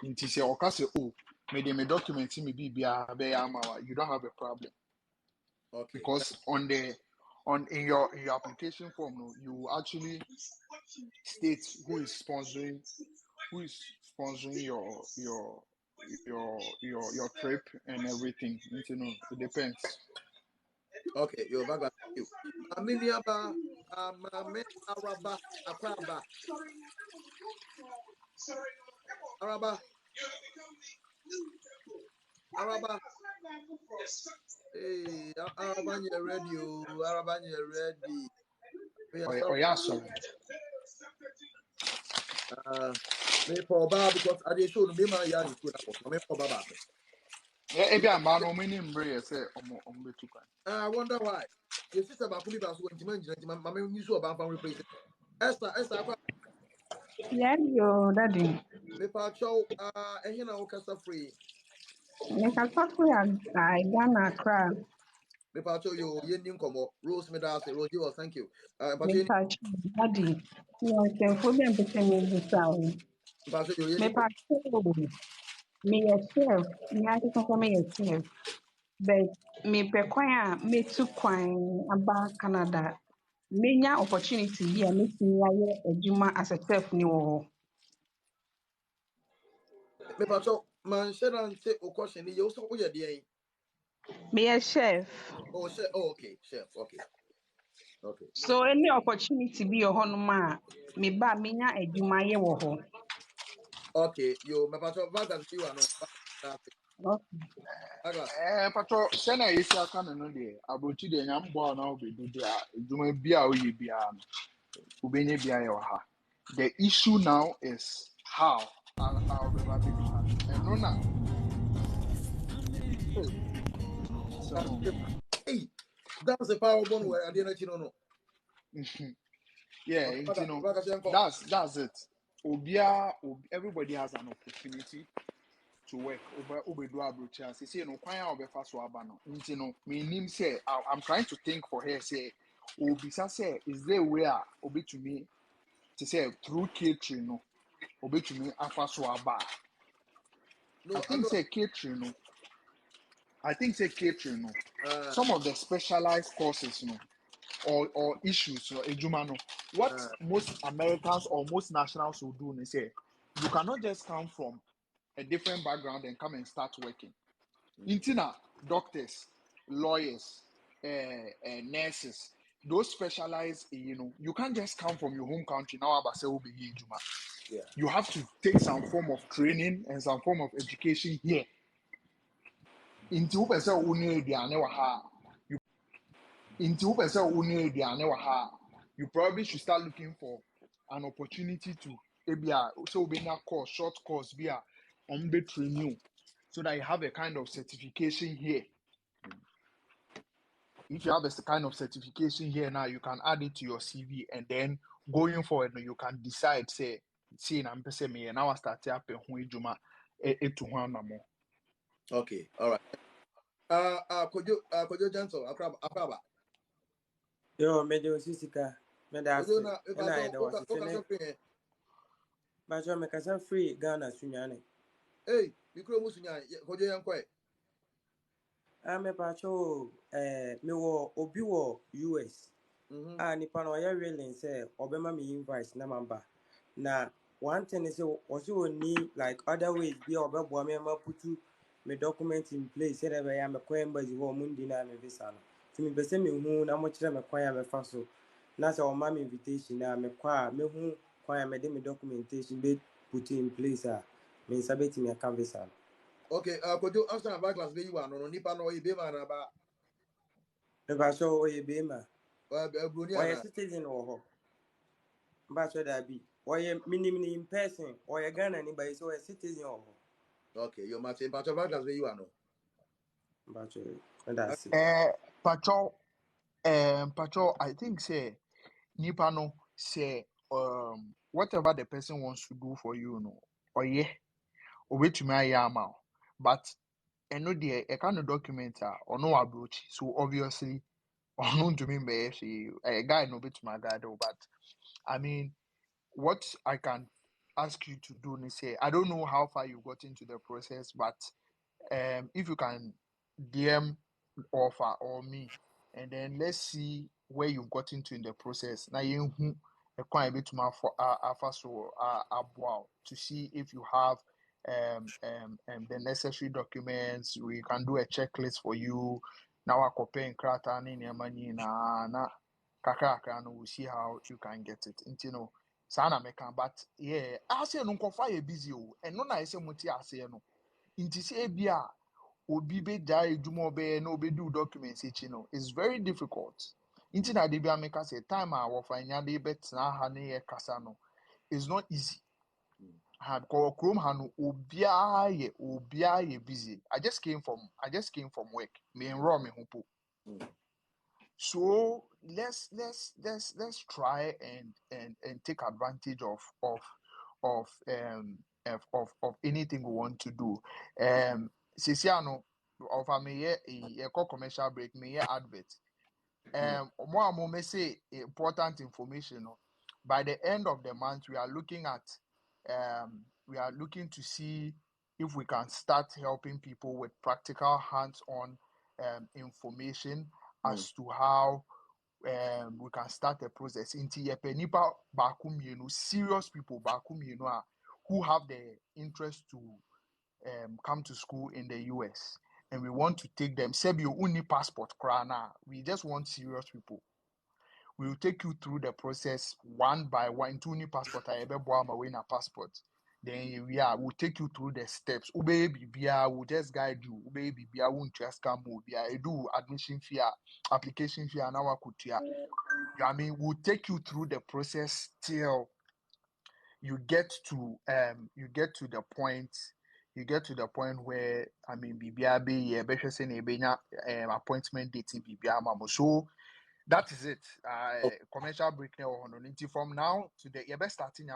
Nti say oka say oh me document me bibia be ama you don't have a problem Okay. because in your application form no, you actually state who is sponsoring your trip and everything. You know, it depends. Okay, your Baglas. You. Aminiaba, Mame Araba, Aquaba. Araba. Araba. Hey, Araba, you're ready. Araba, you're ready. We are sorry. Oh yeah, sorry. Me for Baba because I did show me my yard in school. Me for Baba. Yeah, if I'm man, many embrace say I wonder why. Your sister Bakuli Bas went to mention Mamma you saw about replacing Esther. Yes, yo, daddy. Me pa chow ehina okasa free. Nka sɔfo a Ghana Accra. Me pa chow yo yenim komo Rose me da say Rose you thank you. Pa chow Mepa daddy. Yɛ nsɛmfo bi a mpɛ sɛ mebusa wo. pa chow yo yenim Mepa chow meyɛ chef. Me ankasa nso meyɛ chef. But mepɛ kwan a metu kwan aba Canada. Menya opportunity bi a metumi ayɛ adwuma as a chef ni wɔ hɔ. me pa chow man shedan say o question ni you so wo ye dey. Meyɛ chef. Oh chef, oh okay, chef, okay. Okay. So any opportunity bi wɔ hɔnom a meba a menya adwuma ayɛ wɔ hɔ. Okay, yo me pa chow Baglas you are no. Baglas. Pato, send a isi aka no de abrochi de nyam bo na obedu de adwuma bia oye bia no. Ubenye bia ye ha. The issue now is how I'll be baby ha. And no na. So Hey, that's a power bone where I didn't know. yeah, you know, that's it. Everybody has an opportunity to work over do abrochi as say no kwan a obefa so aba no. You know, me nim say I'm trying to think for her say obisa say is there where obi to me to say through catering no obi to me afa so aba. No, I think say catering no. Some of the specialized courses no or issues or ejuma no. What most Americans or most nationals will do is say you cannot just come from a different background and come and start working. Intina, doctors, lawyers, nurses, those specialized, you know, you can't just come from your home country now. Yeah. You have to take some form of training and some form of education here. Into you probably should start looking for an opportunity to course, short course, be a train you so that you have a kind of certification here. If you have a kind of certification here now, you can add it to your CV and then going forward, you can decide, say, see na mpɛ sɛ meyɛ na wa start apɛ ho adwuma ɛtu ho anamo. Okay, all right. Kojo Gentle, Akraba. Yo, me de osisika. Me da Kojo ase. na if Na I ye da don't, wase okay, tene. Ba jo me kasa free Ghana sunyane. Hey, you could almost Kojo Yankwe. Me pa cho me wo obi wo US. Nipa no ya willing say obema me invite na mamba. Na one thing is also need like other ways be obebo me ma putu me document in place say be ya me kwa embassy wo mundi na me visa no. Ti me pese me hu na mo kire me kwa ya me fa so. Na say o ma me invitation na me kwa me hu kwa ya me de me documentation be put in place me nsabeti me ka visa no. Okay, Kojo after about class be you are no nipa no e be man aba. Me ba so o ye be ma. Bruni O ye ana. citizen wo ho. Ba so da bi. O ye minimum in person. O ye Ghana ni ba so o ye citizen wo ho. Okay, you must say, but about class be you are no. That's it. Pacho, I think say nipa no say whatever the person wants to do for you no or yeah obetumi ayɛ ama wo but ɛno deɛ ɛka no document ɔno wɔ abrokyi so obviously ɔno ntumi mbɛyɛ hwee ɛyɛ guy no obetumi agade wo but I mean what I can ask you to do is say I don't know how far you got into the process but if you can DM offer or me and then let's see where you've got into in the process now you a bit more for to see if you have the necessary documents. We can do a checklist for you now I compare krata ni money na kakaka no we'll see how you can get it you know sana meka but yeah I say no confire busy and no na say muti ase no nti say bia obi be die edwuma obey no obe do documents echi no it's very difficult nti na de bia meka say time a wo fanya de betina ha ne ye kasa no it's not easy had call chrome ha no obia ye busy I just came from work me enroll me hopo so let's try and take advantage of anything we want to do. Sisiano of a me commercial break, me advert. More may say important information. By the end of the month, we are looking to see if we can start helping people with practical hands-on information as to how we can start the process. Into nipa baku serious people baku who have the interest to come to school in the US, and we want to take them. Sebi you only passport krana. We just want serious people. We will take you through the process one by one. Into only passport I ever bought my way na passport. Then we'll take you through the steps. We'll just guide you. Won't just come. Do admission fee, application fee, and our kutia. I mean, we'll take you through the process till you get to the point where I mean appointment dating so that is it. Commercial break now from now to the starting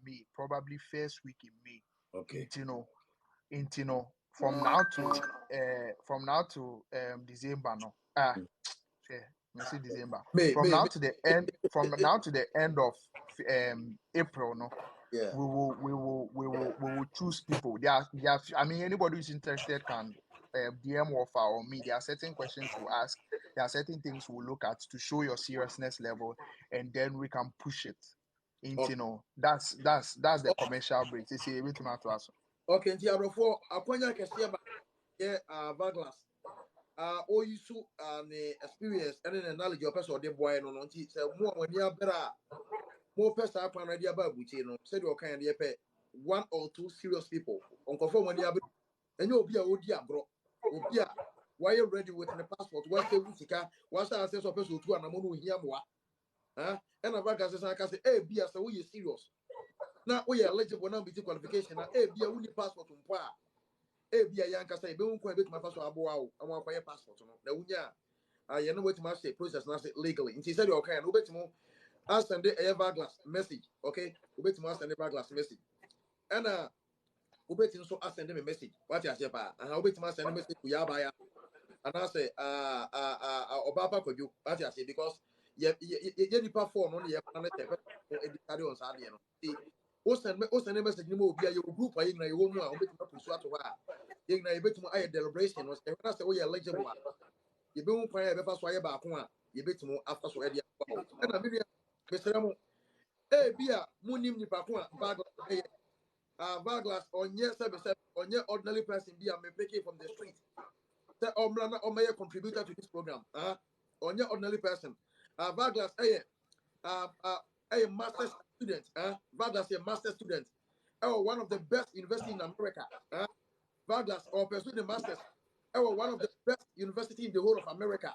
May, probably first week in May. Okay. From now to December no. December. From now to the end of April, no. Yeah. We will choose people. I mean, anybody who's interested can DM offer or me. There are certain questions we'll ask. There are certain things we'll look at to show your seriousness level, and then we can push it. That's the commercial break. They say everything to us. Okay, nti abrofo akonya kese ba ye Douglas. Oyisu ne experience and the knowledge of person the boy no nti say mo wani abera mo pesa akwan na dia ba abuchi no say the kind dey pe one or two serious people onkofo wani abera enye obi a odi agro obi a why you ready with the passport why say sika why say access of person otu anamo no hia moa and Douglas say bia say we serious na we eligible na be qualification na bia we need passport mpo a bia yanka say be won bet my passport aboa wo am akwaye passport no na wunya ye no wetin say process na say legally nti say the okay no betimo I send a Everglass message, okay? Ubet must send a Everglass message. And Ubet so I send him a message. What you say, pa? And Ubet must send a message to Yabaya. And I say, Obapa could you, what you say, because you nipa phone on the carry on Saturday. O send a message, you will be a group, I know you won't know, Ubet to swat to her. You know, you bet my deliberation was, and when I say, oh, you're eligible. You be one prayer, be so back one. You bet more after so idea. And I mean, Mr. Ramo, beer, moonim nipa ko Varglass, Varglass, on yes, on your ordinary person, be a me pick from the street. The Omrana or may contributor to this program. On your ordinary person. Varglass, a master's student. Varglass, a master's student. Oh, one of the best university in America. Varglass, or pursuing the masters. Oh, one of the best university in the whole of America.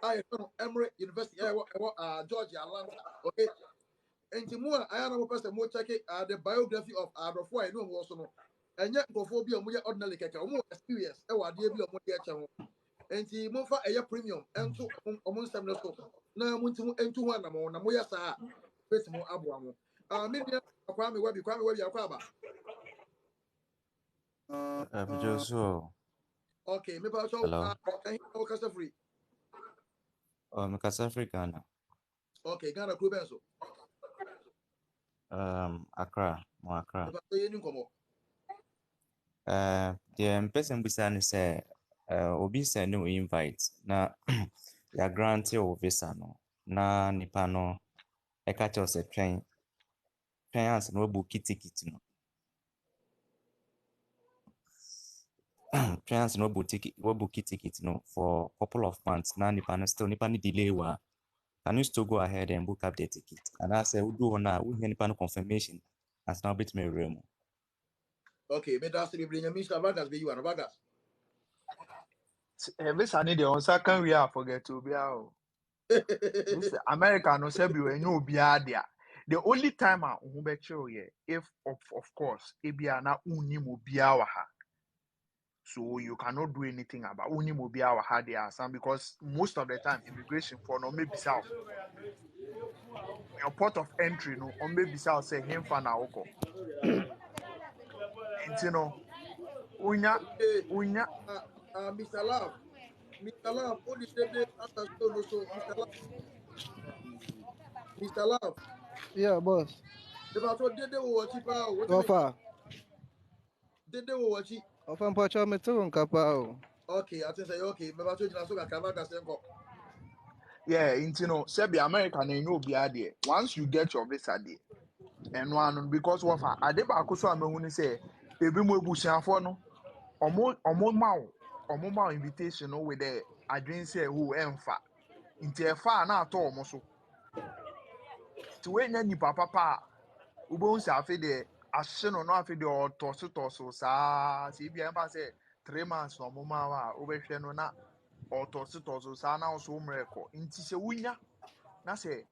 I know Emory University, Georgia, Atlanta. Okay. And Timua, I am a person more check the biography of Adolfo. I know also no. And yet, go for be a more ordinary kaka, more experience. I will be a more channel. And Timofa a premium, and to almost 7 so. Now, I'm into one among Namoya Sa, best more Abuamo. Maybe Kwame Webby, Akwaba. Joshua, Okay, maybe I'll show hello. Casta free. Mikasa Africana. Okay, Ghana Clubenso. Accra, more Accra. The person beside say, obi send no invite. Na ya grant your visa no. Na nipa no, catch us a train. Trains no book ticket no. Trains no book ticket no for couple of months. Na nipa no still nipa ni delay wa. Can you still go ahead and book up the ticket? And I say, we do now. We need any confirmation. As now, bit me room. Okay, but that's the bring Mr. Vargas be you and Vargas. This I need the answer. Can we forget to be out? This America no say be when you be there. The only time I be chill here, if of course, ebia na uni mo biya ha. So you cannot do anything about uni mo biya ha there, because most of the time immigration for no maybe south. Your port of entry no on maybe south say him fa na oko. And you know, unya. Mr. Love, only the answer so Mr. Love. Yeah, boss. If I told Dede will watch it, what How far? Dede will watch it. Of am pacho me to nkapa. Okay, I think say okay. Maybe I told you so can Vargas go. Yeah, you know, Serbia America na you be there. Once you get your visa there, and one because what ade ba ko so amehunu say ebi mo ebusiafo no omo invitation no with the adwin say who emfa nti efa na ato omo so ti we nya ni papa ubo nsa afi de ahye no afi de otoso saa si bia emfa say 3 months no mo ma wa obehwe no na otoso saa na so mreko nti se wunya na say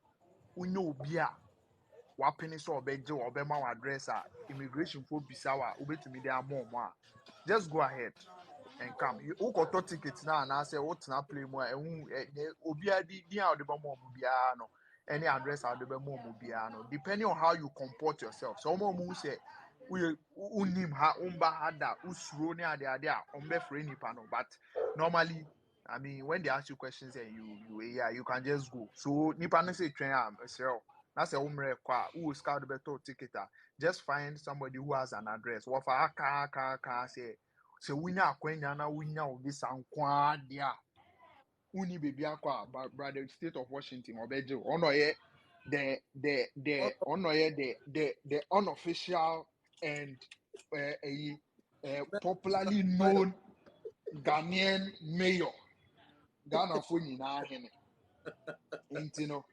unya obi a wapene so obeje obema wa address a immigration for bisawa obetumi de amom a just go ahead and come you got tickets now and I say what na play more obi adi di a de ba mom bia no any address a de ba mom bia no depending on how you comport yourself so mom say we unim ha umba hada usuro ne ade a ombe free nipa no but normally I mean when they ask you questions and you can just go so nipa no say train am that's a umre kwa who scout better ticket just find somebody who has an address what for aka say so winya akwenya na winya obisa nkwa dia uni baby akwa brother state of Washington obeje ono ye the unofficial and popularly known Ghanaian mayor Ghana for nyina hene intino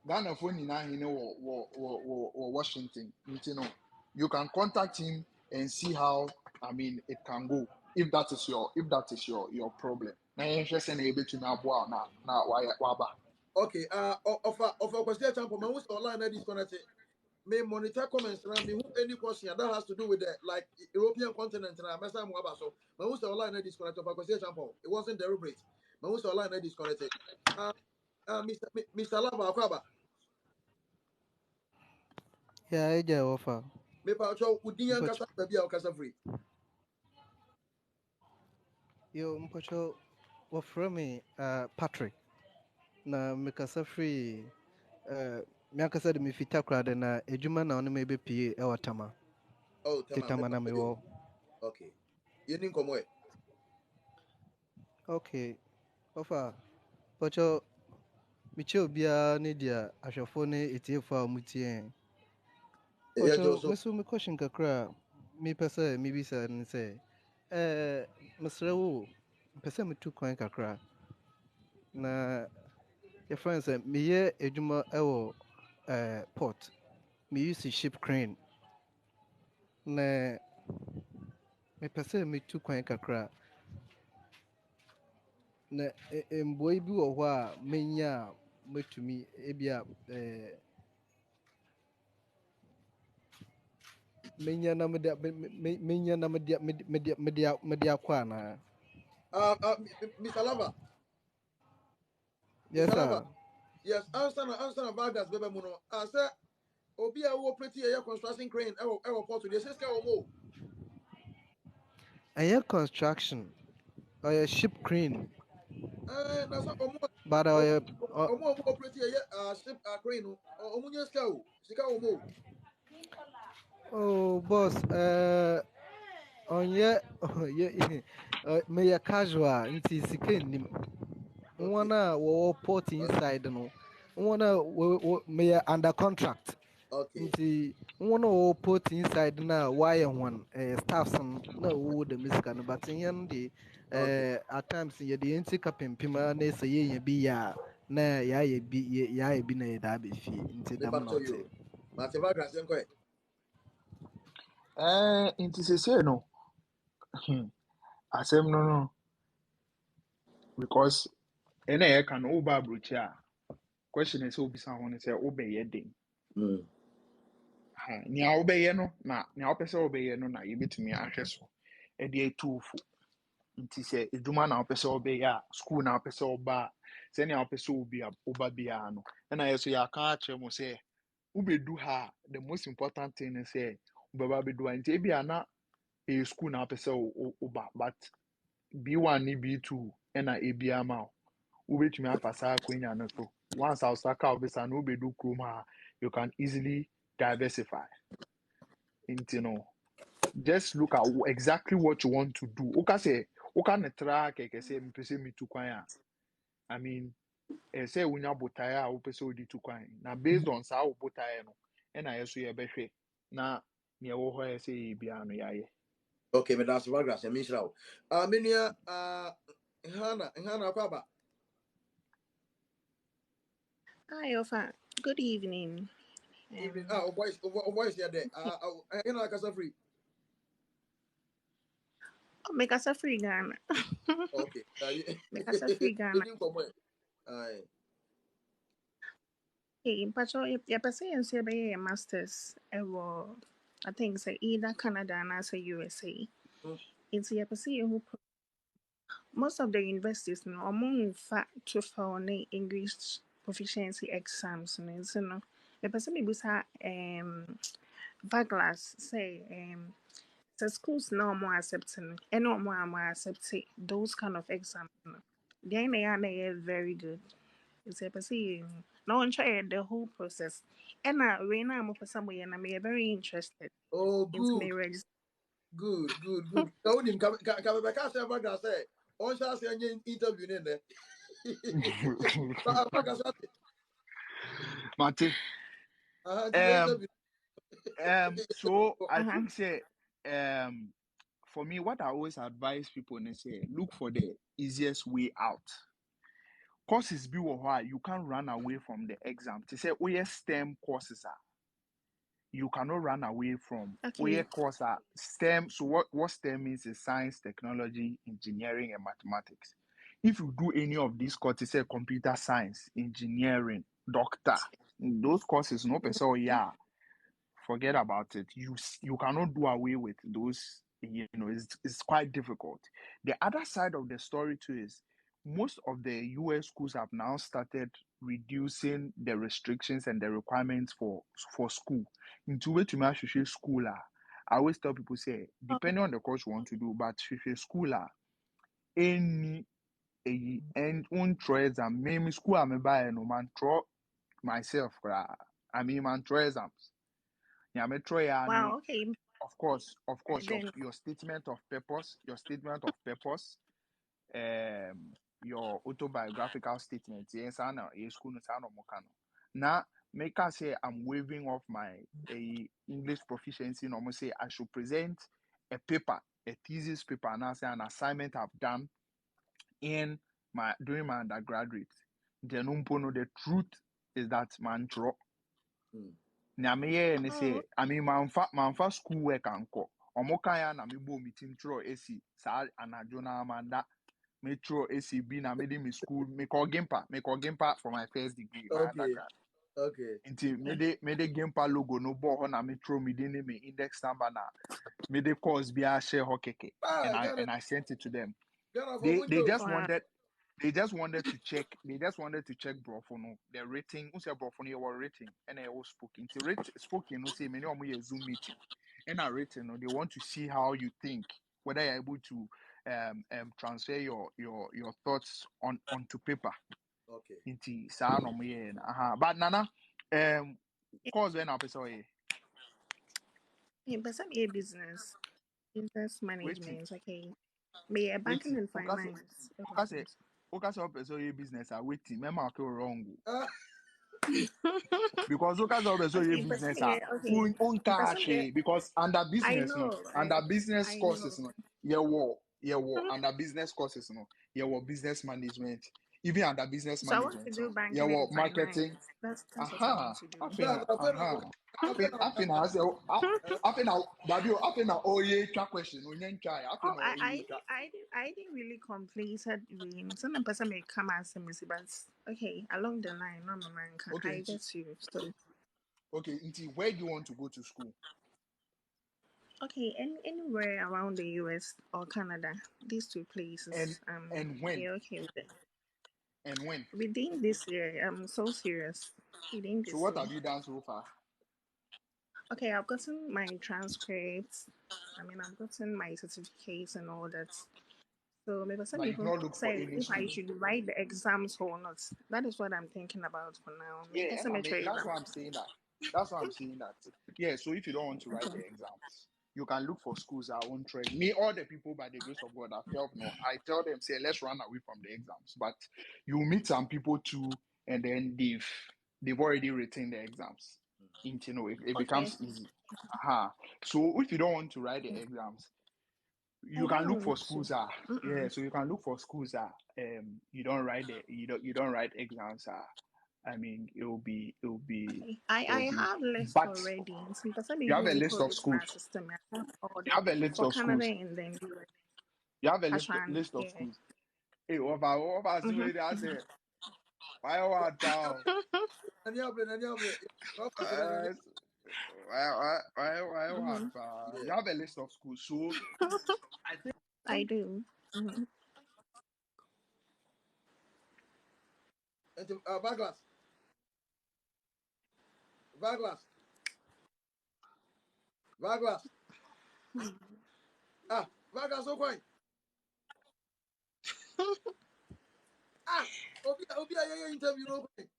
Ghana for nyina hene wo Washington intino you can contact him and see how I mean it can go if that is your problem na yen hwese na ebetumi aboa na waba Okay, of question champ, man who's online that disconnected. May monitor comments and me who any question that has to do with the like European continent and I'm so man who's online that disconnected of question champ. It wasn't deliberate. Man who's online that disconnected. Mr. Lava Akwaba. Yeah, eja offer. Me pa cho udin an Mpacho. kasa baby a kasa free. Yo, mpacho wɔfrɛ me Patrick. Na mekasa free me ankasa de mefita koraa na adwuma na ɔne me bɛpie ɛwɔ Tama. Oh, Te tamam. Me Tama pa na yo. mewɔ. Okay. Yeni komo e. Okay. Ɔfa, mpacho mekyɛ obiara ne deɛ ahwɛfoɔ ne etiefoɔ a wɔtie. Yeah, Mpacho, Joso. me so me question kakra a mepɛ sɛ mebisa ne sɛ mesrɛ wo mpɛ sɛ metu kwan kakra na yɛfrɛ no sɛ meyɛ adwuma wɔ port. Me use ship crane na mepɛ sɛ metu kwan kakra na mboa bi wɔ hɔ a menya a mɛtumi ebia menya na menya na mede akɔ anaa. Mr. Lava. Yes Mr. Lava. sir. Yes, answer na Vargas bebe mu no. I say obi a wo pretty a construction crane e wo port de say o mo. Ɛyɛ construction ɔyɛ ship crane Na so but omo pretty a ship crane no. Omo nya ska o. Sika o mo. oh boss ɔnyɛ meyɛ casual nti sika nnim. Wɔn a wɔwɔ port inside no wɔn a meyɛ under contract Okay. nti wɔn a wɔwɔ port inside na wɔayɛ wɔn staffs no na wɔwɔ dɛm sika no but yɛn no de at times yɛde yɛn ti ka pempem a na sɛ yɛnya bi yɛ a na yɛayɛ bi na yɛde aba fie nti Me dɛm pa na to ɔte. you. Mate Vargas enko e. Nti sese no, asɛm no because ɛna yɛka no woba aburokyi a question is obisa ho ne sɛ wobɛyɛ den. Nea wobɛyɛ no na nea wopɛ sɛ wobɛyɛ no na yɛbɛtumi ahwɛ so ɛde atu fo. Nti sɛ edwuma na wopɛ sɛ wobɛyɛ a school na wopɛ sɛ woba a sɛnea wopɛ sɛ woba biara no ɛna yɛ so yɛaka akyerɛ mo sɛ wobɛdu ha a the most important thing is sɛ wobɛba bɛdu ha nti ebia na ɛyɛ school na wopɛ sɛ woba but B1 ne B2 ɛna ebia ma wo wobɛtumi afa saa akwanya no so once a wosaka wobɛsa no wobɛdu kurom a you can easily diversify nti no just look at exactly what you want to do. Oka ne tra keke say me pese me tu kwan a. I mean, say unya botae a wo pese odi tu kwan. Na based on sa wo botae no, e na yeso ye behwe. Na ne wo ho say e bia no yaye. Okay, me das Vargas e misra o. Menia Hana kwaba. Hi, Ofa. Good evening. Evening. Oh boys here there. You know kasa free. Make us a free Ghana. Okay. Make us a free Ghana. You come where? Aye. Hey, but your person is here by masters. I think say either Canada and say USA. It's your person who most of the universities no among fact to for English proficiency exams no so no. The person be Douglas say the schools no more accepting and no more accepting those kind of exams. No. The are very good. It's a person no one try the whole process. And right now I'm for somewhere and I'm very interested Oh, in good. me register. Good. Ka unim ka be ka say Vargas say on sha say any interview ne there. Vargas Mate. interview. So I think say for me what I always advise people is say look for the easiest way out. Courses be why you can't run away from the exam. To say STEM courses are you cannot run away from Okay. course are STEM. So what STEM means is science, technology, engineering, and mathematics. If you do any of these courses, say computer science, engineering, doctor, those courses, no person, yeah, forget about it. You cannot do away with those. It's quite difficult. The other side of the story too is most of the US schools have now started reducing the restrictions and the requirements for school. Into way to match school. I always tell people say, depending on the course you want to do, but school any and one try exam. Maybe school I'm buy no man try myself. I mean man try exams. Yeah, me try Wow, okay. of course, Then your statement of purpose, your autobiographical statement. Yes, I know. Yes, school no sound no. Now, make us say I'm waiving off my English proficiency. No, say I should present a paper, a thesis paper, and I say an assignment I've done in my during my undergraduate. The truth is that man draw. Nyame ne say I mean manfa school work anko omo kan ya na me bo meeting tro esi sa anajo na amanda me tro esi bi na me de me school me call gimpa for my first degree my undergrad nti me de gimpa logo no bo ho na me tro me de me index number na me de course bi a share ho keke and I sent it to them. They just wow. wanted to check. They just wanted to check Brofono. The rating. Who said Brofono? Your rating. And I was spoken. To rate spoken. Who say many of me a Zoom meeting. And a rating. No, they want to see how you think, whether you're able to transfer your thoughts onto paper. Okay. Into sound of me. But Nana, cause when I say Yeah, but some a business wait. management, okay. Be a banking and finance. Okay, business. I wait. Remember, I wrong. Because look at the Okay, but some business okay. own But some cash because under I business no know, under right? business I courses know. no under business courses no business management even under business So I want to management do no banking and marketing finance. That's what I want to do. afina oh yeah twa question onye try Oh, afina oh yeah twa I didn't really completed reading. Some person may come as a missy, but okay, along the line, no man can I okay get you. So into where do you want to go to school? okay, anywhere around the US or Canada, these two places, And when yeah, okay with it. and when Within this year, I'm so serious. Within so this what year. have you done so far? Okay, I've gotten my transcripts. I mean, I've gotten my certificates and all that. So maybe some But you've people not looked for say any if I school. should write the exams or not. That is what I'm thinking about for now. Maybe Yeah, and some I mean that's exam. why I'm saying that. That's why I'm saying that. Yeah, so if you don't want to write the exams, you can look for schools that won't train. Me, all the people by the grace of God have helped. No, I tell them, say, let's run away from the exams. But you meet some people too, and then they've already written the exams. You know, it Okay. becomes easy. So if you don't want to write the exams, I you can don't look for want to. schools so you can look for schools you don't write exams I mean Okay. I it'll be have list but already. Some person you have a even list put of it in our schools system. I have all you the have a list for of Canada schools and then US. you have a Ashwan, list of yeah. schools hey what about Mm-hmm. I say why what down uh, why what Mm-hmm. you have a list of schools so I think I do. Mm-hmm. Varglass. Varglass, so quiet. Obi, interview no quiet.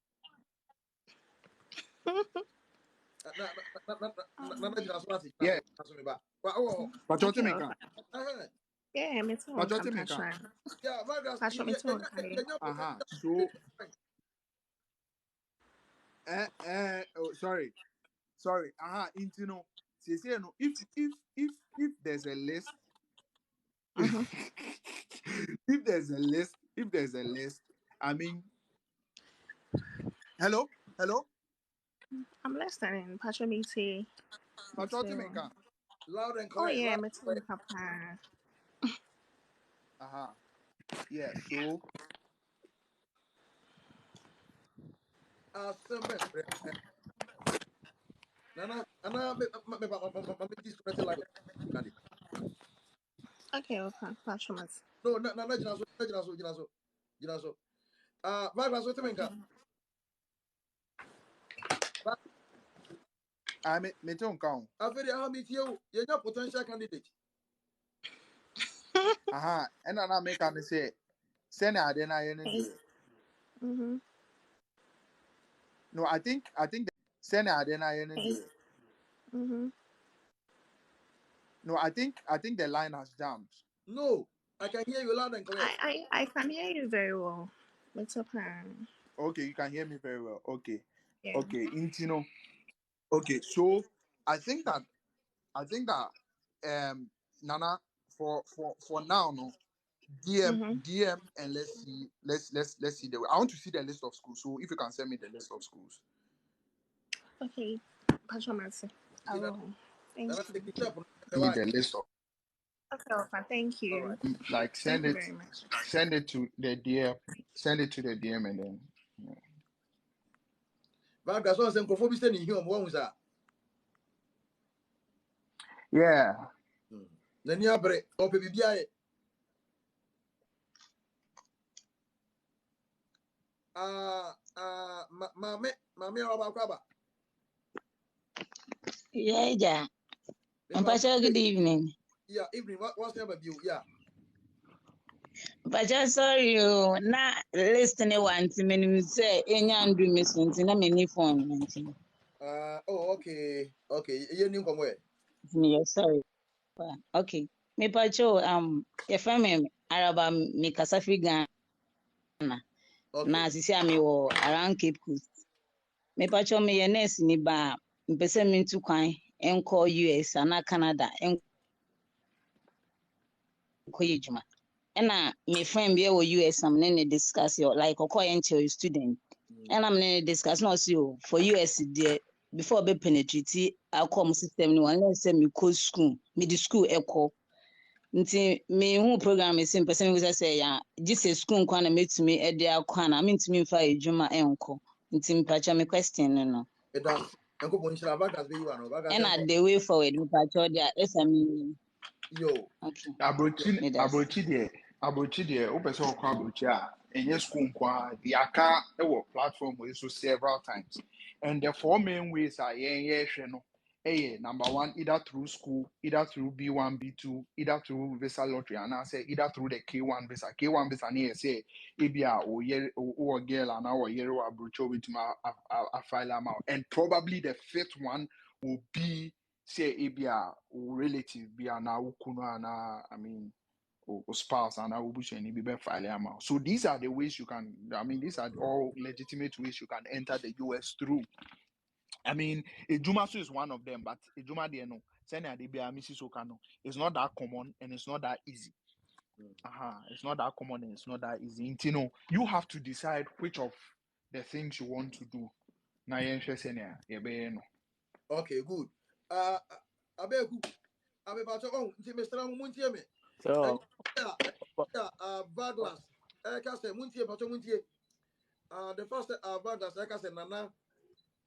yeah but what you Okay, make okay. Yeah, me too. but what you make Ashwan. Yeah, Vargas, Ashwan, me too. Okay. so oh, sorry into no say no if there's a list Mm-hmm. if there's a list I mean hello I'm listening. Pacho me say. but what you make loud and Oh clear, yeah, loud me and too, Papa. yeah so clear. Nana, me disconnect like Uganda. Okay, okay. Pacho me. No, Nana, Jinaso. Vargas, what you mean? me don't count. After the army, you're not potential candidate. And then I make a say, send I then I end. Mm-hmm. No, I think send I then I end. Mm-hmm. No, I think the line has jammed. No, I can hear you loud and clear. I can hear you very well. What's up, Okay, you can hear me very well. Okay. Yeah. Okay, Intino. Okay, so I think that Nana for now no DM and let's see the I want to see the list of schools. So if you can send me the list of schools. Okay, Pachomasi. I will. Thank you. Need the list of Okay, Opa, thank you. like Thank you very much. send it to the DM. Send it to the DM and then Vargas was saying, "Conform to the human ones are." yeah. Then you break up with BBI. Mame Rabakaba. Yeah. Mpacho, good evening. Yeah, evening. What's the name of you? Yeah. Mpacho, sorry, na listening one to me say any Andrew Miss na many phone. Okay. You knew from where? Me, sorry. Okay. Me Pacho, your family Araba me Kasafi Ghana. Na sisi ami wo around Cape Coast. Me Pacho me ye nurse ni ba mpese me ntu kwan enko US ana Canada enko yejuma. And my friend be with US am ne discuss your like your student. And I'm ne discuss no see for US there before be penetrate our system no unless say me go school, me the school echo. Nti me who program is in person who say ya this is school kwa na metumi e de akwa na me ntumi mfa ejuma enko. Nti mpacha me question no. It does. Uncle Bonshira Vargas be you know. And at the way forward mpacha there SME. Yo. Okay. Abrochi there. Open so call abrochi a enye school kwa the aka platform we so several times. And the four main ways are no. Number one, either through school, either through B1, B2, either through visa lottery, and I say either through the K1 visa. K1 visa near say EBA or girl and our year or abrocho with my file amount. And probably the fifth one will be say ebia relative be na ukunu na or spouse and ubusu and be file amount. So these are the ways you can these are all legitimate ways you can enter the US through. Ejumasu is one of them, but Ejuma de no send a debia Mrs. Okano. It's not that common and it's not that easy. It's not that common and it's not that easy. You have to decide which of the things you want to do. Na no. Okay, good. Abe bacho on nti Mr. Muntie me. So, Vargas. Eka se muntie bacho muntie. The first Vargas eka se nana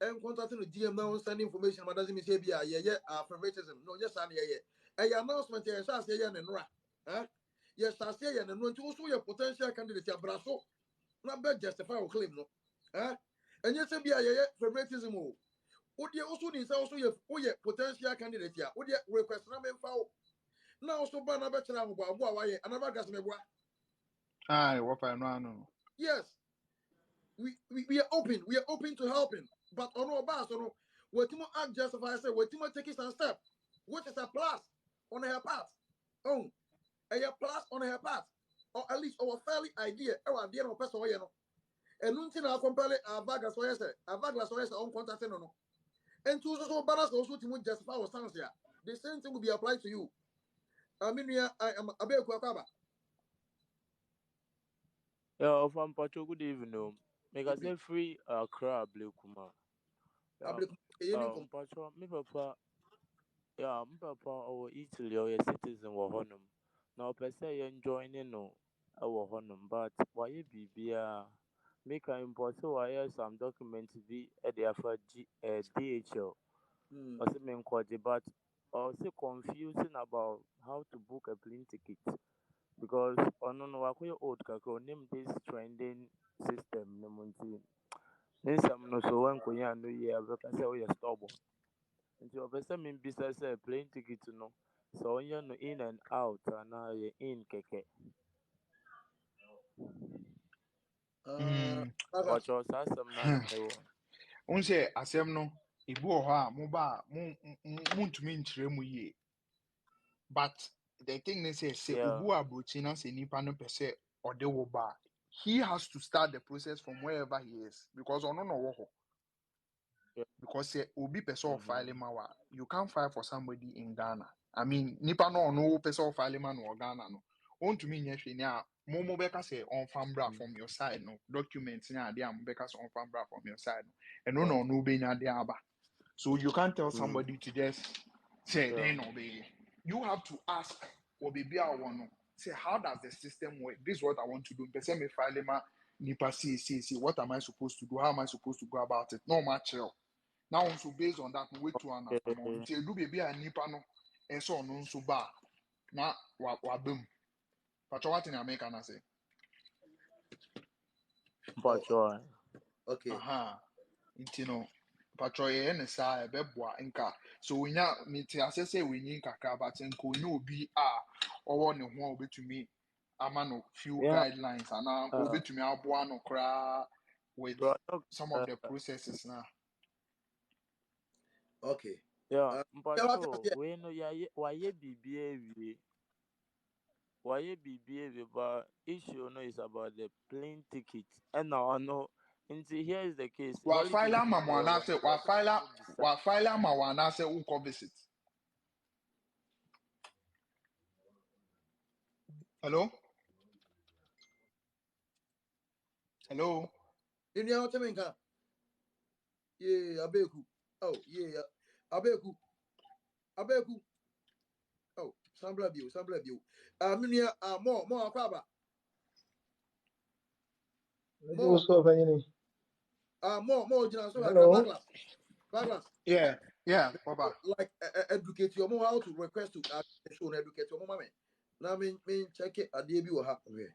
and contacting the DM now send information but doesn't mean say be favoritism. No, yes and yeah. Announcement here say yeah and ra. Yes, I say and no to also your potential candidate ya braso. Not be justify or claim no. And yes be favoritism. Would also need also your potential candidate ya. Would request na memfa. Now also ban a better why another gas me boy. What I know. Yes. We are open. We are open to helping. But on our bus, what you act justify say what you take some step, which is a plus on her part. A plus on her part. Or at least our fairly idea. Our idea of person you know. And nothing I compare Vargas or say Vargas or on contact no. And to also balance also to justify our stance here. The same thing will be applied to you. I am a bit kwakaba. Yeah, from Pacho, good evening. Make us say free crab, Blue Kuma. Pacho, me papa, me papa, or Italy or a citizen were honum. Now, per se, enjoying no, our honum, but why be make an import so I have some documents be at the for DHL. Or something called but also confusing about how to book a plane ticket. Because on no old kako name this trending system no munti. Then some no so one konya no year because say we stubborn. nti ɔpɛ sɛ membisa sɛ plane ticket no sɛ ɔnyɛ no in and out anaa yɛ in kɛkɛ ɔkyerɛw saa asɛm no ana ɛwɔ Wo say asɛm no ebi wɔ hɔ a moba a montumi nkyerɛ mu yie. But the thing is say yeah obu abrochi na say nipa no pɛ sɛ ɔde wo ba. He has to start the process from wherever he is because ɔno no wɔ hɔ. yeah Because say obi pɛ sɛ ɔfile mhm ma wa, you can't file for somebody in Ghana. I mean, nipa no ɔno pɛ sɛ ɔfile ma no wɔ Ghana no. Ontumi nyɛ hwɛ ni a mo bɛka sɛ ɔmfa mbra mhm from your side no. Documents ni ade a mo bɛka sɛ ɔmfa mbra from your side no. Ɛno na Okay. ɔno benya de aba. So you can't tell mm somebody to just say they yeah no be. You have to ask or baby I want say how does the system work? This is what I want to do. Person me file ma nipa see. What am I supposed to do? How am I supposed to go about it? No match. Now also based on that, we wait to an afternoon. okay Until do baby a nipa no and so on so ba na wa boom. But what in America na say? Oh, mpakyɛw okay. Aha. Nti no patro ye ne saa ɛbɛboa nka so wonya mete ase sɛ wenyi nkakra but nka onya obi a ɔwɔ ne ho a obetumi ama no few yeah guidelines ana nka obetumi aboa no koraa with bro some of the processes na. Okay. yeah Yeah, what else? mpakyɛw wei no wayɛ biribiara awie wayɛ biribiara awie but issue no is about the plane ticket ɛna ɔno nti here is the case Wa file holidays ama no mo deɛ ana sɛ wɔmpɛ sɛ ɔmo bisa wa file ama wo ana sɛ wokɔ visit. Hello? Hello? In your Taminka. Yeah, Abeku. Oh, yeah. Abeku. Abeku. Oh, some blab you, some blab you. Minia, more, Aquaba. More, What's up, Anthony? more, General, so like Hello. Baglas. Yeah, Baba. Like, educate your mom how to request to show educate your mom. Now, check it, a debut will happen.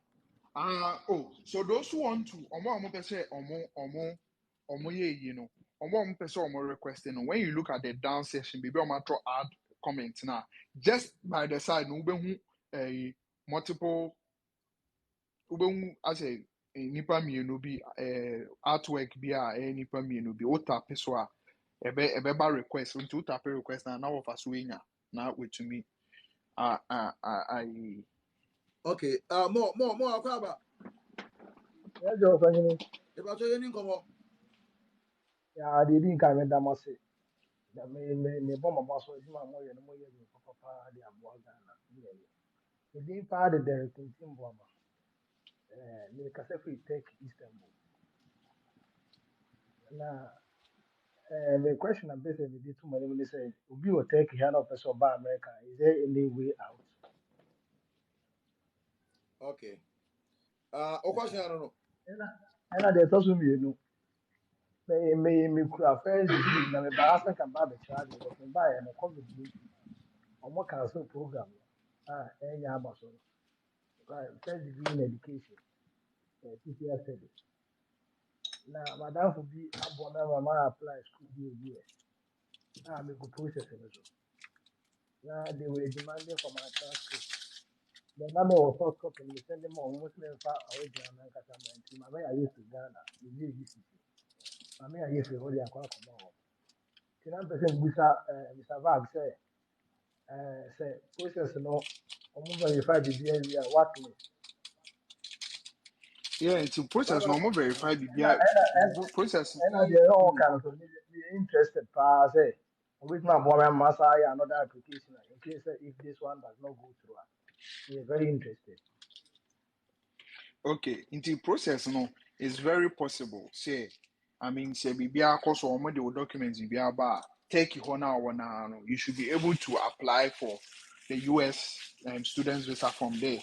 So those who want to, omo pɛ sɛ ɔmo yɛ yi no, ɔmo pɛ sɛ ɔmo requesting no. When you look at the down section, baby, ɔmo atɔ add comment now. Just by the side, no, wobɛhu multiple, wobɛhu asɛ nipa mmienu bi artwork bi a nipa mmienu bi. O tap so a ɛbɛba request. Nti o tap request na wɔfa so enya na wetumi ayi. Okay, more, Aquaba. Yeah, Joe, Anthony. If I tell you, you come up. Yeah, they didn't come in Damasi. Me bomb my boss was my more and more years of Papa, the Abuagana. The deep part of the Tintin Bomber. Me Casafi take Istanbul. Now, the question I'm basically did too many when they say, Ubi will take here of person by America. Is there any way out? Okay. Question, I don't know. And there's also me, me could have first degree. Now, my Basa can buy the child because me buy and a COVID ọmọ cancel program no ɛnyɛ aba so no first degree in education teacher studies na madamfo bi abɔ na mama apply school bi ebi a meko process no so na they were demanding for my transcript then na me wɔ soft copy no me send them ɔmo sɛ memfa original na nkasa ma nti maame ayɛ fi Ghana mebi ebi sisi maame ayɛ fi hɔ de akɔ akɔma hɔ nti na mpɛ sɛ mbusa Mr. Vag sɛ process no ɔmo verify biribi awie a what next. Yeah, it's a process. No Baglas. more verify ɛna the ɛna ɛna process. ɛna deɛ ɛwɔ ɔka no so me interested paa sɛ obetumi aboa me ama saa yɛ another application in case if this one does not go through we are very interested. Okay, into process no is very possible. Say, I mean, say bibia cause or the documents bibia ba take you now. You should be able to apply for the US students visa from there.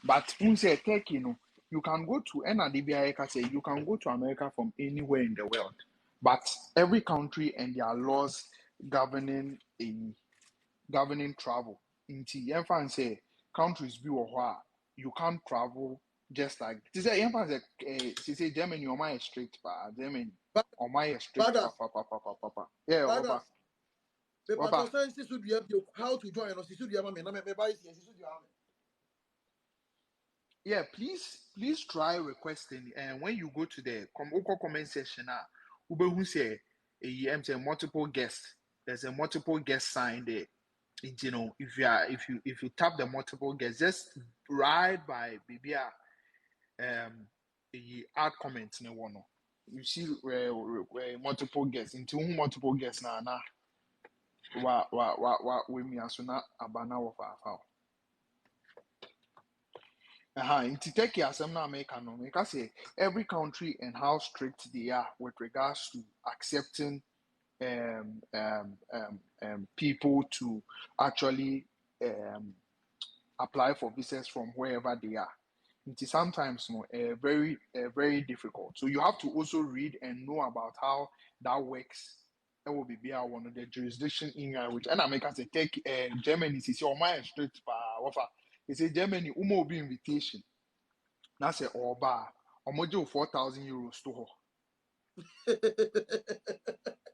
But say take you can go to NADBI say you can go to America from anywhere in the world. But every country and their laws governing travel. Inti yɛmfa n sɛ countries bi wɔ hɔ a you can't travel just like te sɛ yɛmfa n sɛ Germany ɔma yɛ strict paa Germany or my strict Bagas, papa. Yeah, Oba. Bagas. The Oba. patron says should have how to join us. Should you have me? Me buy it. Should you have me? Yeah, please try requesting. And when you go to the comment section, who say a multiple guests. There's a multiple guest sign there. You know, if you tap the multiple guests, just right by BBR add comments in one. You see multiple guests into multiple guests na we me asuna abana of our into take asem na make no make say every country and how strict they are with regards to accepting people to actually apply for visas from wherever they are. It is sometimes very difficult. So you have to also read and know about how that works. That will be one of the jurisdiction in which and I make us say take Germany. See, your mind straight offer. They say Germany will be invitation. Now say bar or 4,000 euros to her.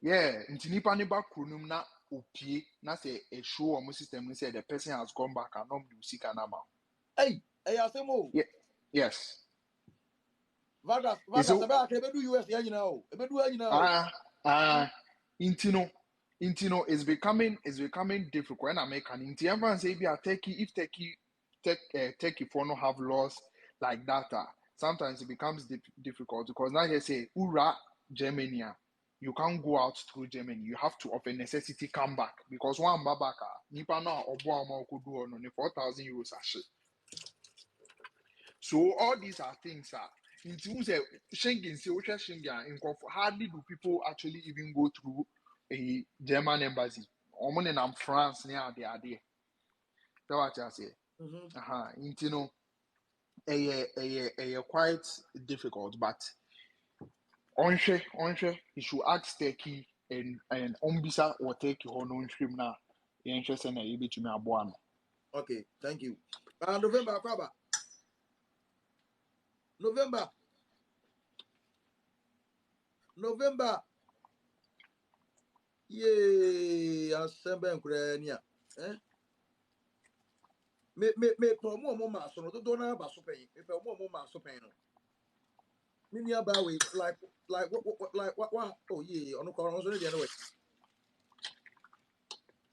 Yeah, nti nipa ne ba kronum na opie na say a show on system say the person has gone back and not do sika na ma. Hey, asemo. Yeah. Yes. Vargas, So, about do US you know. Intino is becoming difficult. And I make an inti everyone say if Turkey for no have laws like that. Sometimes it becomes difficult because now they say Ura Germany. You can't go out through Germany. You have to, of a necessity, come back because one babaka nipa na obo could do on 4,000 euros a shit. So all these are things into say Schengen, say which Schengen in hardly do people actually even go through a German embassy. Omen and France near they are there. That's what I say. Into no a quite difficult, but Onche, he should ask Turkey and Ombisa or Turkey or non stream now. The interest in a bit to me a Okay, thank you. November, Kwaba. November. Yay, assemble Ukraine. Me promo mama so no do na ba so pen. Me promo mama so pen no. Me nia ba we like what oh yeah, on ko so dey anyway.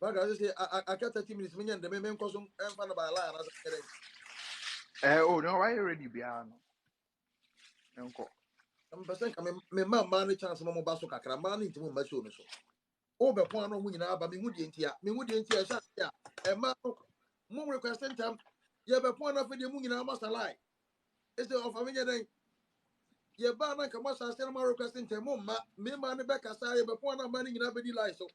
But I say I can't 30 minutes me nyande me nko so emfa na ba line na say. Oh no, why already behind? Uncle. I'm person come me man no chance mo ba so kakra man no ntimo ma show me so. O be pon no mu nyina ba me hu die ntia sha ya. E ma mo request time ye be pon na fe de mu nyina ma salai. Is the of amenya den ye ba na kama sa se na ma request time mo ma me ma ne be kasa ye be pon na ma ni nyina be di lie so.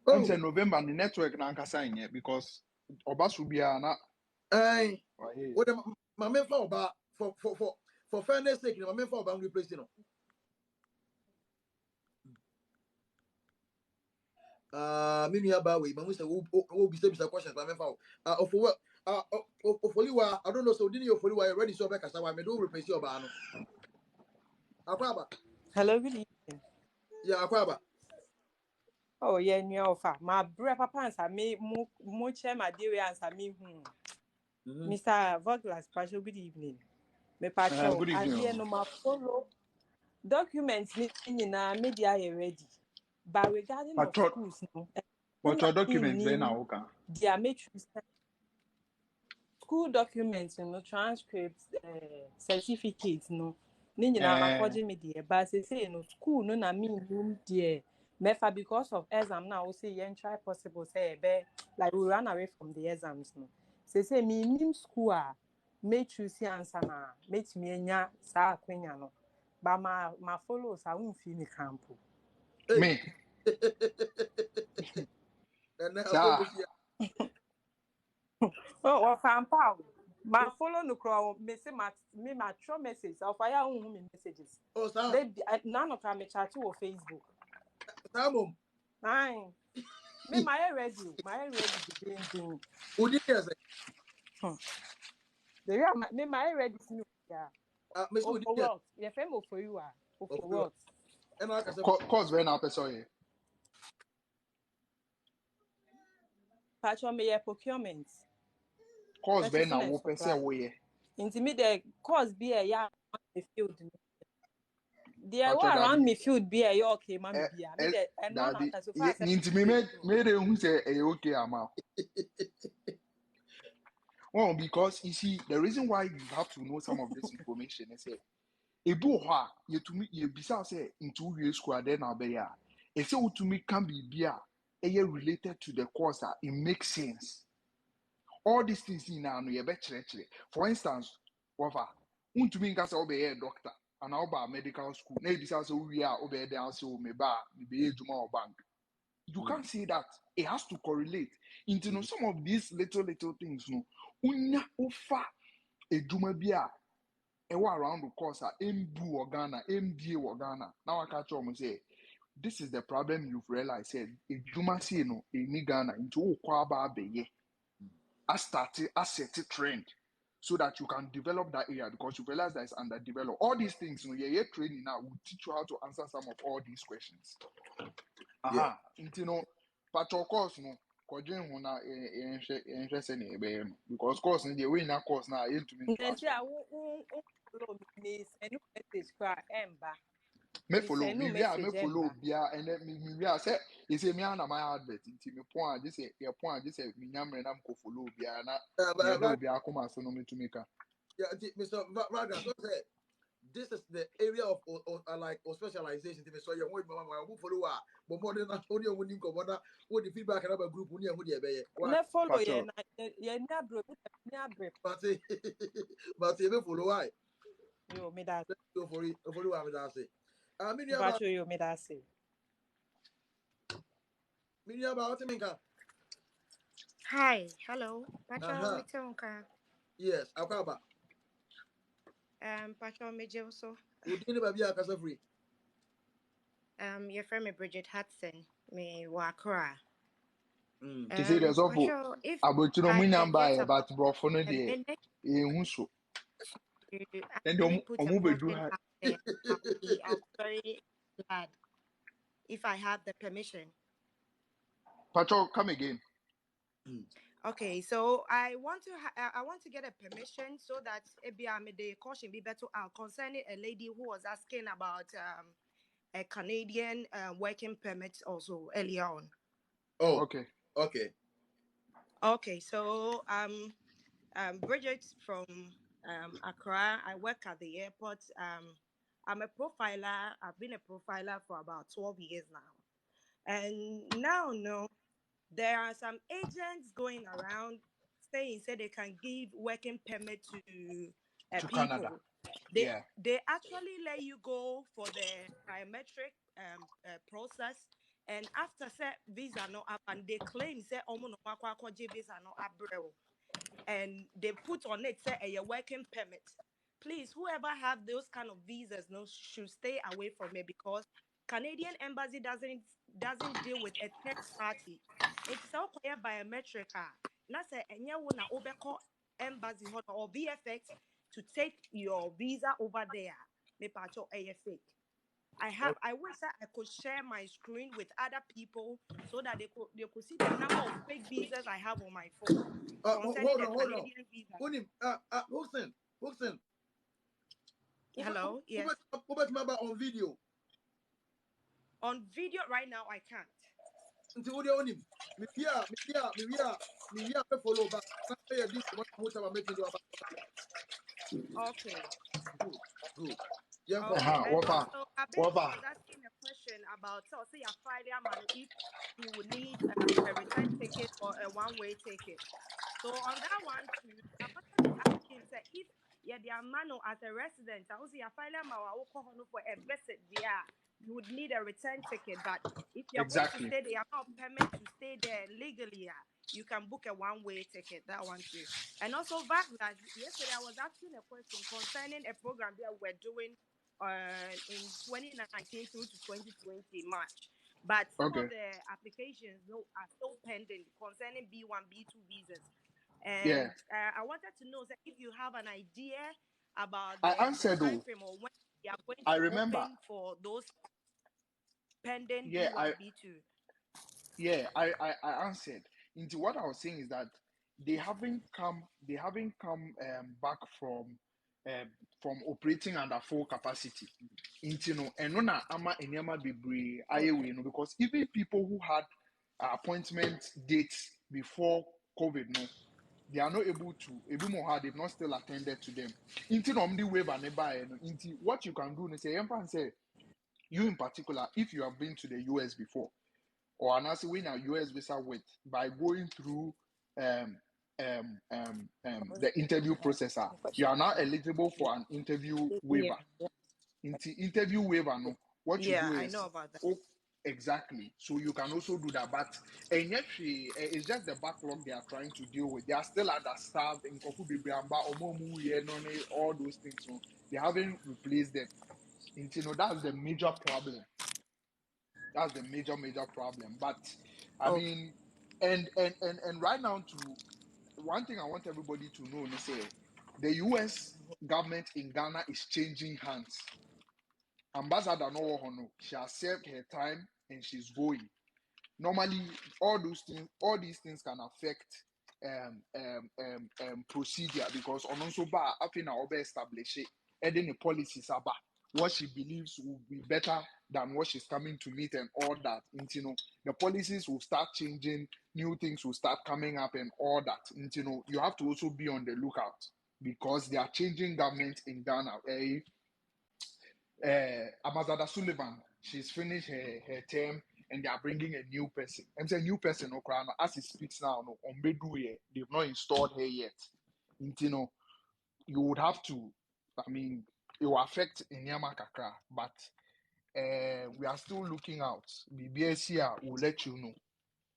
I'm saying November the network na nkasa nye because Obasu bia na what my men for about for fairness sake my men for about replace no me nua ba we mamu say wo be say questions my men for of what ofoliwa I don't know so didn't you ofoliwa ready so be kasa wa me do replace your ba no akwaba Hello, good evening. yeah akwaba Oh, yeah, new offer. My brother papa answer me mo chair my dear answer me Mr. Voglas, Pacho, good evening. Me Pacho, good I evening. hear no more follow documents in media ready. But regarding of schools, no. What your documents then now, their matrix school documents, transcripts, certificates, no. Nina according me there, but say no school no na me room there. Mefa because of exam now say yen try possible say like we run away from the exams no. Say me nim school make choose answer na make me nya sa akwenya no. But my follows I won't feel me camp. Me. and now Oh, Fampa. My follow no crow, me my true message. I'll fire me messages. Oh, Sam. Baby, none of them chat to Facebook. Sam. Nine. Me my ready the Udi yes. The real me my ready yeah. Miss Oh, Woody, for yes. what? Your friend will for you are. Oh, for Okay. what? And like I said, Cause when I person Patch on me your procurement. cause Purchasing when I and will person supply. way. Into me the cost be a yeah the field. There Pacho were around Dabi. me field be a okay, mommy Eh, be a me the and no Dabi. after so far seven Ninti me days. me de who say okay ama. Well, because you see, the reason why you have to know some of this information is say, ebu ha, you to me, you bisa say into years school then I'll be ya. It say to me can be beer, related to the course, it makes sense. All these things in now, you better. For instance, wafa, to me can say obey a doctor, and I'll medical school. Maybe say we are obey the answer, me be a juma bank. You can't say that. It has to correlate into no, some of these little things. No, unya ufa eduma bia ewa around the course mbu or Ghana, MBA or Ghana. Now I catch on say this is the problem you've realized. Said eduma say no any Ghana into ukwaba beye. I set a trend so that you can develop that area because you realize that it's underdeveloped. All these things, your training now will teach you how to answer some of all these questions. yeah. Aha, nti no, patro course no, kwadwen ho na enhwe se na ebe no because course no dey we na course na yentumi Then ntwa say so. I won't follow me send you message cry emba. Me Me follow, send no me message follow emba. bia and me we say you say me na my advert nti me point just say your point just say me nyamre na ko follow bia na me da obi akoma so no metumi ka. Yeah, Mr. Vargas, so say this is the area of like of specialization. So you want mama who follow but more than only when you go what the feedback about group when you be why Ne follow ye Patro, na ye ni abro ni abre. but but you follow why Yo me that go for it follow what I say. Mean about patch you me that say. what you mean? Hi, hello. Pacho Uh-huh. Mitonka. Yes, Akaba. Pacho Mejoso. Who didn't baby a free? Your friend me Bridget Hudson, me Wakra. she say there's awful Pacho, if abotuno mu I can get number but brofo no a de minute ehun so. to Then actually put a omu bedu caution ha. out there, I'll be very glad if I have the permission. Patro, come again. Okay, so I want to get a permission so that the caution be better out concerning a lady who was asking about a Canadian working permit also earlier on. Oh, okay. Okay, so Bridget from Accra. I work at the airport. I'm a profiler. I've been a profiler for about 12 years now. And now, no, there are some agents going around saying they can give working permit to To Canada. people. Yeah. They actually let you go for the biometric process, and after say visa no up, and they claim say visa no abrel, and they put on it say a working permit. Please, whoever have those kind of visas no should stay away from it because Canadian embassy doesn't deal with a third party. It's so clear biometric. Na say enya wo na obeko embassy or VFX to take your visa over there. Me pacho fake. I wish that I could share my screen with other people so that they could see the number of fake visas I have on my phone concerning the hold on. Canadian visa. Wilson. Hello, yes. Who bet on video? On video right now, I can't. Until what you own him. Me follow back. I say this what I'm making do about. Okay. Good. Yeah, Okay. And Wafa. also, Abena Wafa. was asking a question about so say a Friday man if he would need a return ticket or a one-way ticket. So on that one too, I wanted to ask him say if the man as a resident, I was a Friday man for a visit there, you would need a return ticket. But if you're going to Exactly. stay there, you have a permit to stay there legally. You can book a one-way ticket. That one too. And also, Vargas, yesterday I was asking a question concerning a program that we're doing in 2019 through to 2020 March. But some of Okay. the applications are still pending concerning B1, B2 visas. Yeah. And I wanted to know if you have an idea about I the answered time though. frame or when they are going I to remember. open for those pending Yeah, B1, B2. I answered. Into what I was saying is that they haven't come back from operating under full capacity. Into no and no ama enyama bebre Okay. ayewe no, because even people who had appointment dates before COVID no, they are not able to ebi more hard, they've not still attended to them. Into no the wave and no. Into what you can do is say you in particular, if you have been to the US before, or an when a US visa with by going through the interview processor, you are now eligible for an interview waiver. Interview waiver, no, what you Yeah, do I know is, about that. oh, exactly. So you can also do that, but and yet it's just the backlog they are trying to deal with. They are still understaffed in Kofu Bibiamba, all those things. So they haven't replaced them. That's the major problem. That's the major problem. But I Okay. mean, and right now, to one thing I want everybody to know is say the US government in Ghana is changing hands. Ambassador no Hono, she has served her time and she's going. Normally, all these things can affect procedure, because on also ba after now establish it, and then the policies about what she believes will be better than what she's coming to meet and all that. And, the policies will start changing, new things will start coming up and all that. And, you have to also be on the lookout, because they are changing government in Ghana. Amazada Sullivan, she's finished her term and they are bringing a new person. I'm saying new person, no crown. As it speaks now, no, they've not installed her yet. You would have to, I mean, it will affect Inyama Kakra, but we are still looking out. BBS will let you know.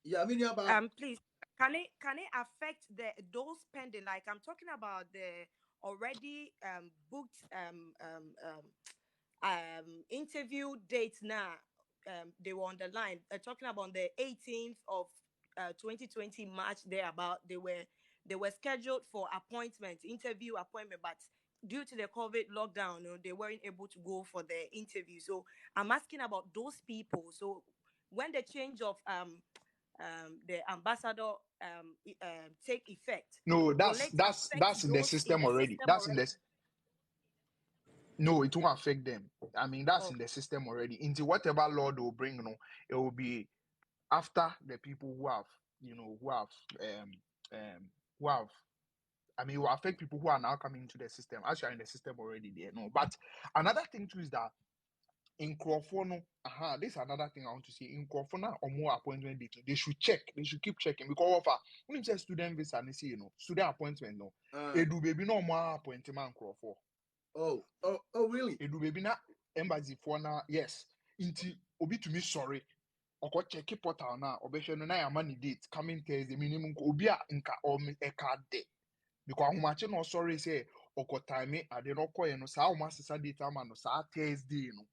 Yeah, I mean, yeah, but Please, can it affect those pending? Like I'm talking about the already booked interview dates now. They were on the line. Talking about the 18th of 2020 March. They were scheduled for interview appointment, but due to the COVID lockdown, they weren't able to go for the interview. So I'm asking about those people. So when the change of the ambassador take effect, No, will it affect that's in the those in system the already. system That's in already? the No, it won't affect them. I mean, that's in Okay. the system already. Into whatever law they will bring, it will be after the people who have, who have. I mean, it will affect people who are now coming into the system. As you are in the system already, there. No, but another thing too is that in Crawford, this is another thing I want to say. In Crawford or more appointment date, they should check. They should keep checking, because of when you say student visa, and see, student appointment, do baby no more appointment Crawford. Oh, really? Edu baby na embassy for na yes. Inti obi to me sorry. Oko check portal na obehwe no na ya money date coming Thursday minimum obi a nka o me eka de. Because ahomache no sorry say oko time ade no koye no sa o masesa date ama no sa Thursday no.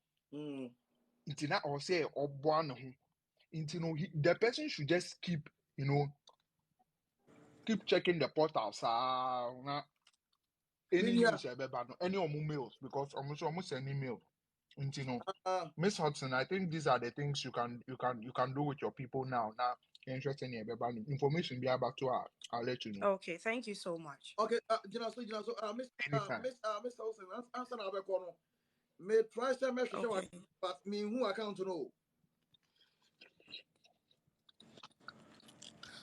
Inti na o say oboa ne ho. Inti no the person should just keep checking the portal sa na any news ebeba no any omu mails, because almost send email. Miss Hudson, I think these are the things you can do with your people now. Now, interesting information be about to I'll let you know. Okay, thank you so much. Okay, Miss Anytime. Miss Olsen, answer our corner. May try some message, but me who account to know.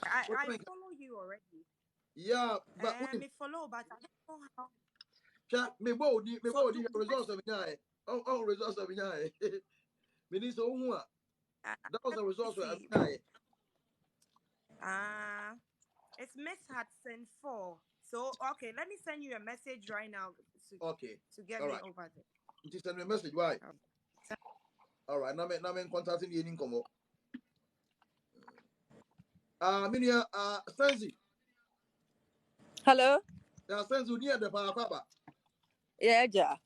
I follow you already. Yeah, but me follow, but I don't know how. Chat me body results of the oh results of the Minister Ouma. That was the results of the It's Miss Hudson 4. So okay, let me send you a message right now to get me over there. You send me a message, why? All right, now I'm contacting you in Congo. Minia, Sensi. Hello? Yeah, Sensi, near the Papa. Yeah, ja.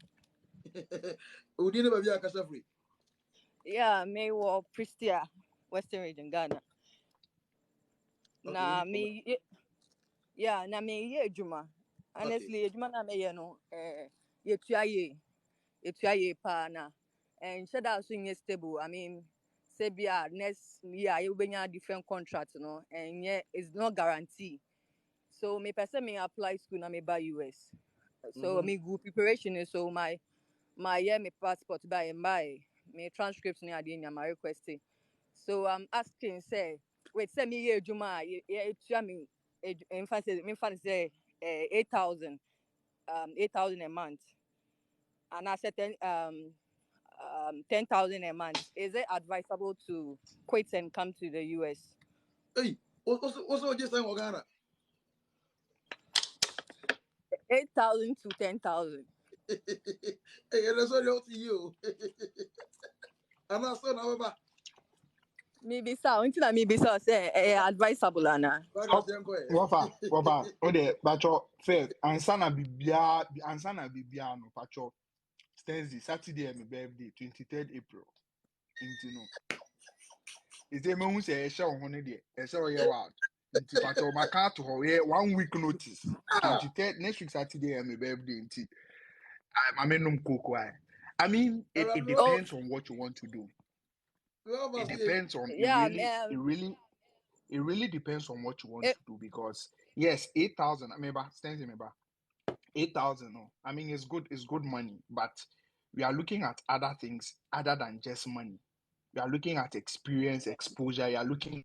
Udine baby akasa free. Yeah, me wo Pristia, Western Region, Ghana. Na me yeah, na me ye juma. Honestly, juma na me ye no yetua pa na and shada also in stable. I mean, say be next year you bring different contract, and yeah, it's not guarantee. So me person me apply school na me by US. So me good preparation is so my year me passport by my transcripts ni adi my requesting. So I'm asking say wait say me year juma yeah me emphasis say 8,000 8,000 a month and I said 10,000 a month. Is it advisable to quit and come to the US? Hey, also just saying Ghana. 8,000 to 10,000. Hey, that's what you to you. And I saw now, Maybe so. Until maybe so say advisable ana. Wafa, ode pacho first ansana bibia no pacho Thursday, Saturday my birthday, 23rd April. Inti no. Ite me hu say e she ho ne de, e she ye wa. Inti pacho maka to ho ye 1 week notice. 23rd next week Saturday my birthday inti. I mean koko ai. I mean it depends on what you want to do. It depends on it really depends on what you want to do because yes, 8,000 remember, stands remember. 8,000 no. I mean it's good money, but we are looking at other things other than just money. We are looking at experience, exposure, you are looking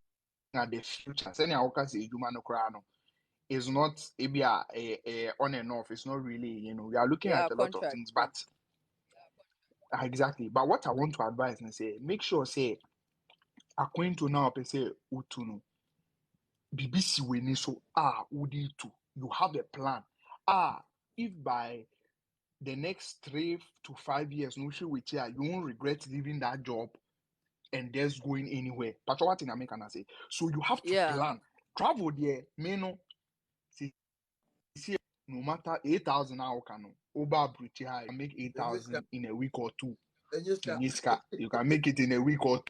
at the future. Send your workers a human no. It's not maybe on and off, it's not really, we are looking at a lot of things, but exactly. But what I want to advise and say, make sure say according to now say utuno BBC we so udi to you have a plan. If by the next 3 to 5 years, no sure with you won't regret leaving that job and just going anywhere. But what in America I say? So you have to plan. Travel there, no no matter 8,000 now can over British high, you can make 8,000 in a week or two. You can make it in a week or two.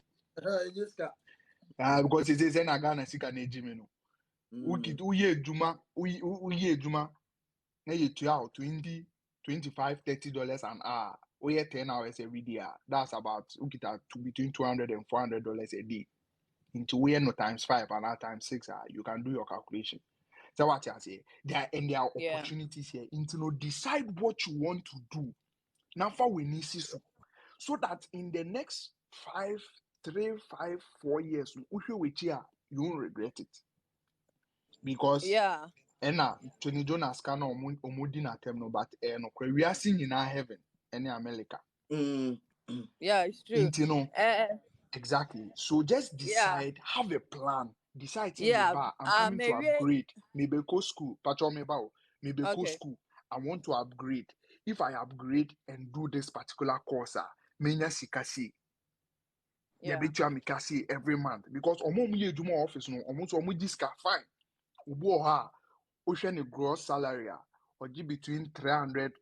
Because it is in a Ghana sika na ejimeno. Uye juma na you to out 20, 25, $30 an hour. Uye 10 hours every day. That's about between $200 and $400 a day. Into we no times 5 and now times 6, you can do your calculation. So what I say, there are opportunities here. Into no decide what you want to do. Now for we need so that in the next 3, 5, 4 years, you won't regret it. Because Tony Jonas can omudi na tem no, but no we are seeing in our heaven any America. Yeah, it's true. Exactly. So just decide, have a plan. Decide I'm coming to upgrade. Maybe go school. Maybe go school. I want to upgrade. If I upgrade and do this particular course, menya sikasi. Mikasi every month. Because omo office no, omo diska fine. Ubo ha, ocean a gross salary or give between 300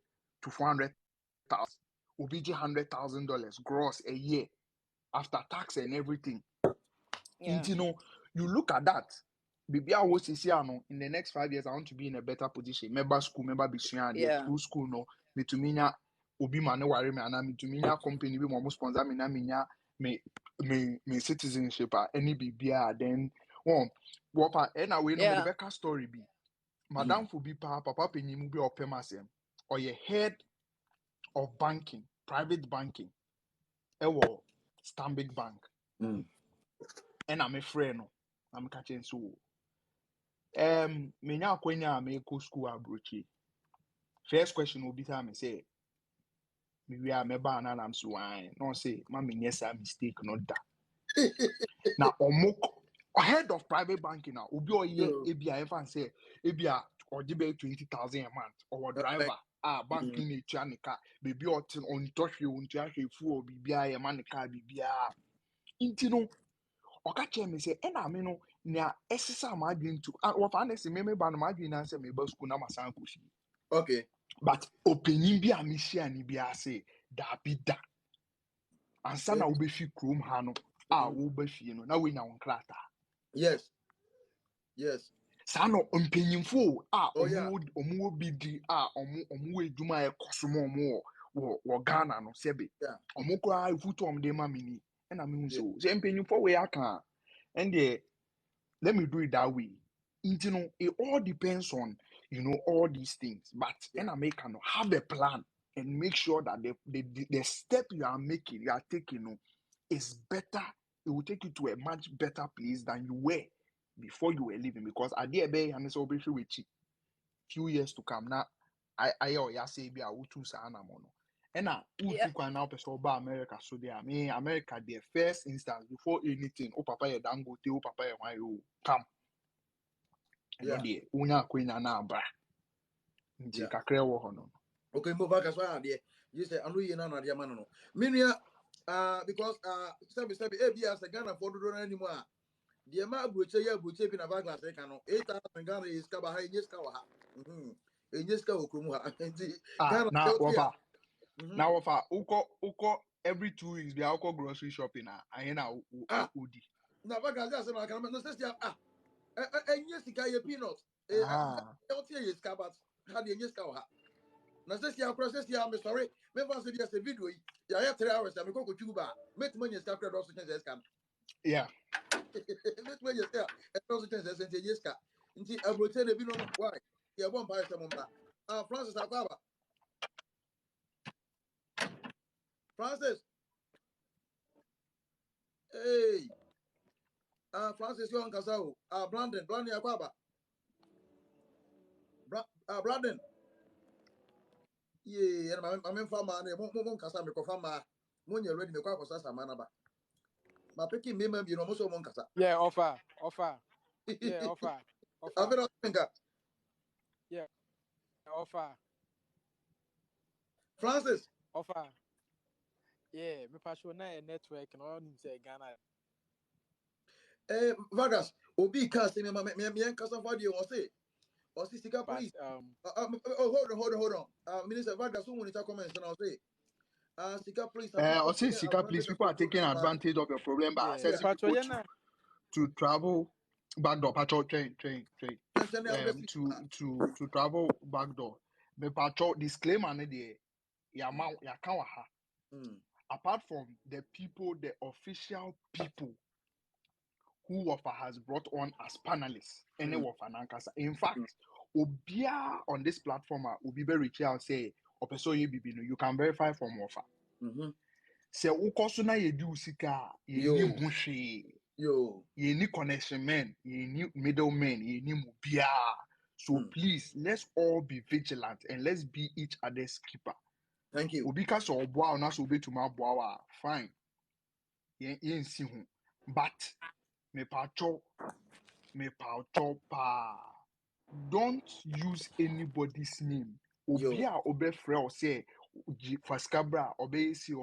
to 400,000. Ubiji $100,000 gross a year after tax and everything. You look at that. Bibi I was in the next 5 years, I want to be in a better position. Member school, member bisuya through school no. Me to minya obi mane ware me ana me to minya company we mo sponsor me na minya me citizenship any bibia then what na we no me the better story be. Madam for be papa penyi mu be opemasem or your head of banking, private banking. Ewo Stanbic Bank. And I'm a friend no. I'm catching so. Menya akwenya me go school abrochi. First question will be time me say me are me ba na am so wine. No say ma me yes a mistake not that. Now omok ahead of private banking now obi oye ebia efa say ebia or be 20,000 a month or driver banking ni tuanika baby on touch you unto ahwefu obi bia e manika bibia intino okache me say na me no na esisa ma adwin to what honestly me ba no ma adwin na say me ba school na masan koshi. Okay. But opinion bi a me share ni bia say da bi da ansa na wo be fi krom ha no wo be fi no na we nya won krata. Yes. Sano mpanyimfo a Oh yeah. omo bidi a omo edwuma e kosomo omo wo Ghana no sebe. Yeah. Omo kwa ifuto om de ma mini. E na me hu Yeah. so. Se mpanyimfo we aka and let me do it that way. You know, it all depends on, you know, all these things. But Yeah. in America, no, have a plan and make sure that the step you are making, you are taking, you know, is better. It will take you to a much better place than you were before you were living. Because at the end, and it's all with you. Few years to come now, I say be a utu sa mono. And now, Yeah. utu kwa now person ba America so there. I mean, America, the first instance before anything. Oh, papa, you don't go to. Oh, papa, you want you come. No Yeah. de unya kwenya na aba nti Yeah. kakra wo ho no. Okay, move back as well. There. You say anu ye na na dia mano no. Minia because sabi ABS Ghana for do na anymore. The ma abuche ya abuche bi na bag class e kan no 8,000 Ghana is ka ba ha enyeska wa ha. Enyeska okromu ha. Nti Ghana Na healthy ya. wafa uko every 2 weeks bi uko grocery shopping na ahe na odi. Na bag class na kan no say enyesika ye peanut. Healthy is ka but ha the enyeska wa ha. Na say process ya me sorry. Me fa say this video yi. Ya 3 hours ya me ko tuba. Make money enyeska credit also change escan. Yeah. Make money enyeska also change enyeska. Nti abrote na bi no why? Ya bon pa ese mo mba. Francis Akwaba. Francis. Hey. Francis you on kasao. Brandon Akwaba. Brandon. Yeah, and I'm farmer na mo kasa me ko farmer. Mo nya ready me kwa kosa sama na ba. Ma peki me ma bi no mo so mo kasa. Yeah, offer. Yeah, offer. Avero thinga. Yeah, offer. Francis. Offer. Yeah, me passion na network no nim say Ghana. Vargas, Obi can say me kasa for you or say sika But please. Hold on. Minister Vargas who monitor comments and I'll say sika please I say sika please people are taking advantage of your problem by accessing people to travel backdoor patrol train to travel backdoor. Me patrol disclaimer na there ya kan wa ha. Apart from the people, the official people who Wafa has brought on as panelists, any Wafa Nankasa. In fact, Obia on this platform will be very clear. Say, Opeso Yebibino, you can verify from Wafa. Say, Ukosuna Yedu Sika, ye Bushi, ye ni connection men, ye ni middlemen, ye ni Mubia. So please, let's all be vigilant and let's be each other's keeper. Thank you. Obika so Obwa na so be to my boa, fine. Ye see who, but me pacho pa. Don't use anybody's name. Obia obe frɛ say faskabra obeyesi.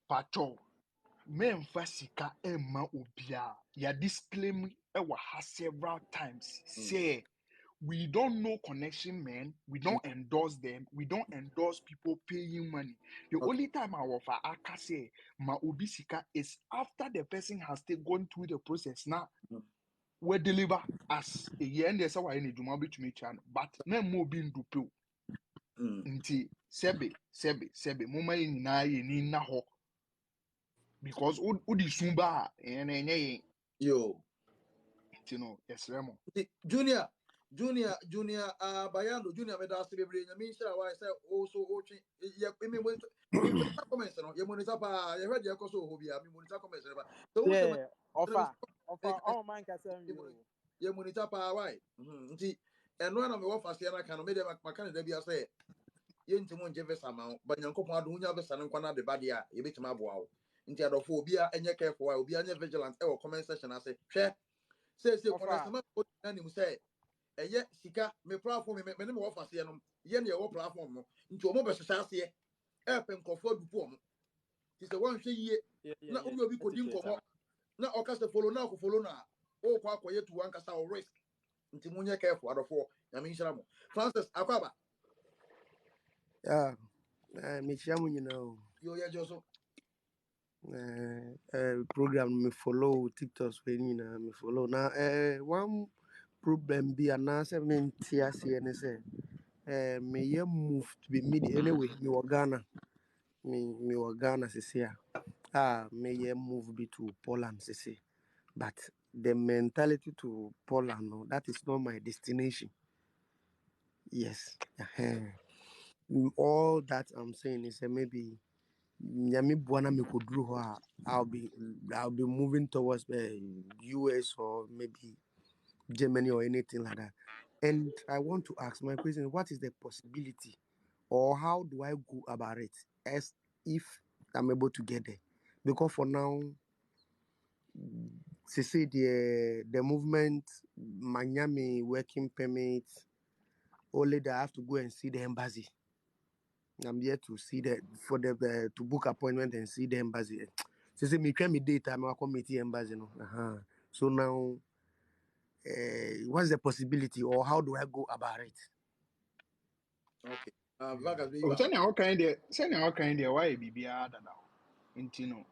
Pacho memfa sika emma obia. Ya disclaim ewa ha several times. Say we don't know connection men. We don't endorse them. We don't endorse people paying money. The only time I offer aka say ma obi sika is after the person has gone through the process. Now we deliver as a year and there's a way in Juma to me chan, but no more being dupe. Nti sebe muma na ye ni na ho because udi sumba and yo. You know, yes, Remo. Junior, Bayando, Junior, me das bebre na me share why say also ochi ya me monitor comments no ya monitor pa ya heard ya koso hobia me monitor comments ba so yeah offer oh man ka say ya monitor pa why nti eno na me wo fast ya na kan no me de maka na da bia say ye ntimo nje vesa ma ba nyankopon ado hunya vesa no nkwana de ba dia ye betima aboa wo nti adofo obia enye careful why obia enye vigilant e wo comment section ase hwe say connection ma na nim say eye sika me platform me ne me wo fase no ye ne ye wo platform no nti omo be hwehwe ase e pen kofo adupu omo ti se wan hwe yie na obi obi kodin komo na okase follow na ko follow na o kwa akoye tu wan kasa o risk nti munye careful adofo na me nhyira mo Francis Akwaba me chia mu nyina o yo ya joso program me follow TikTok when me follow. Now one problem be anaasɛ mente aseɛ ne sɛ meyɛ move to be mid anyway mewɔ Ghana mewɔ Ghana sese a meyɛ move be to Poland sese but the mentality to Poland no that is not my destination. Yes. All that I'm saying is maybe nyame boa na mekoduru hɔ a I'll be moving towards US or maybe Germany or anything like that. And I want to ask my question, what is the possibility or how do I go about it as if I'm able to get there? Because for now, say the movement, Miami working permit, only that I have to go and see the embassy. I'm here to see for the to book appointment and see the embassy. Say me try me date I'm a committee embassy no. So now what's the possibility or how do I go about it? Okay. Vargas, where you Oh, are? send our kind there. Why be other now? Intino.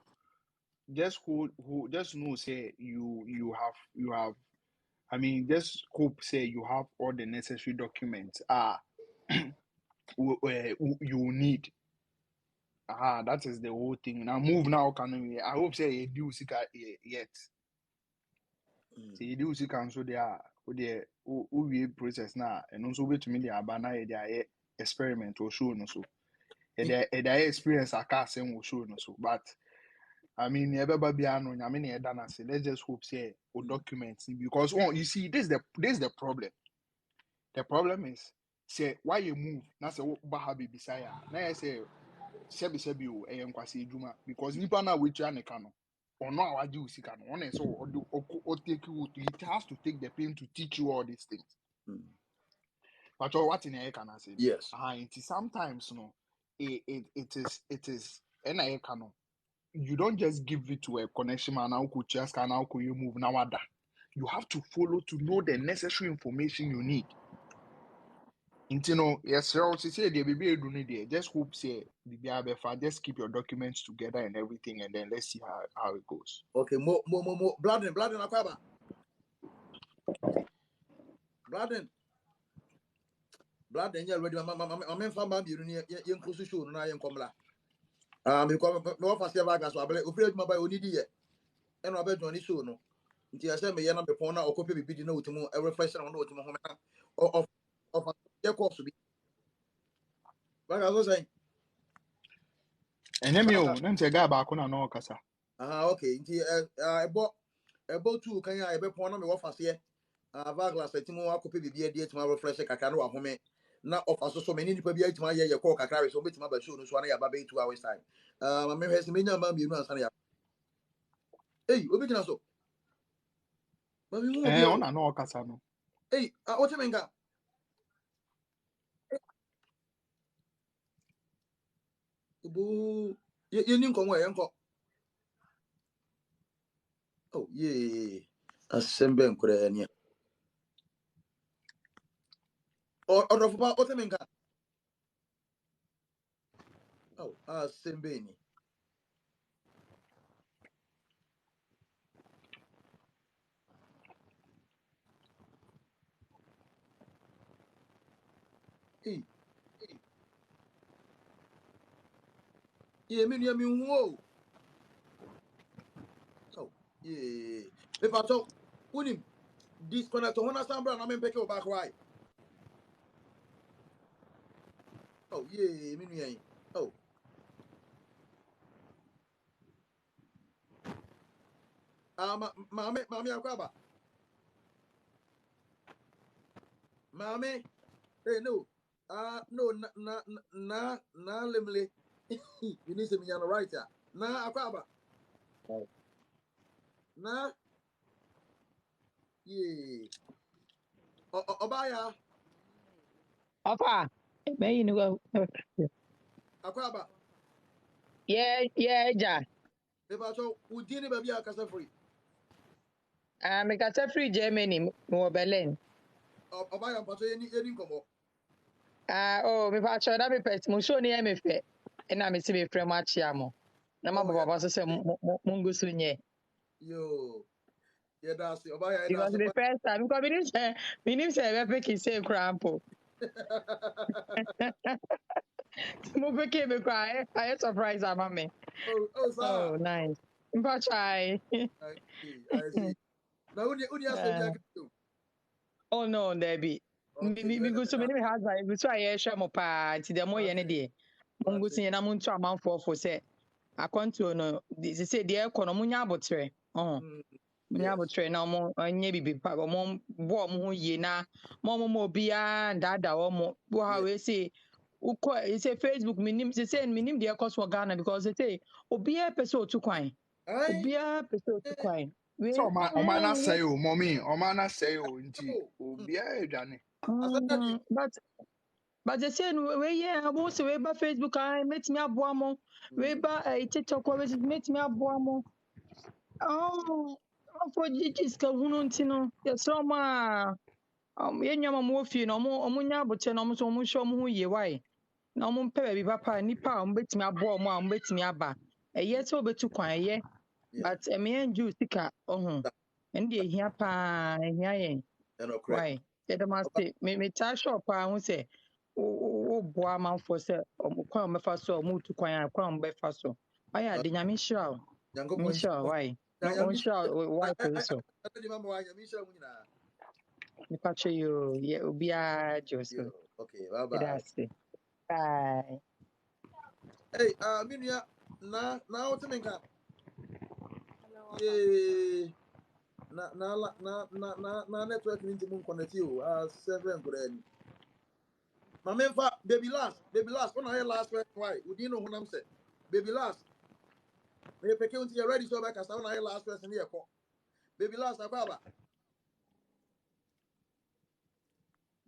Just just know say you have. I mean, just hope say you have all the necessary documents. You need. That is the whole thing. Now move now. Can we? I hope say you do sika yet. So you do sika so there. We process now, and also wait to me the abana there experiment or show no so. The experience I can't say will show no so, but. I mean, everybody I mean, let's just hope say or documents because you see, this is the problem. The problem is say why you move. Now say what bahabi bisaya. Now I say sebi o kwasi juma because nipa na we try ne kano or no awaji usika no. One so or take you to it has to take the pain to teach you all these things. But what in a can I say? Yes. Sometimes no, it is na kano. You don't just give it to a connection man now could just can now could you move now other. You have to follow to know the necessary information you need. Yes, sir. Say the baby do need there. Just hope say the just keep your documents together and everything, and then let's see how it goes. Okay, more. Bladen, akwaba. Bladen, you're ready. I'm in family. You're close to show. Na yenkomla. Because me wa fast Vargas. So abele. Ofre ma ba oni di ye. Eno abe join show no. Nti ya say me ye na be pon na okope bibi di na otimu. Every fresh na otimu home na. Of ye course bi. Vargas was saying. And then you, them say guy back on no kasa. Okay. Nti about two kan ya ebe pon na me wa fast ye. Vargas etimu akope bibi e di etimu refresh kakra na wa home. Na offer so many people be atimu ye call kakra so betima ba show no so na ya ba be 2 hours time. Me hwese me nya ma bienu ansa na ya. Hey, obi kina so. Ma me mu obi o. On no kasa no. Hey, what you mean? Ubu ye ni nkonwo ye nko. Oh, yeah. Asembe nkure ni. Order for what you mean? Oh, asembe ni. Hey, ye me hu. Oh, yeah. Me pa so unim disconnect to hona sambra na me peke o back why. Oh, yeah, me nu yen. Oh. Mame akwaba. Mame, hey no. No na lemle. You need to be on the right here. Na akwaba. Na yeah. Obaya Papa, me you know. akwaba. Yeah, ja. Eba so udini baby akasa free. Me kasa free Germany mo Berlin. Obaya mpaso yeni komo. Oh, me pa cho da me pet mo show ni e me fe. E na me si me frɛ mo achia mo. Na ma papa so say mungu sunye. Yo. Yeah, that's it. Obaya, Because that's the first time, because we didn't say we pick say crampo. Mo pick me cry. I surprise am me. Oh, sir. Oh, nice. But try. I see. Now, when you ask me, I can do. Oh no, Debbie. Okay, Me go so many husband. We try share mo pa. Ti dem mo ye ne de. Mungu sunye na mo ntu amanfo fo say. Akwanto no. They say the economy munya abotre. Oh. Munya abotre na mo anye bibi pa mo bo mo ho ye na mo obia ndada wo mo. Bo ha we say ukọ say Facebook minim say minim the cost for Ghana because they say obia pese otu kwan. Obia pese otu kwan. We So oma na say o mommy, oma na say o nti obia edwane. But they say we yeah abo say we ba Facebook ai metimi aboa mo. We ba TikTok we metimi aboa mo. Oh, for jijis ka hunu nti no. Yes so ma yenya ma mo fie no omo nya aboche no omo so omo hwe omo ho ye why. Na omo mpe ba bi papa nipa omo betimi aboa mo a omo betimi aba. Eye se obetu kwan eye. But me enju sika ohun. Ndi ehia pa ehia yen. Why? The must me ta shop a hu say o boa manfo say kwan mefa so o mutu kwan a kwan befa so. Why ade nyame hira o. Me sure why? No on sure why so. Me patch you yeah obia Joseph. Okay, bye bye. That's it. Bye. Hey, Minya, now to make up. Yeah. Na network into moon connect you. 7 grand. My man, baby last. When I last word, why? Would you know what I'm saying? Baby last. Me peke unti you ready so back as when I last person here. Baby last, Akaba.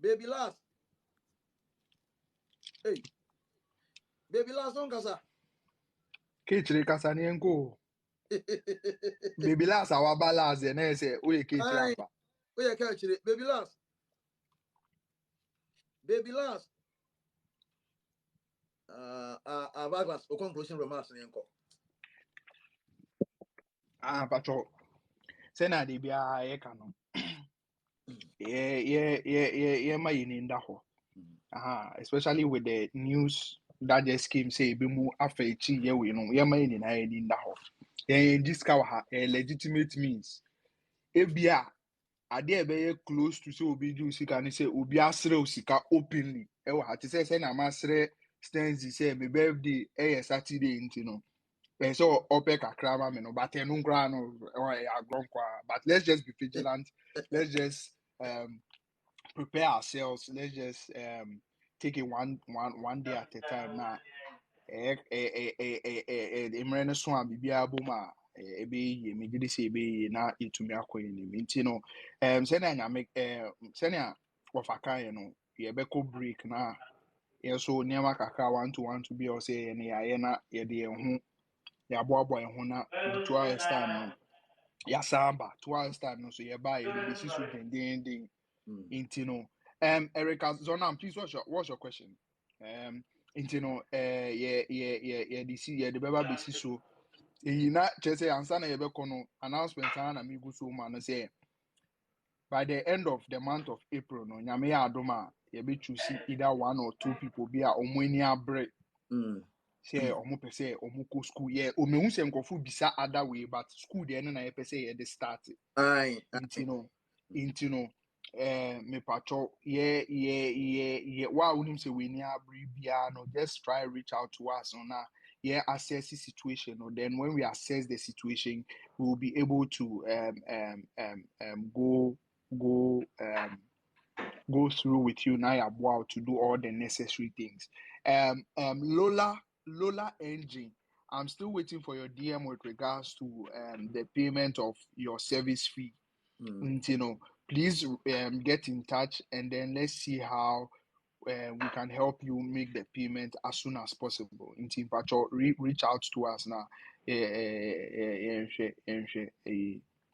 Baby last. Hey. Baby last on kasa. Kichire kasa ni enko. Baby last awa balance na say we kichire apa. We kichire baby last. Baby last. Baglas o conclusion remarks ni enko. Pacho. Say na de bia ye kanu. Yeah, my in that ho. Especially with the news that just came say be mu afechi ye we no yeah my in that ho. Yeah, this ha legitimate means. Ebia ade ebe close to say obi do sika ni say obi asre sika openly. E wa ha say na masre stanzi say me birthday Saturday ntino. So OPEC akrama me no but no nkra no but let's just be vigilant. Let's just prepare ourselves. Let's just take it one day at a time now. Emre so am bibia boma ebe ye me gidi say ebe na etumi akoye ni nti no say na nyame say na ofaka no ye be ko break na ye so niam kakra want to be or say ye na ye de ho ya boabo ye ho na 2 hours time no ya samba 2 hours time no so ye ba ye be si so dendending into no Erica Zonam, please what's your question? Into no this year the baba be so na just say answer na yebe kono announcement na me go so man say by the end of the month of April no nyame ya adoma yebe choose either 1 or 2 people be a omweni abre say omo pese omo ko school yeah omehu se nkofo bisa other way but school there na yebe say ye dey start into no me pacho wow unim say we near bia no just try reach out to us on assess the situation or then when we assess the situation we will be able to go through with you now about to do all the necessary things. Lola Engine, I'm still waiting for your DM with regards to the payment of your service fee. You know, please get in touch and then let's see how we can help you make the payment as soon as possible. Reach out to us now.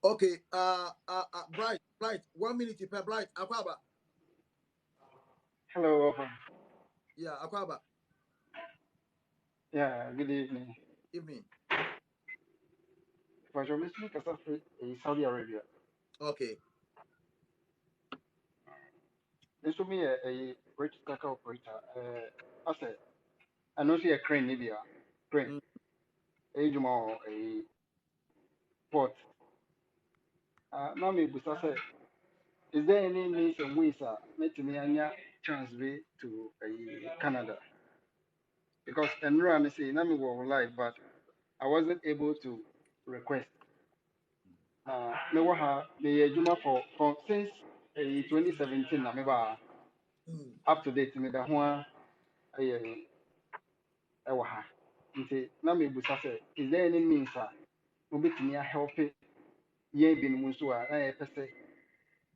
Okay, Bright, 1 minute per Bright, Akwaba. Hello. Yeah, Akwaba. Yeah, good evening. Evening. Pacho Messi kasa free Saudi Arabia. Okay. This will be a rich cacao operator. I said, I know see a crane Libya. Crane. A Juma a port. Now me busa say, is there any means and ways make me anya chance way to Canada? Because and I say, na me were live, but I wasn't able to request. Me wa ha me Juma for since 2017 na me ba up to date me da ho ɛwɔ ha nti na mebusa sɛ is there any means a wobɛtumi ahelpe yɛn binom nso a na yɛpɛ sɛ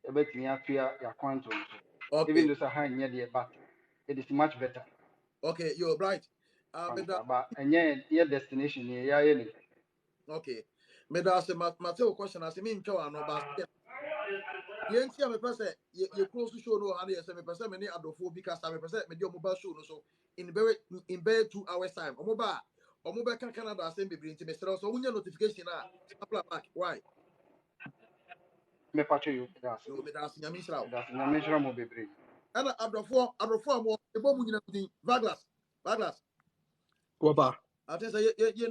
yɛbɛtumi atoa yɛakwanto no so even Okay. though sɛ ha nyɛ deɛ but it is much better Okay, you're right. Meda, but ɛnyɛ yɛ destination yɛ yɛayɛ ne okay. Meda se Mateo question as me ntwa ano ba. Yenti a me pese ye close to show no ha ye se me pese me ni adofo bi kasa me pese me di omo show no so in very 2 hours time. Omo ba kan Canada asem bebre nti me sere so unya notification a sample back. Why? mepatwe yo that's No, meda se nyame sra. nyame nhyira mo bebree Ana adofo amo ebo mu nyina din Vaglas. Wapa. I think say ye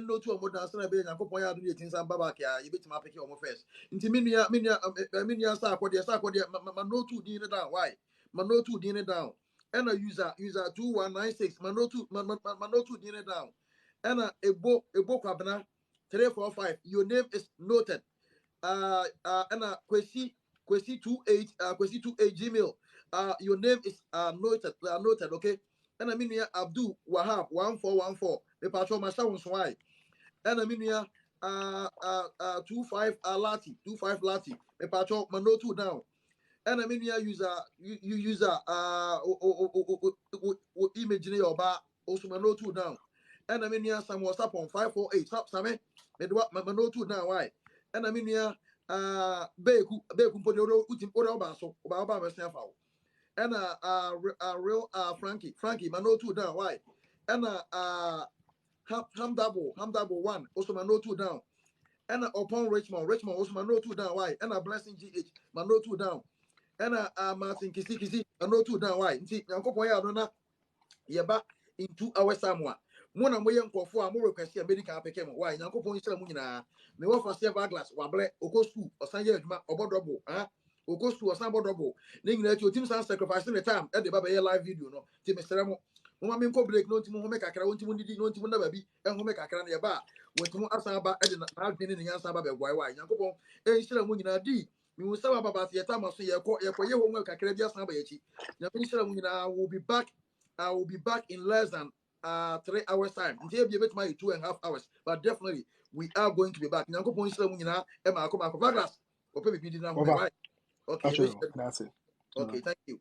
no to omo dance na be Nyankopon ya do ye tinsa baba ka ye betima apeke omo first. Nti minia sa akode ma no to din down. Why? Ma no to din down. And a user 2196 ma no to din down. And a ebo kwabena 345 your name is noted. And a kwesi 28 Gmail. Your name is noted, okay? And I mean Abdul Wahab 1414. The patrol my sound why. And I mean 25 Lati 25 Lati. The patrol my no two down. And I mean user image in your bar also my no two down. And I mean some WhatsApp on 548. Stop Sammy. Me do my no two down why. And I mean beku mpodoro utim ora ba so ba mesia fa. And real Frankie my no two down why. And Hamdabo 1 also my no two down. And upon Richmond also my no two down why. And Blessing GH my no two down. And Martin Kisi my no two down why. Nti Nyankopon ya no na yeba in 2 hours somewhere. Mo na mo ye nkofo a mo request ya medical apeke mo why Nyankopon yisra mo nyina me wo fa silver glass wabre oko school osan ye adwuma obodobo oko school osan bodobo ne nyina ti otim san sacrifice the time e de baba ye live video no ti me sere mo ma me nko break no ti mo home kakra wonti mo didi no ti mo na babi e home kakra na ye ba wonti mo asan ba e de na adwene ne nyansa ba be boy why Nyankopon e yisra mo nyina di mi wo sa baba se ye time so ye ko ye home kakra bi asan ba ye chi na me yisra mo nyina I will be back in less than 3 hours time. Until be bit my 2.5 hours, but definitely we are going to be back. Nyanko point sila muna Emma Akoma Vaglas. Open me now. Wapa. Right? Okay, Actually, that's it. okay, thank you.